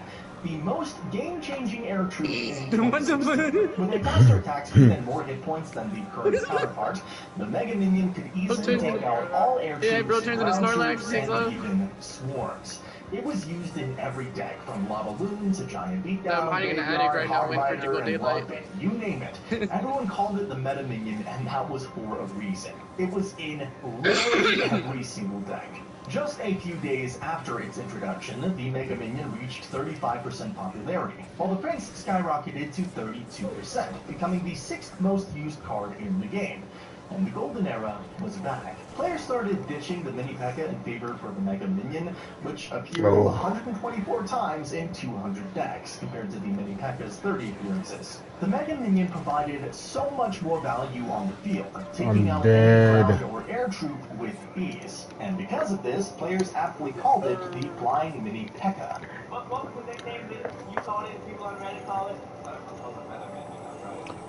[SPEAKER 11] the most game-changing air troop in 2016. With a faster attack speed and more hit points than the current counterpart, the Mega Minion could easily take out all air troops, ground troops, and even swarms. It was used in every deck, from Lava Loon to Giant Beatdown, Graveyard, Hog Rider, and Logbin, you name it. Everyone called it the Meta Minion, and that was for a reason. It was in literally every single deck. Just a few days after its introduction, the Mega Minion reached 35% popularity, while the Prince skyrocketed to 32%, becoming the 6th most used card in the game. And the Golden Era was back. Players started ditching the Mini P.E.K.K.A in favor for the Mega Minion, which appeared 124 times in 200 decks, compared to the Mini P.E.K.K.A's 30 appearances. The Mega Minion provided so much more value on the field, taking out any ground or air troop with ease. And because of this, players aptly called it the Flying Mini P.E.K.K.A.
[SPEAKER 15] What was the nickname that you called it, people on Reddit call it?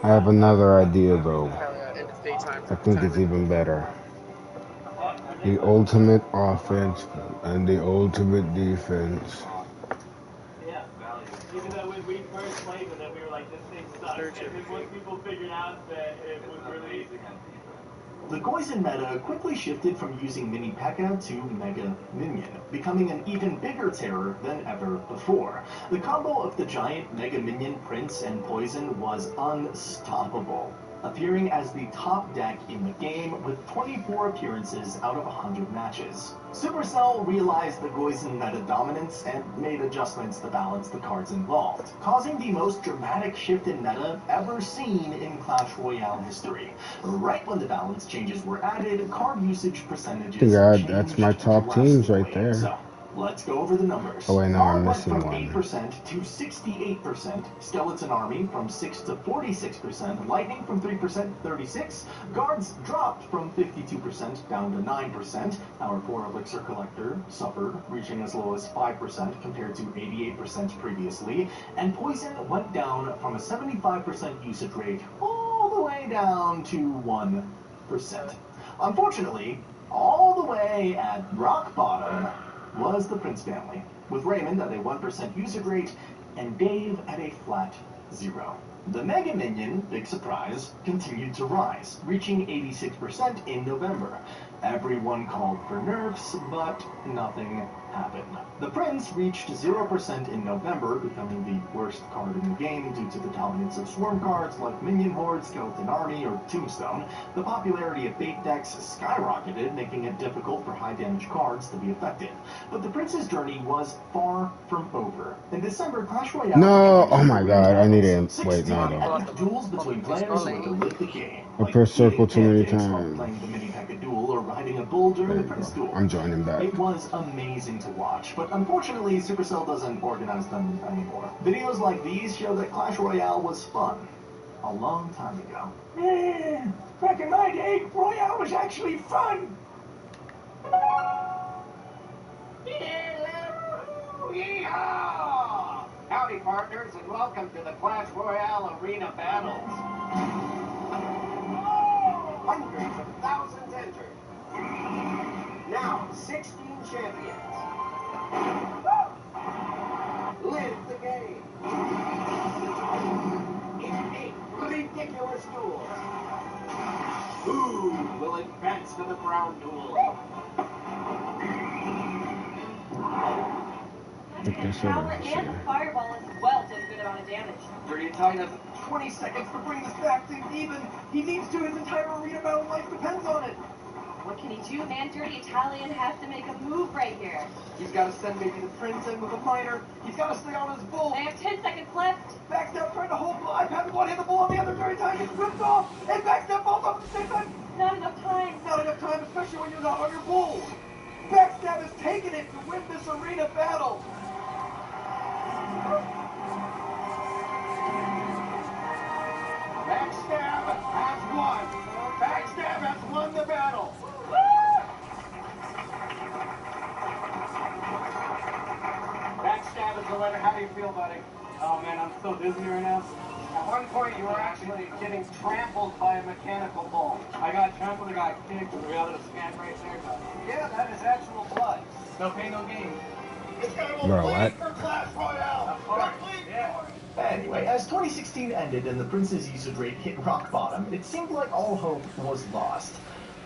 [SPEAKER 2] I have another idea though. I think it's even better. The ultimate offense and the ultimate defense.
[SPEAKER 15] Yeah, even though when we first played with it, we were like, this thing sucks. And then once people figured out that it was really easy.
[SPEAKER 11] The Poison meta quickly shifted from using Mini P.E.K.K.A to Mega Minion, becoming an even bigger terror than ever before. The combo of the giant Mega Minion, Prince, and Poison was unstoppable. appearing as the top deck in the game with 24 appearances out of 100 matches. Supercell realized the Goizen meta dominance and made adjustments to balance the cards involved, causing the most dramatic shift in meta ever seen in Clash Royale history. Right when the balance changes were added, card usage percentages changed
[SPEAKER 2] That's my top teams right
[SPEAKER 11] drastically.
[SPEAKER 2] there.
[SPEAKER 11] So, let's go over the numbers.
[SPEAKER 2] Oh wait, no, I'm missing
[SPEAKER 11] from
[SPEAKER 2] one.
[SPEAKER 11] 8% to 68%, Skeleton Army from 6 to 46%, Lightning from 3% to 36%, Guards dropped from 52% down to 9%, our 4 Elixir Collector suffered, reaching as low as 5% compared to 88% previously, and Poison went down from a 75% usage rate all the way down to 1%. Unfortunately, all the way at rock bottom was the Prince family, with Raymond at a 1% usage rate and Dave at a flat 0. The Mega Minion, big surprise, continued to rise, reaching 86% in November. Everyone called for nerfs, but nothing happened. The Prince reached 0% in November, becoming the worst card in the game due to the dominance of swarm cards like Minion Horde, Skeleton Army, or Tombstone. The popularity of bait decks skyrocketed, making it difficult for high-damage cards to be effective. But the Prince's journey was far from over. In December, Clash Royale...
[SPEAKER 2] No! Oh my god, I need to... Wait, no, no.
[SPEAKER 11] Duels between players were to lift the game.
[SPEAKER 2] I pressed circle too many times.
[SPEAKER 11] Playing the mini Pekka duel or riding a bull during the Prince duel.
[SPEAKER 2] I'm joining back.
[SPEAKER 11] It was amazing to watch, but unfortunately Supercell doesn't organize them anymore. Videos like these show that Clash Royale was fun a long time ago. Back in my day, Royale was actually fun!
[SPEAKER 16] Yeehaw! Howdy, partners, and welcome to the Clash Royale Arena Battles. Hundreds of thousands entered. Now, 16 champions. Live the game. In 8 ridiculous duels. Who will advance to the crown duel?
[SPEAKER 6] Howlet and the fireball as well did a good amount of damage.
[SPEAKER 16] Dirty Italian has 20 seconds to bring this back to even. He needs to. His entire arena battle life depends on it.
[SPEAKER 6] What can he do? Man, Dirty Italian has to make a move right here.
[SPEAKER 16] He's got to send maybe the Prince in with a miner. He's got to stay on his bull.
[SPEAKER 6] They have 10 seconds left.
[SPEAKER 16] Backstep trying to hold the iPad one hand, the bull on the other. Dirty Italian gets ripped off. And backstep both of them at the same time.
[SPEAKER 6] Not enough time.
[SPEAKER 16] Not enough time, especially when you're not on your bull. Backstab has taken it to win this arena battle. Backstab has won. Backstab has won the battle. Backstab is the winner. How do you feel, buddy? Oh man, I'm so dizzy right now. At one point, you were actually getting trampled by a mechanical bull. I got trampled, I got kicked, and we able to scan right there. Yeah, that is actual blood. No pain, no gain. This guy will play for Clash Royale. Yeah.
[SPEAKER 11] Anyway, as 2016 ended and the Prince's usage rate hit rock bottom, it seemed like all hope was lost.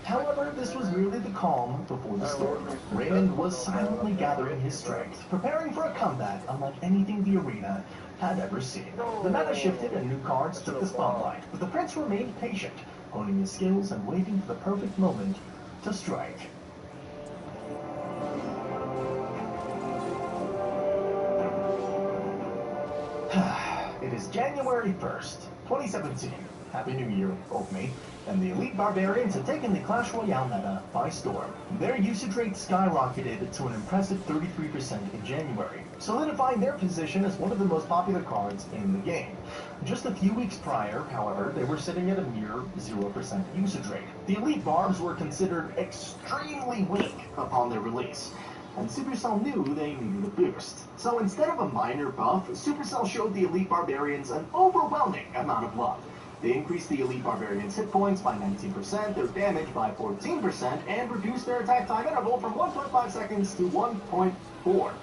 [SPEAKER 11] However, this was merely the calm before the storm. Raymond was silently gathering his strength, preparing for a comeback unlike anything the arena had ever seen. The meta shifted and new cards took the spotlight, but the Prince remained patient, honing his skills and waiting for the perfect moment to strike. It is January 1st, 2017. Happy New Year, old me. And the Elite Barbarians have taken the Clash Royale meta by storm. Their usage rate skyrocketed to an impressive 33% in January, solidifying their position as one of the most popular cards in the game. Just a few weeks prior, however, they were sitting at a mere 0% usage rate. The Elite Barbs were considered extremely weak upon their release, and Supercell knew they needed a boost. So instead of a minor buff, Supercell showed the Elite Barbarians an overwhelming amount of love. They increased the Elite Barbarians' hit points by 19%, their damage by 14%, and reduced their attack time interval from 1.5 seconds to 1.4.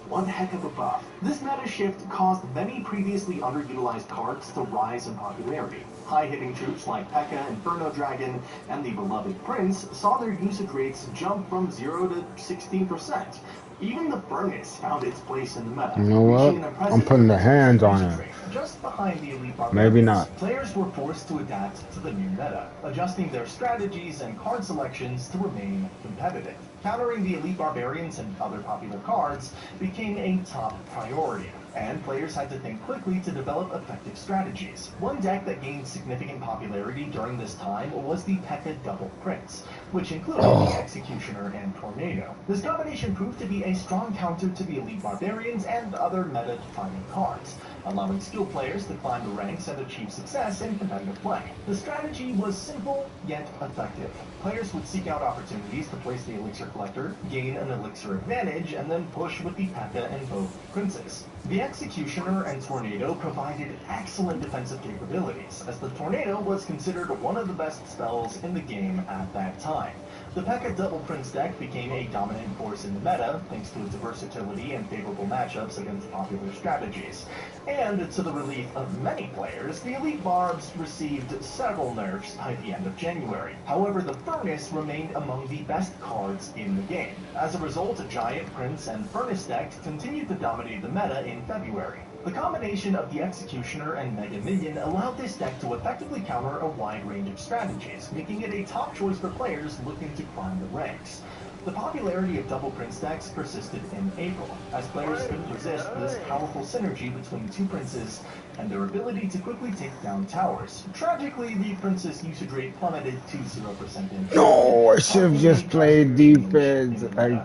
[SPEAKER 11] One heck of a buff. This meta shift caused many previously underutilized cards to rise in popularity. High-hitting troops like Pekka, Inferno Dragon, and the beloved Prince saw their usage rates jump from 0 to 16%. Even the furnace found its place in the meta.
[SPEAKER 2] You know what? I'm putting the hands on it.
[SPEAKER 11] Just behind the elite barbarians,
[SPEAKER 2] Maybe not.
[SPEAKER 11] Players were forced to adapt to the new meta, adjusting their strategies and card selections to remain competitive. Countering the elite barbarians and other popular cards became a top priority, and players had to think quickly to develop effective strategies. One deck that gained significant popularity during this time was the P.E.K.K.A. Double Prince, which included the Executioner and Tornado. This combination proved to be a strong counter to the elite barbarians and other meta-defining cards, allowing skilled players to climb the ranks and achieve success in competitive play. The strategy was simple, yet effective. Players would seek out opportunities to place the Elixir Collector, gain an Elixir advantage, and then push with the P.E.K.K.A. and both Princes. The Executioner and Tornado provided excellent defensive capabilities, as the Tornado was considered one of the best spells in the game at that time. The P.E.K.K.A. Double Prince deck became a dominant force in the meta, thanks to its versatility and favorable matchups against popular strategies. And to the relief of many players, the Elite Barbs received several nerfs by the end of January. However, the Furnace remained among the best cards in the game. As a result, Giant, Prince, and Furnace decks continued to dominate the meta in February. The combination of the Executioner and Mega Minion allowed this deck to effectively counter a wide range of strategies, making it a top choice for players looking to climb the ranks. The popularity of Double Prince decks persisted in April, as players couldn't resist this powerful synergy between two princes and their ability to quickly take down towers. Tragically, the Prince's usage rate plummeted to 0% in
[SPEAKER 2] No, I should have just played defense. I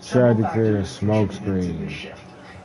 [SPEAKER 2] tried to create a smoke screen.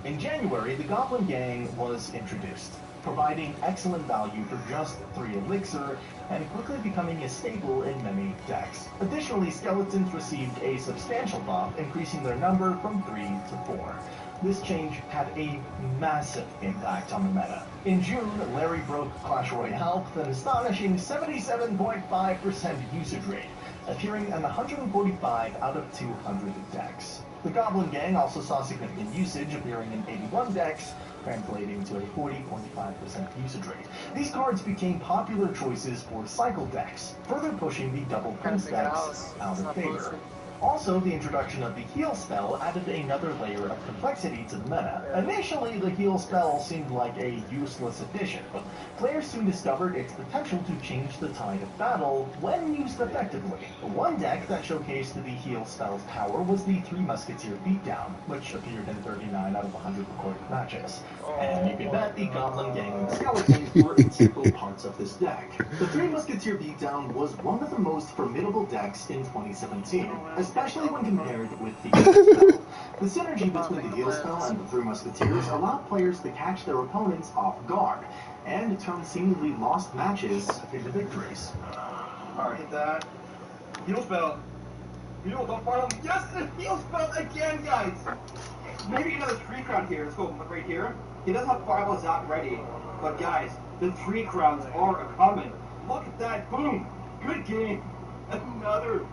[SPEAKER 11] In January, the Goblin Gang was introduced, providing excellent value for just 3 Elixir, and quickly becoming a staple in many decks. Additionally, Skeletons received a substantial buff, increasing their number from 3 to 4. This change had a massive impact on the meta. In June, Larry broke Clash Royale with an astonishing 77.5% usage rate, appearing in 145 out of 200 decks. The Goblin Gang also saw significant usage, appearing in 81 decks, translating to a 40.5% usage rate. These cards became popular choices for cycle decks, further pushing the Double Prince decks out of favor. Also, the introduction of the heal spell added another layer of complexity to the meta. Initially, the heal spell seemed like a useless addition, but players soon discovered its potential to change the tide of battle when used effectively. One deck that showcased the heal spell's power was the Three Musketeer Beatdown, which appeared in 39 out of 100 recorded matches. And you can bet the Goblin Gang and Skeletons were integral parts of this deck. The Three Musketeer Beatdown was one of the most formidable decks in 2017, especially when compared with the heal spell. The synergy between the heal spell and the Three Musketeers allowed players to catch their opponents off guard, and turn seemingly lost matches into victories.
[SPEAKER 16] Alright, that. Heal spell. Heal, don't follow me. Yes, the heal spell again, guys! Maybe another 3 crown here. Let's go right here. He doesn't have Fireballs out ready. But guys, the 3 crowns are coming. Look at that. Boom. Good game. Another.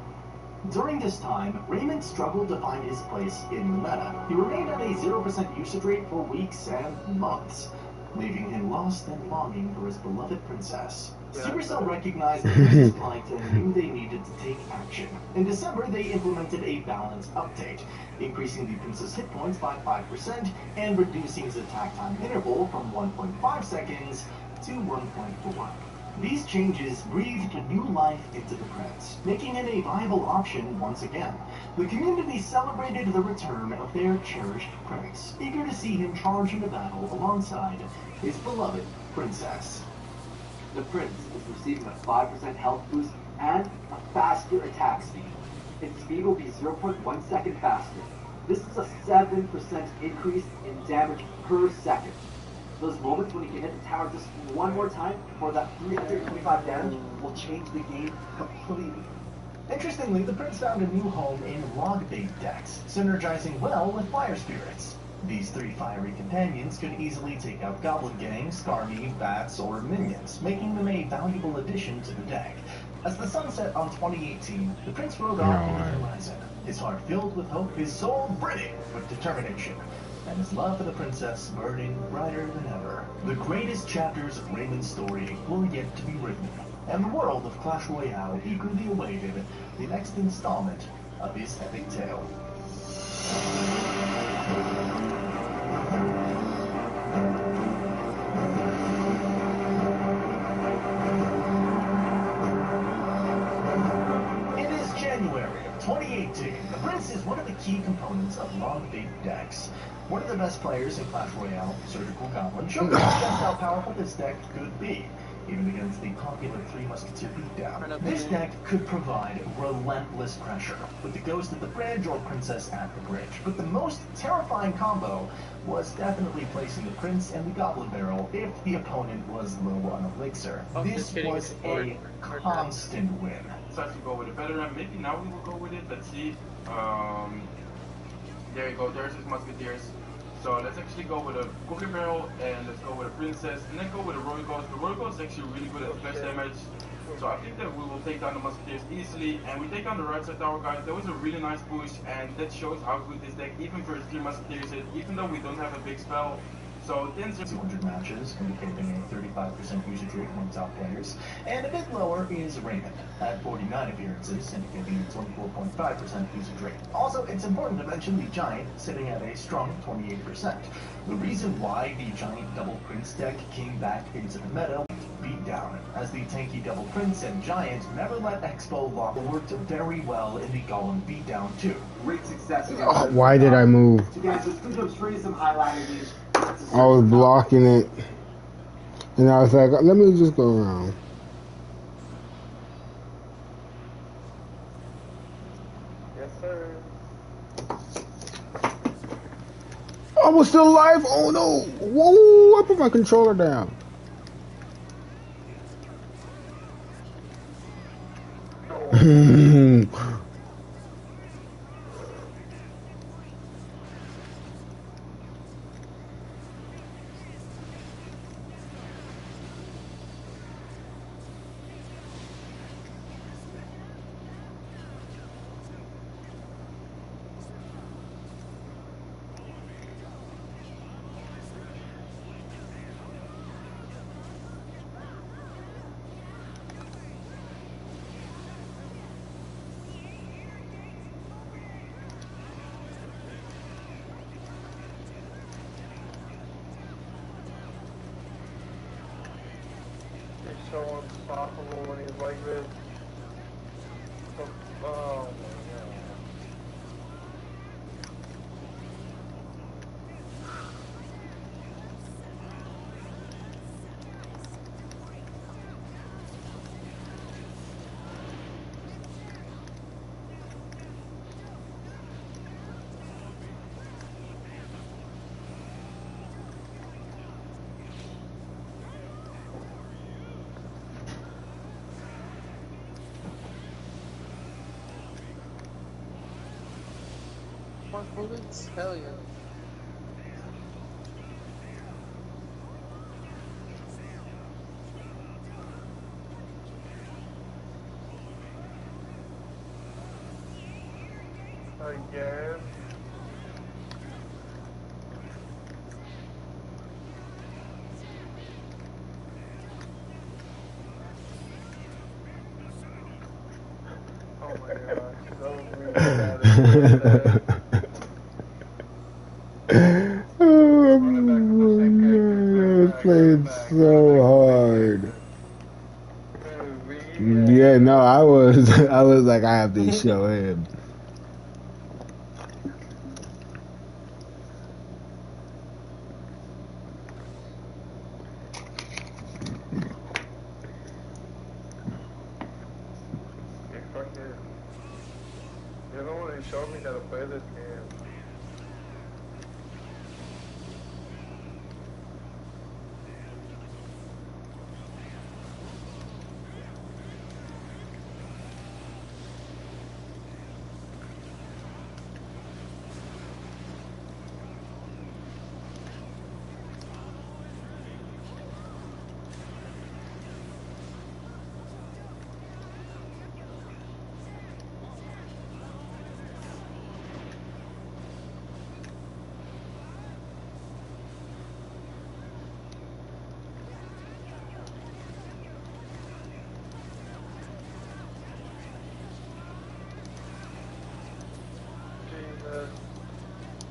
[SPEAKER 11] During this time, Raymond struggled to find his place in the meta. He remained at a 0% usage rate for weeks and months, leaving him lost and longing for his beloved princess. Supercell recognized the prince's plight and knew they needed to take action. In December, they implemented a balanced update, increasing the prince's hit points by 5% and reducing his attack time interval from 1.5 seconds to 1.4. These changes breathed new life into the prince, making him a viable option once again. The community celebrated the return of their cherished prince, eager to see him charge into battle alongside his beloved princess.
[SPEAKER 16] The prince is receiving a 5% health boost and a faster attack speed. Its speed will be 0.1 second faster. This is a 7% increase in damage per second. Those moments when you can hit the tower just one more time for that 325 damage will change the game completely.
[SPEAKER 11] Interestingly, the prince found a new home in log-bait decks, synergizing well with fire spirits. These 3 fiery companions could easily take out Goblin Gang, Skarmy, Bats, or Minions, making them a valuable addition to the deck. As the sun set on 2018, the prince rode off into the horizon, his heart filled with hope, his soul brimming with determination, and his love for the princess burning brighter than ever. The greatest chapters of Raymond's story were yet to be written, and the world of Clash Royale eagerly awaited the next installment of his epic tale. It is January of 2018. The Prince is one of the key components of long-bait decks. One of the best players in Clash Royale, Surgical Goblin, showed us just how powerful this deck could be, even against the popular Three Musketeer beatdown. This deck could provide relentless pressure, with the Ghost at the bridge or Princess at the bridge. But the most terrifying combo was definitely placing the Prince and the Goblin Barrel if the opponent was low on Elixir. This was a constant win.
[SPEAKER 17] Let's actually go with a veteran. Maybe now we will go with it. Let's see. There you go. There's his Musketeers. So let's actually go with a Goblin Barrel and let's go with a Princess and then go with a Royal Ghost. The Royal Ghost is actually really good at splash damage. So I think that we will take down the Musketeers easily and we take down the right side tower, guys. That was a really nice push and that shows how good this deck, even for 3 Musketeers, is, even though we don't have a big spell. So
[SPEAKER 11] 200 matches, indicating a 35% usage rate among top players, and a bit lower is Raymond, at 49 appearances, indicating a 24.5% usage rate. Also, it's important to mention the Giant, sitting at a strong 28%. The reason why the Giant Double Prince deck came back into the meta beat down, as the tanky Double Prince and Giant never let Expo lock worked very well in the Golem beatdown too.
[SPEAKER 16] Great success again.
[SPEAKER 2] Oh, why did I move?
[SPEAKER 16] So guys, let's go through some highlighted these.
[SPEAKER 2] I was blocking it, and I was like, let me just go around.
[SPEAKER 4] Yes, sir.
[SPEAKER 2] I was still alive. Oh no! Whoa! I put my controller down.
[SPEAKER 4] He's so unstoppable when he's like this. Oh my god.
[SPEAKER 9] Bullets? Hell yeah.
[SPEAKER 4] I guess. Oh my gosh, so really bad.
[SPEAKER 2] Oh my God, I played so hard. Yeah, no, I was like, I have to show him.
[SPEAKER 4] Yeah, fuck it. You're the one who showed me how to play this game.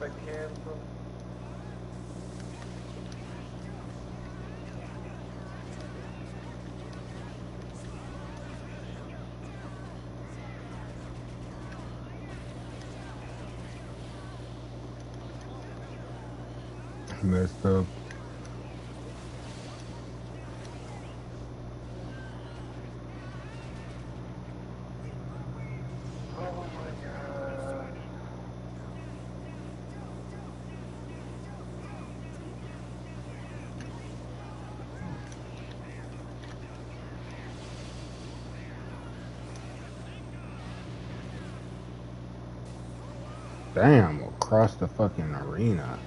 [SPEAKER 4] I can from.
[SPEAKER 2] Messed up. Damn, across the fucking arena.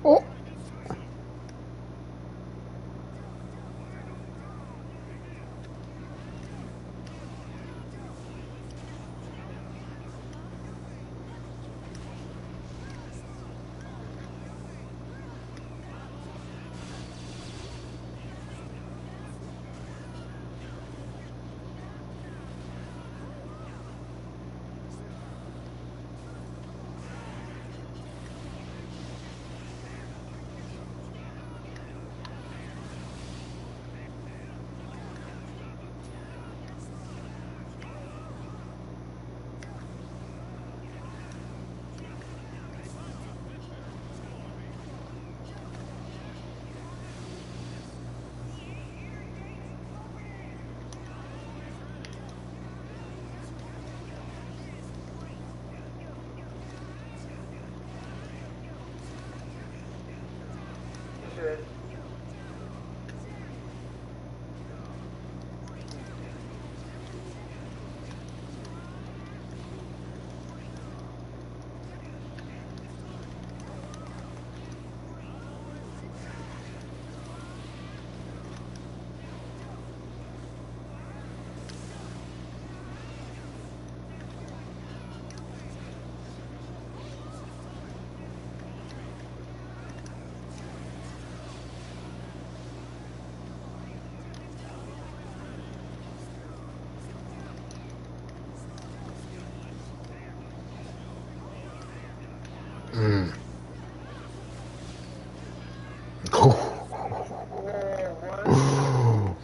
[SPEAKER 2] Oh.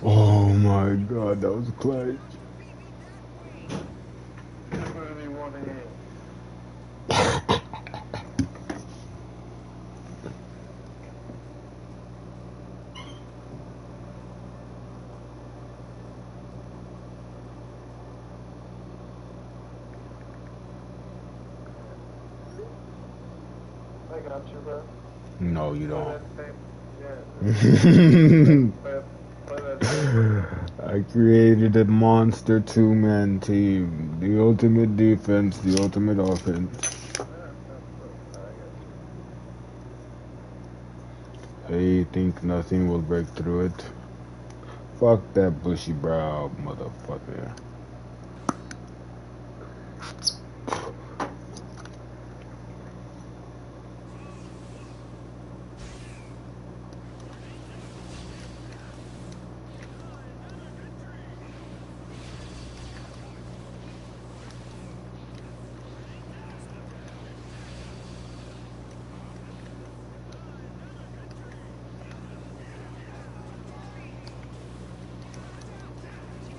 [SPEAKER 2] Oh my god, that was clutch.
[SPEAKER 4] I got you, bro.
[SPEAKER 2] No, you don't. I created a monster two-man team. The ultimate defense, the ultimate offense. They think nothing will break through it. Fuck that bushy brow motherfucker.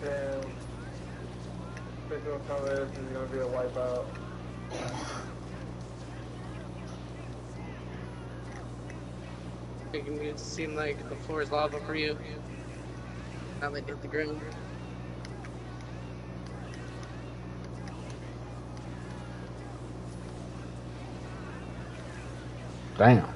[SPEAKER 4] Damn. Visual colors is gonna be a wipeout.
[SPEAKER 9] Making it seem like the floor is lava for you. Not like hit the ground.
[SPEAKER 2] Damn.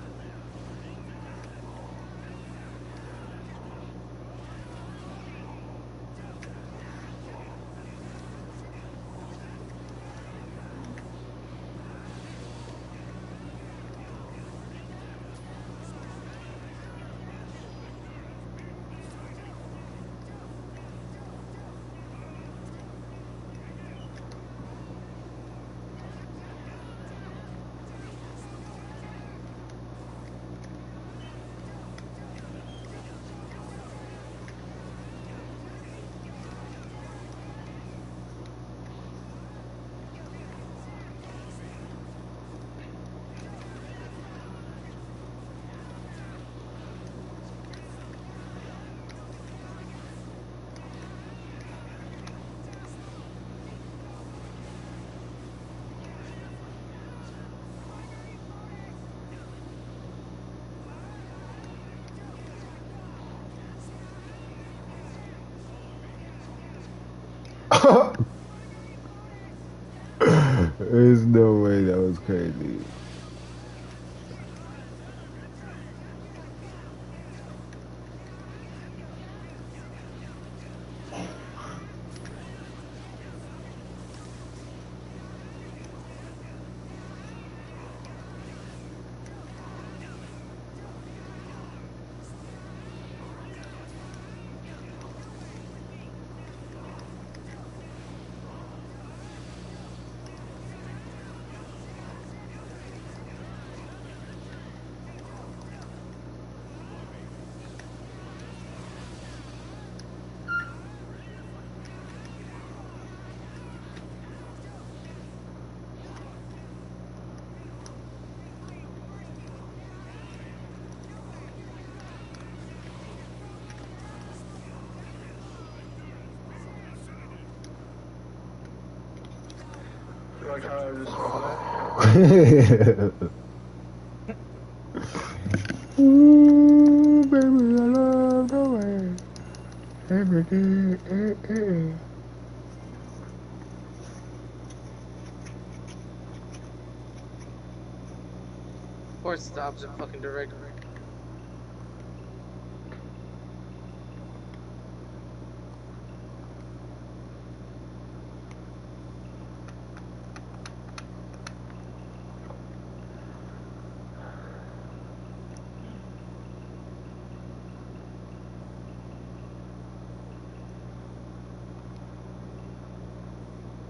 [SPEAKER 2] There's no way that was crazy.
[SPEAKER 4] Like how I just that.
[SPEAKER 2] Ooh, baby, I love the way every day.
[SPEAKER 9] Or stops at fucking direct.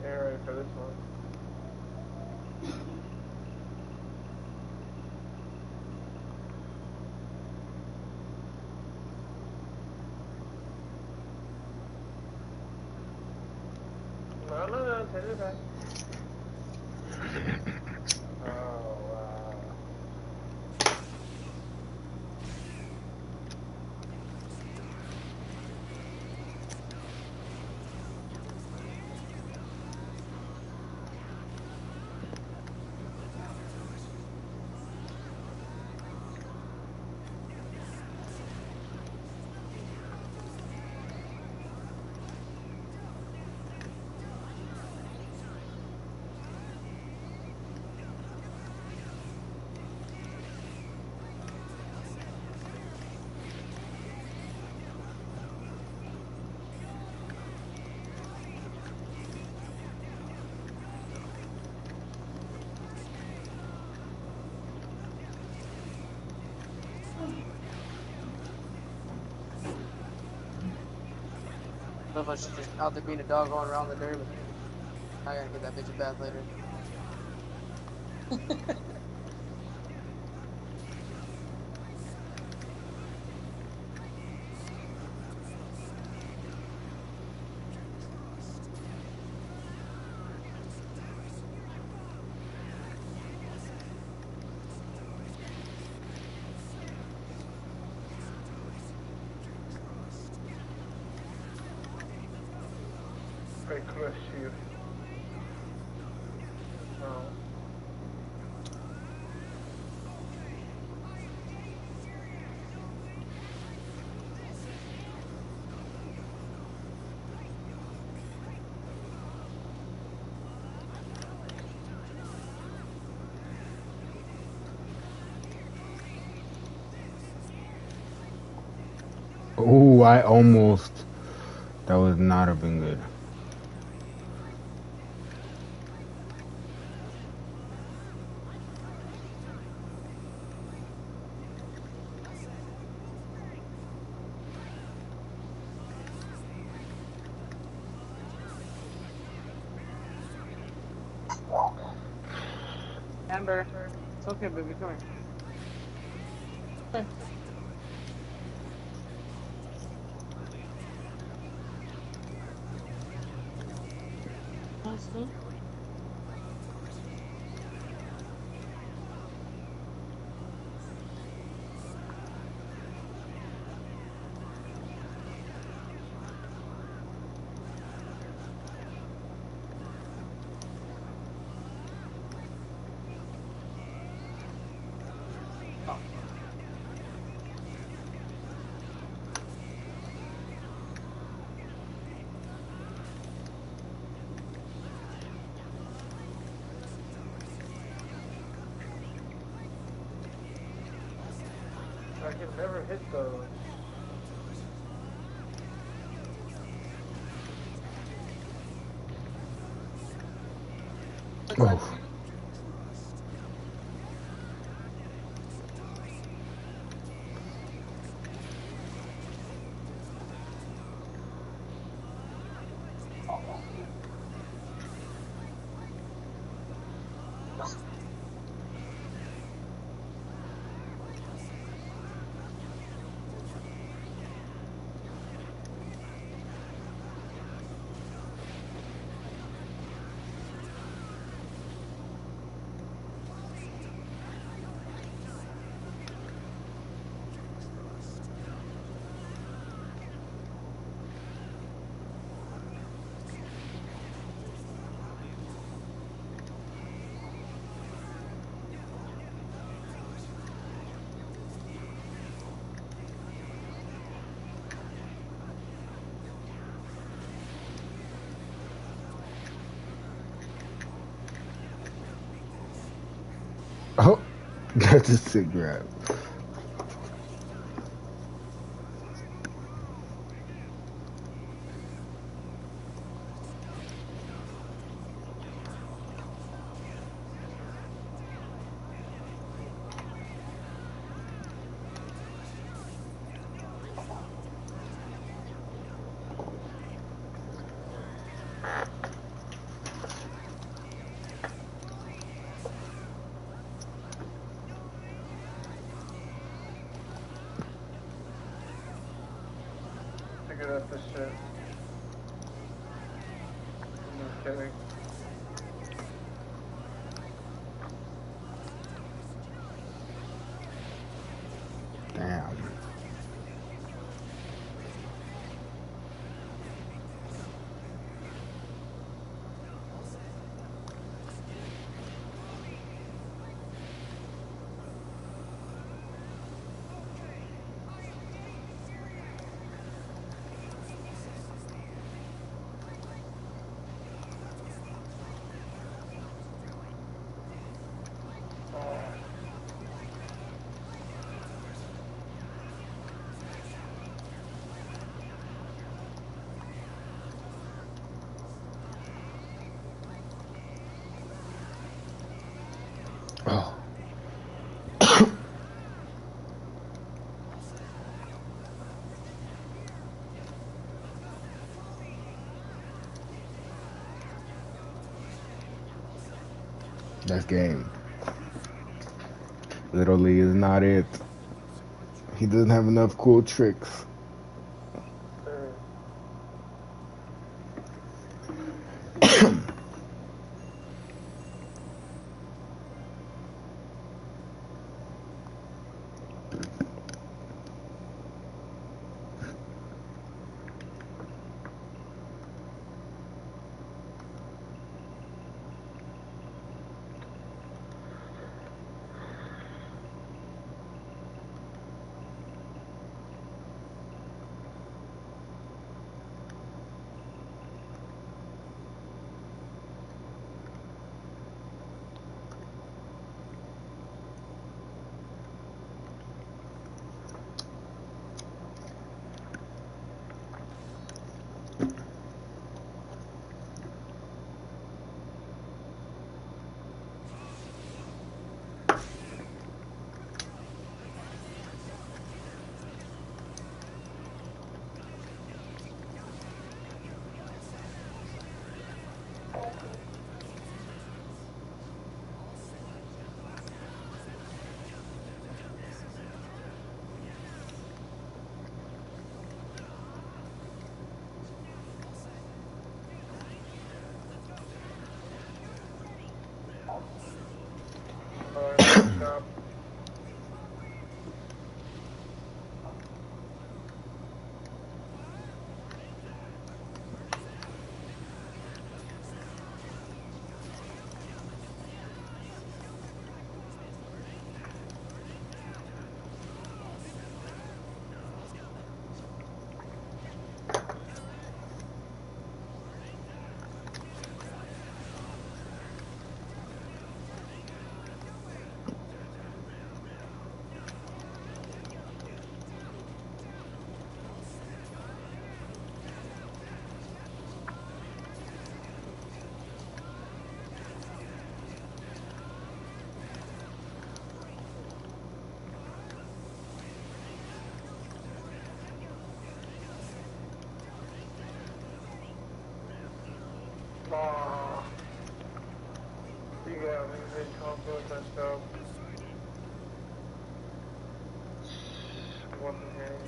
[SPEAKER 4] Ready for this one. No, take it back. Oh, wow.
[SPEAKER 9] I don't know if I should just out there being a dog going around the dirt, but I gotta get that bitch a bath later.
[SPEAKER 4] I crush you. No.
[SPEAKER 2] I almost. That would not have been good.
[SPEAKER 4] Amber, it's okay, baby, come here.
[SPEAKER 9] Awesome.
[SPEAKER 4] I can never hit those.
[SPEAKER 2] Oh. Oh, that's a sick grab.
[SPEAKER 4] Figured out this shit. I'm just kidding.
[SPEAKER 2] Damn. Oh. That's game. Little Lee is not it. He doesn't have enough cool tricks.
[SPEAKER 4] Aw. You got me mid-combo with myself. Wasn't here.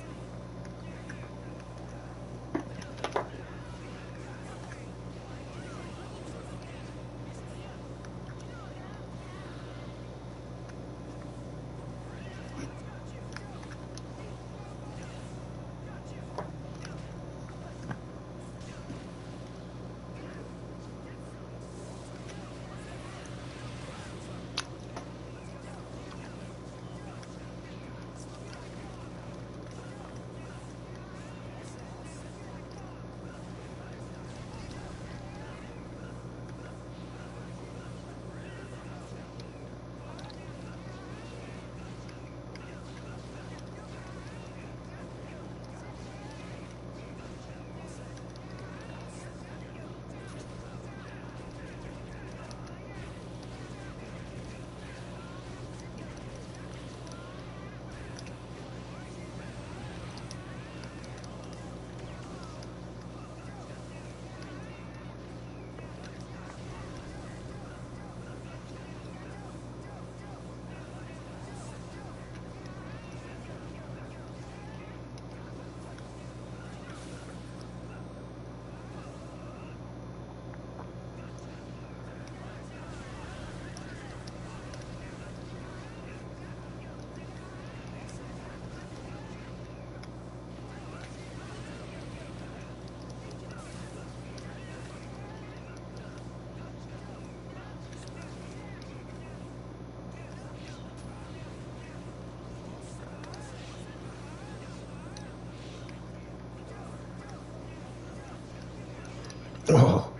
[SPEAKER 2] Oh.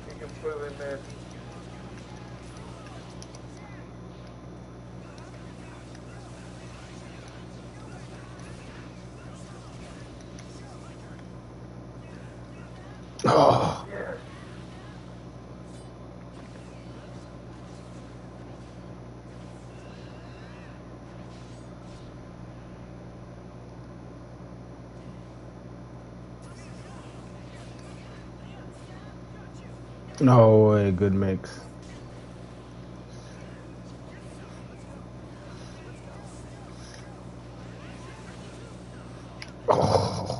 [SPEAKER 4] You completely missed.
[SPEAKER 2] Oh.
[SPEAKER 4] Yeah.
[SPEAKER 2] No way, good mix. Oh.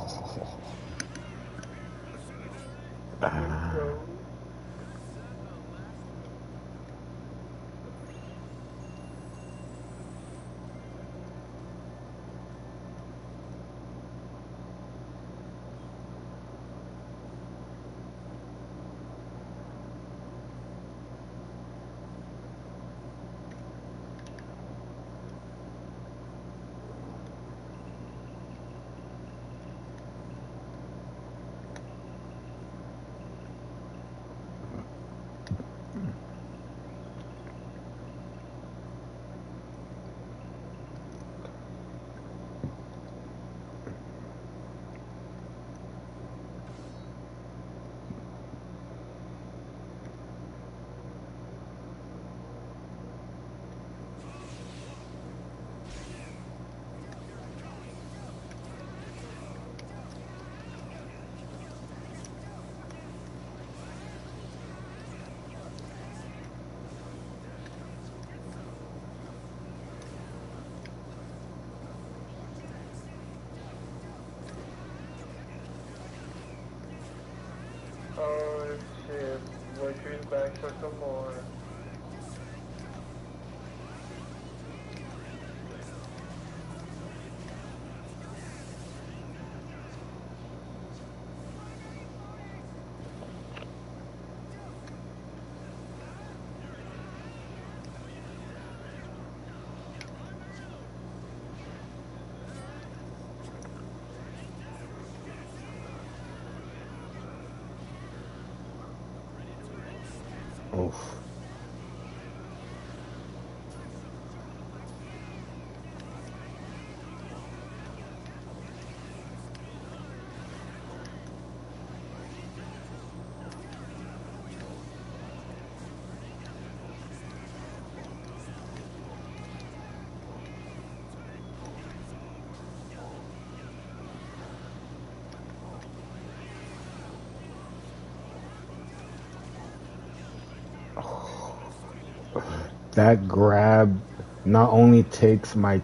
[SPEAKER 2] That grab not only takes my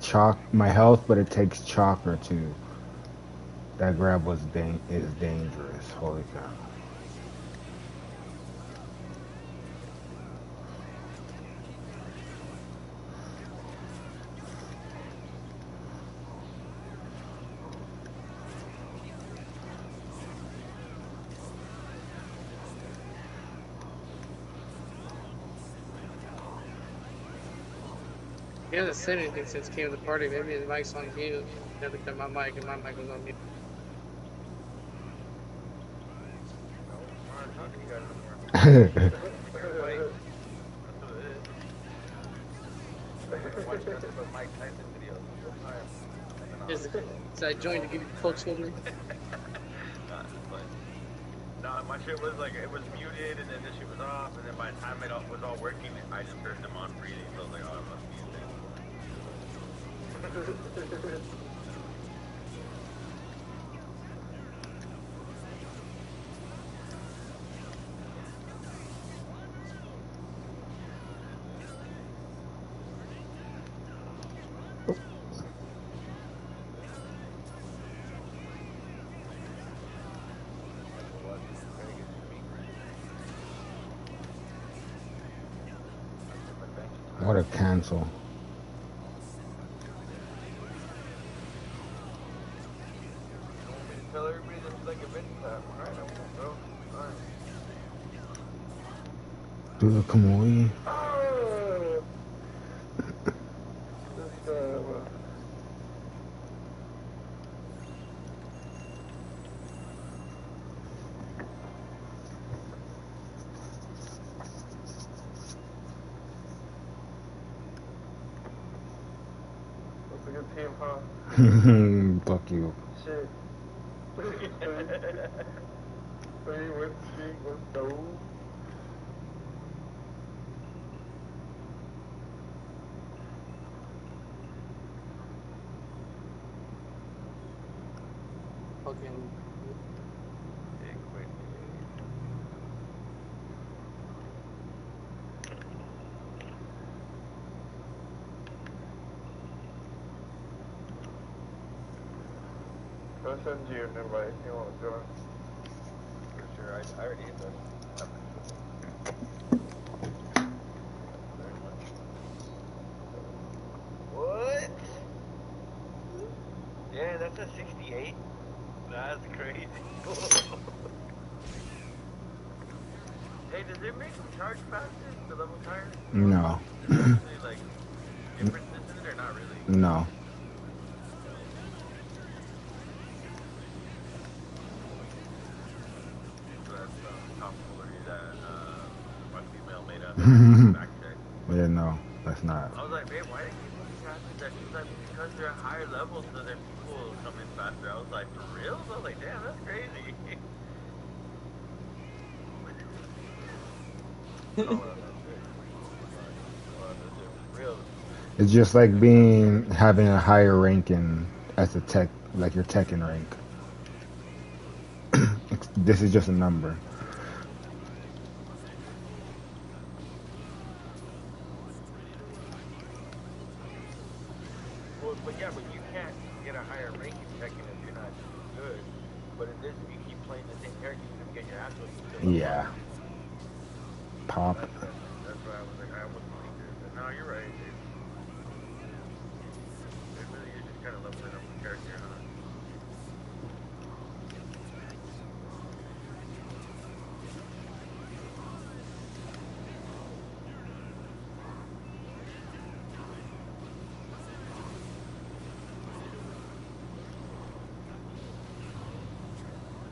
[SPEAKER 2] health, but it takes chakra too. That grab is dangerous. Holy cow.
[SPEAKER 9] He hasn't said anything since he came to the party. Maybe his mic's on mute. Never cut my mic, and my mic was on mute. Is I joined to give you cold shoulder?
[SPEAKER 18] No, my shit was like, it was muted, and then the shit was off, and then by the time it was all working, I just heard them on breathing, so I was like, oh, it must be it.
[SPEAKER 2] What a cancel.
[SPEAKER 18] Tell everybody that you like a bench clap. Alright, I won't go. Alright.
[SPEAKER 2] Do the Kamui.
[SPEAKER 4] That's a good team, huh?
[SPEAKER 2] Fuck you.
[SPEAKER 4] Shit. 3-win streak, let's go.
[SPEAKER 9] Fucking.
[SPEAKER 4] I'll send you an invite if you want to join.
[SPEAKER 18] For sure, I already did that. What? Yeah, that's a 68. That's crazy. Hey, does it make them charge faster, the level tires?
[SPEAKER 2] No.
[SPEAKER 18] Like, differences in it or not really?
[SPEAKER 2] No. Yeah, no, that's not.
[SPEAKER 18] I was like, babe, why do people keep happening that? She's like, because they're at higher levels, so their people come in faster. I was like, for real? I was like, damn, that's crazy.
[SPEAKER 2] It's just like having a higher ranking as a tech, like your Tekken rank. This is just a number.
[SPEAKER 18] But yeah, but you can't get a higher rank in Tekken if you're not good. But in this, if you keep playing the same character, you're gonna get your ass whooped.
[SPEAKER 2] Yeah. Pop.
[SPEAKER 18] That's why I was like, I almost believed it. But no, you're right. It really is just kind of leveling up the character, huh?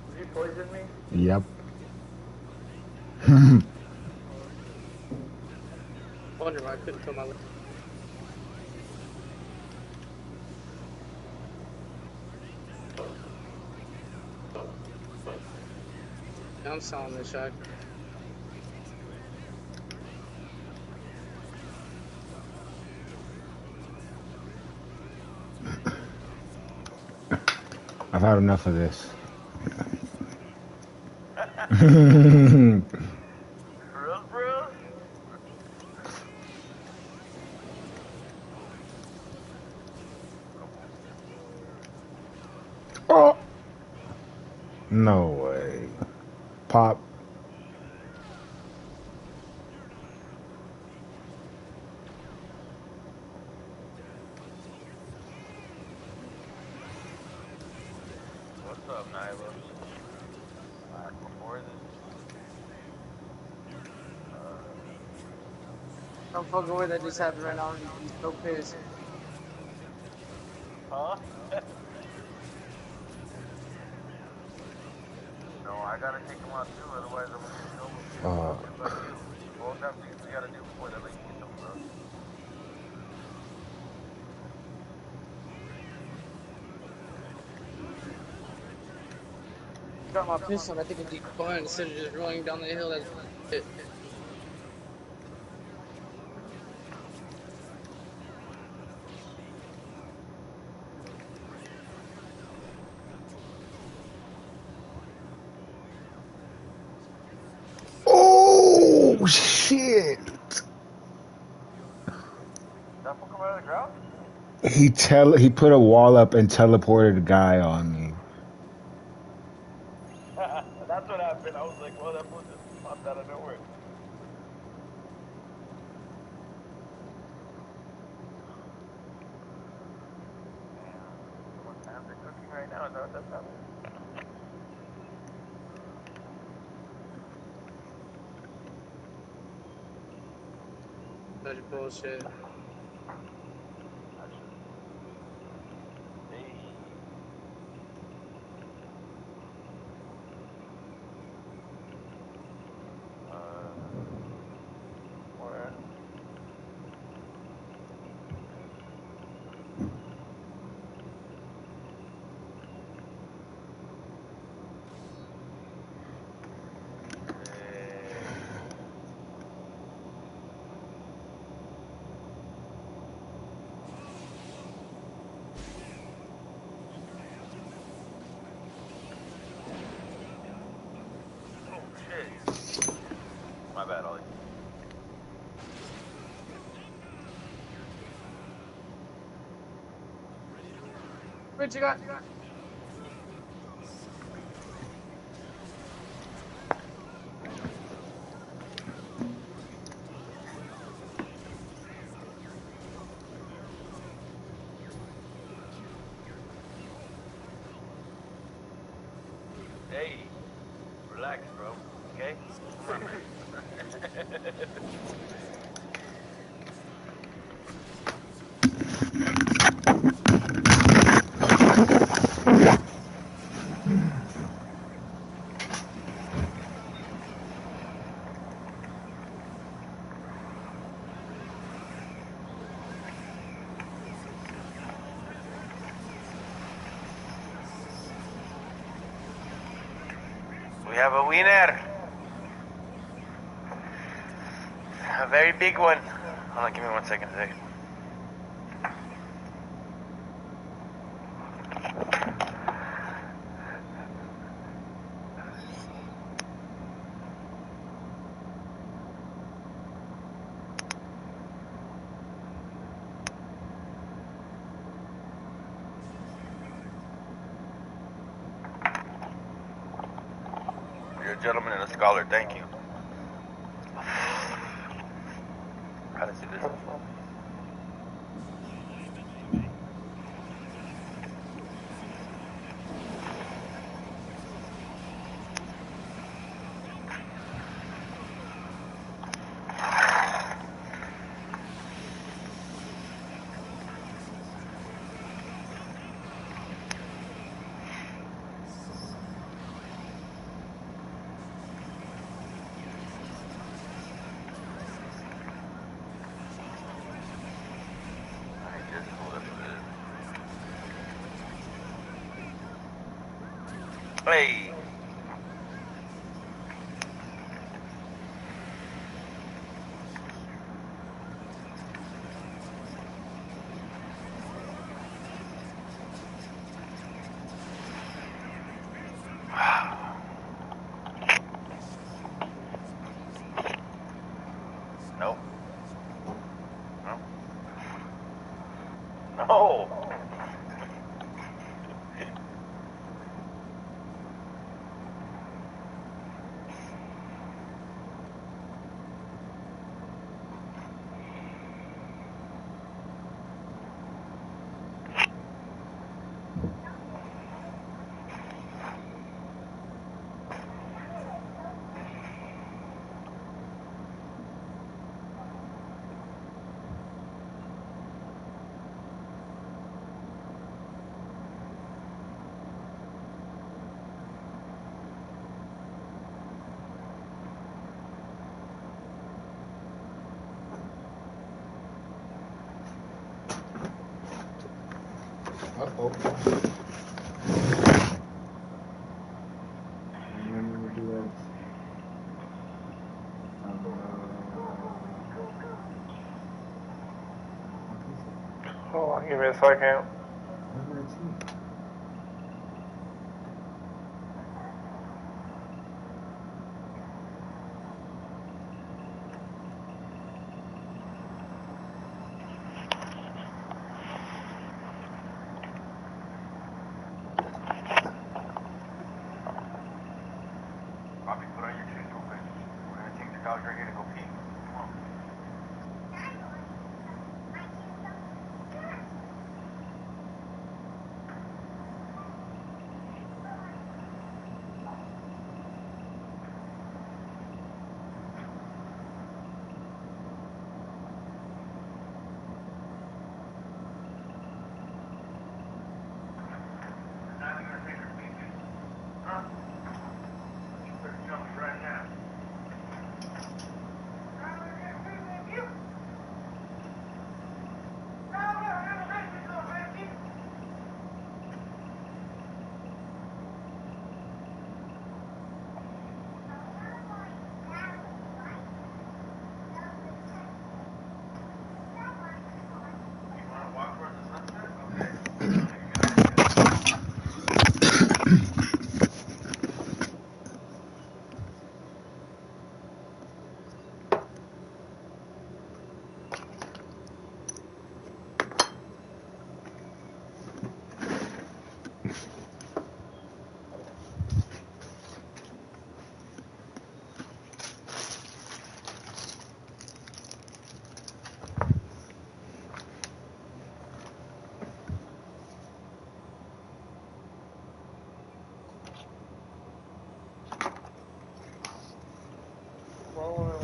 [SPEAKER 4] Did you poison me?
[SPEAKER 2] Yep.
[SPEAKER 9] Wonder why I couldn't put my lip. I'm selling this shot.
[SPEAKER 2] I've had enough of this.
[SPEAKER 18] For real, bro?
[SPEAKER 2] No way. Pop.
[SPEAKER 18] What's up, Nyla? Before this,
[SPEAKER 9] I'm fucking with that just happened right now. I'm so pissed.
[SPEAKER 18] huh? No, I gotta take him out too, otherwise I'm gonna get over. Just like you. Both have things we gotta do before they let you get them, bro.
[SPEAKER 9] Got my pistol. I think it'd be fun instead of just rolling down the hill. That's it.
[SPEAKER 2] Oh shit!
[SPEAKER 18] That fool come out of the ground?
[SPEAKER 2] He put a wall up and teleported a guy on me.
[SPEAKER 18] That's what happened. I was like, well, that fool just popped out of nowhere. What time they're cooking right now? Is that what that's happening?
[SPEAKER 9] Such bullshit.
[SPEAKER 18] My bad, Ollie.
[SPEAKER 9] What you got?
[SPEAKER 18] Hey, relax, bro. Okay? Come on. We have a winner. A very big one. Hold on, give me 1 second today. You're a gentleman and a scholar. Thank you. How to see this? Hey. Nope. No. No.
[SPEAKER 2] Uh-oh.
[SPEAKER 4] Hold on, give me a second.
[SPEAKER 12] Bobby, put on your shoes real quick. We're gonna take the dog right here to go pee. Come on.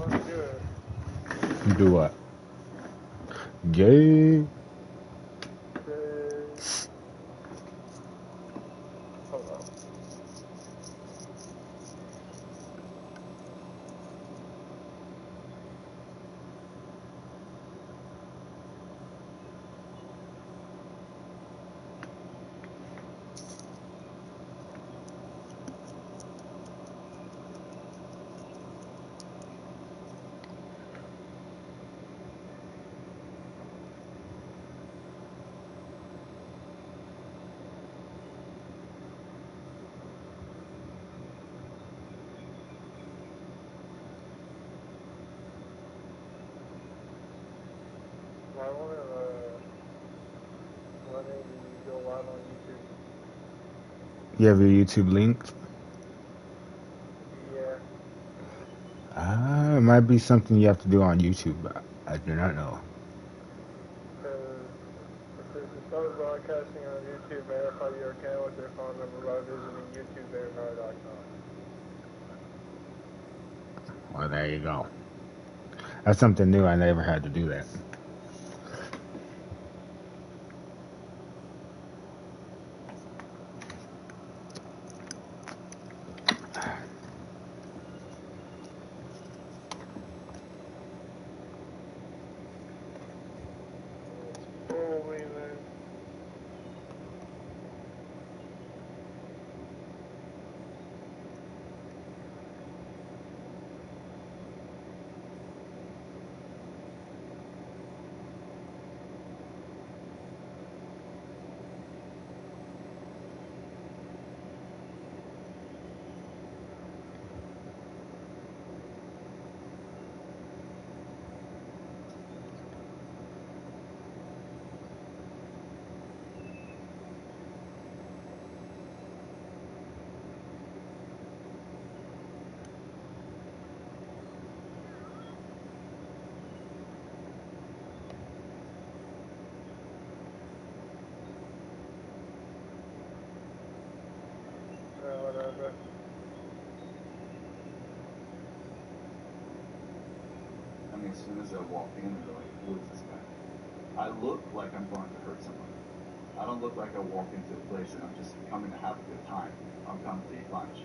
[SPEAKER 4] Let's do it.
[SPEAKER 2] Do what? Gay.
[SPEAKER 4] Hold on. I want to let it go live on YouTube.
[SPEAKER 2] You have your YouTube linked?
[SPEAKER 4] Yeah.
[SPEAKER 2] It might be something you have to do on YouTube. I do not know.
[SPEAKER 4] If you start broadcasting on YouTube, verify your account with your phone number by visiting YouTubeverify.com.
[SPEAKER 2] Well, there you go. That's something new. I never had to do that.
[SPEAKER 4] Probably then. Whatever.
[SPEAKER 19] I mean, as soon as I walk in, they're like, who is this guy? I look like I'm going to hurt someone. I don't look like I walk into a place and I'm just coming to have a good time. I'm coming to eat lunch.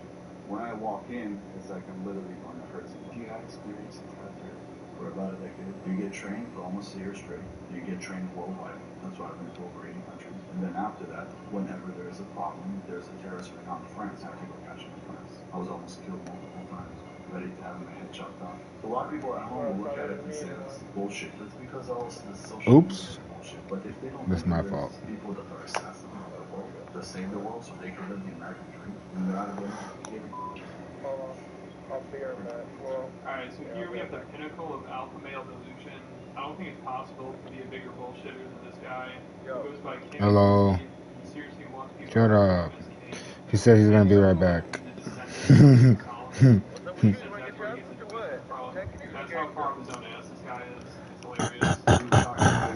[SPEAKER 19] When I walk in, it's like I'm literally going to hurt someone.
[SPEAKER 1] Do you have experience in childcare?
[SPEAKER 19] for about a decade. You get trained for almost a year straight. You get trained worldwide. That's why I've been to over 80 countries. And then after that, whenever there is a problem, there's a terrorist attack on France, I have to go catch it in France. I was almost killed multiple times, ready to have my head chopped off. A lot of people at home will look at it and say this is bullshit. It's because all this social
[SPEAKER 2] Oops.
[SPEAKER 19] media is bullshit. But if they don't
[SPEAKER 2] That's
[SPEAKER 19] think
[SPEAKER 2] my
[SPEAKER 19] there's
[SPEAKER 2] fault.
[SPEAKER 19] people that are assassinating the world to save the world so they can live the American dream, then they're out of their
[SPEAKER 4] I'll figure that. Well,
[SPEAKER 8] Alright, so here we have the pinnacle of alpha male delusion. I don't think it's possible to be a bigger bullshitter than this guy. Who goes by King.
[SPEAKER 2] Hello.
[SPEAKER 8] He seriously wants people
[SPEAKER 2] Shut
[SPEAKER 8] to
[SPEAKER 2] up.
[SPEAKER 8] his king.
[SPEAKER 2] He said he's gonna be right back.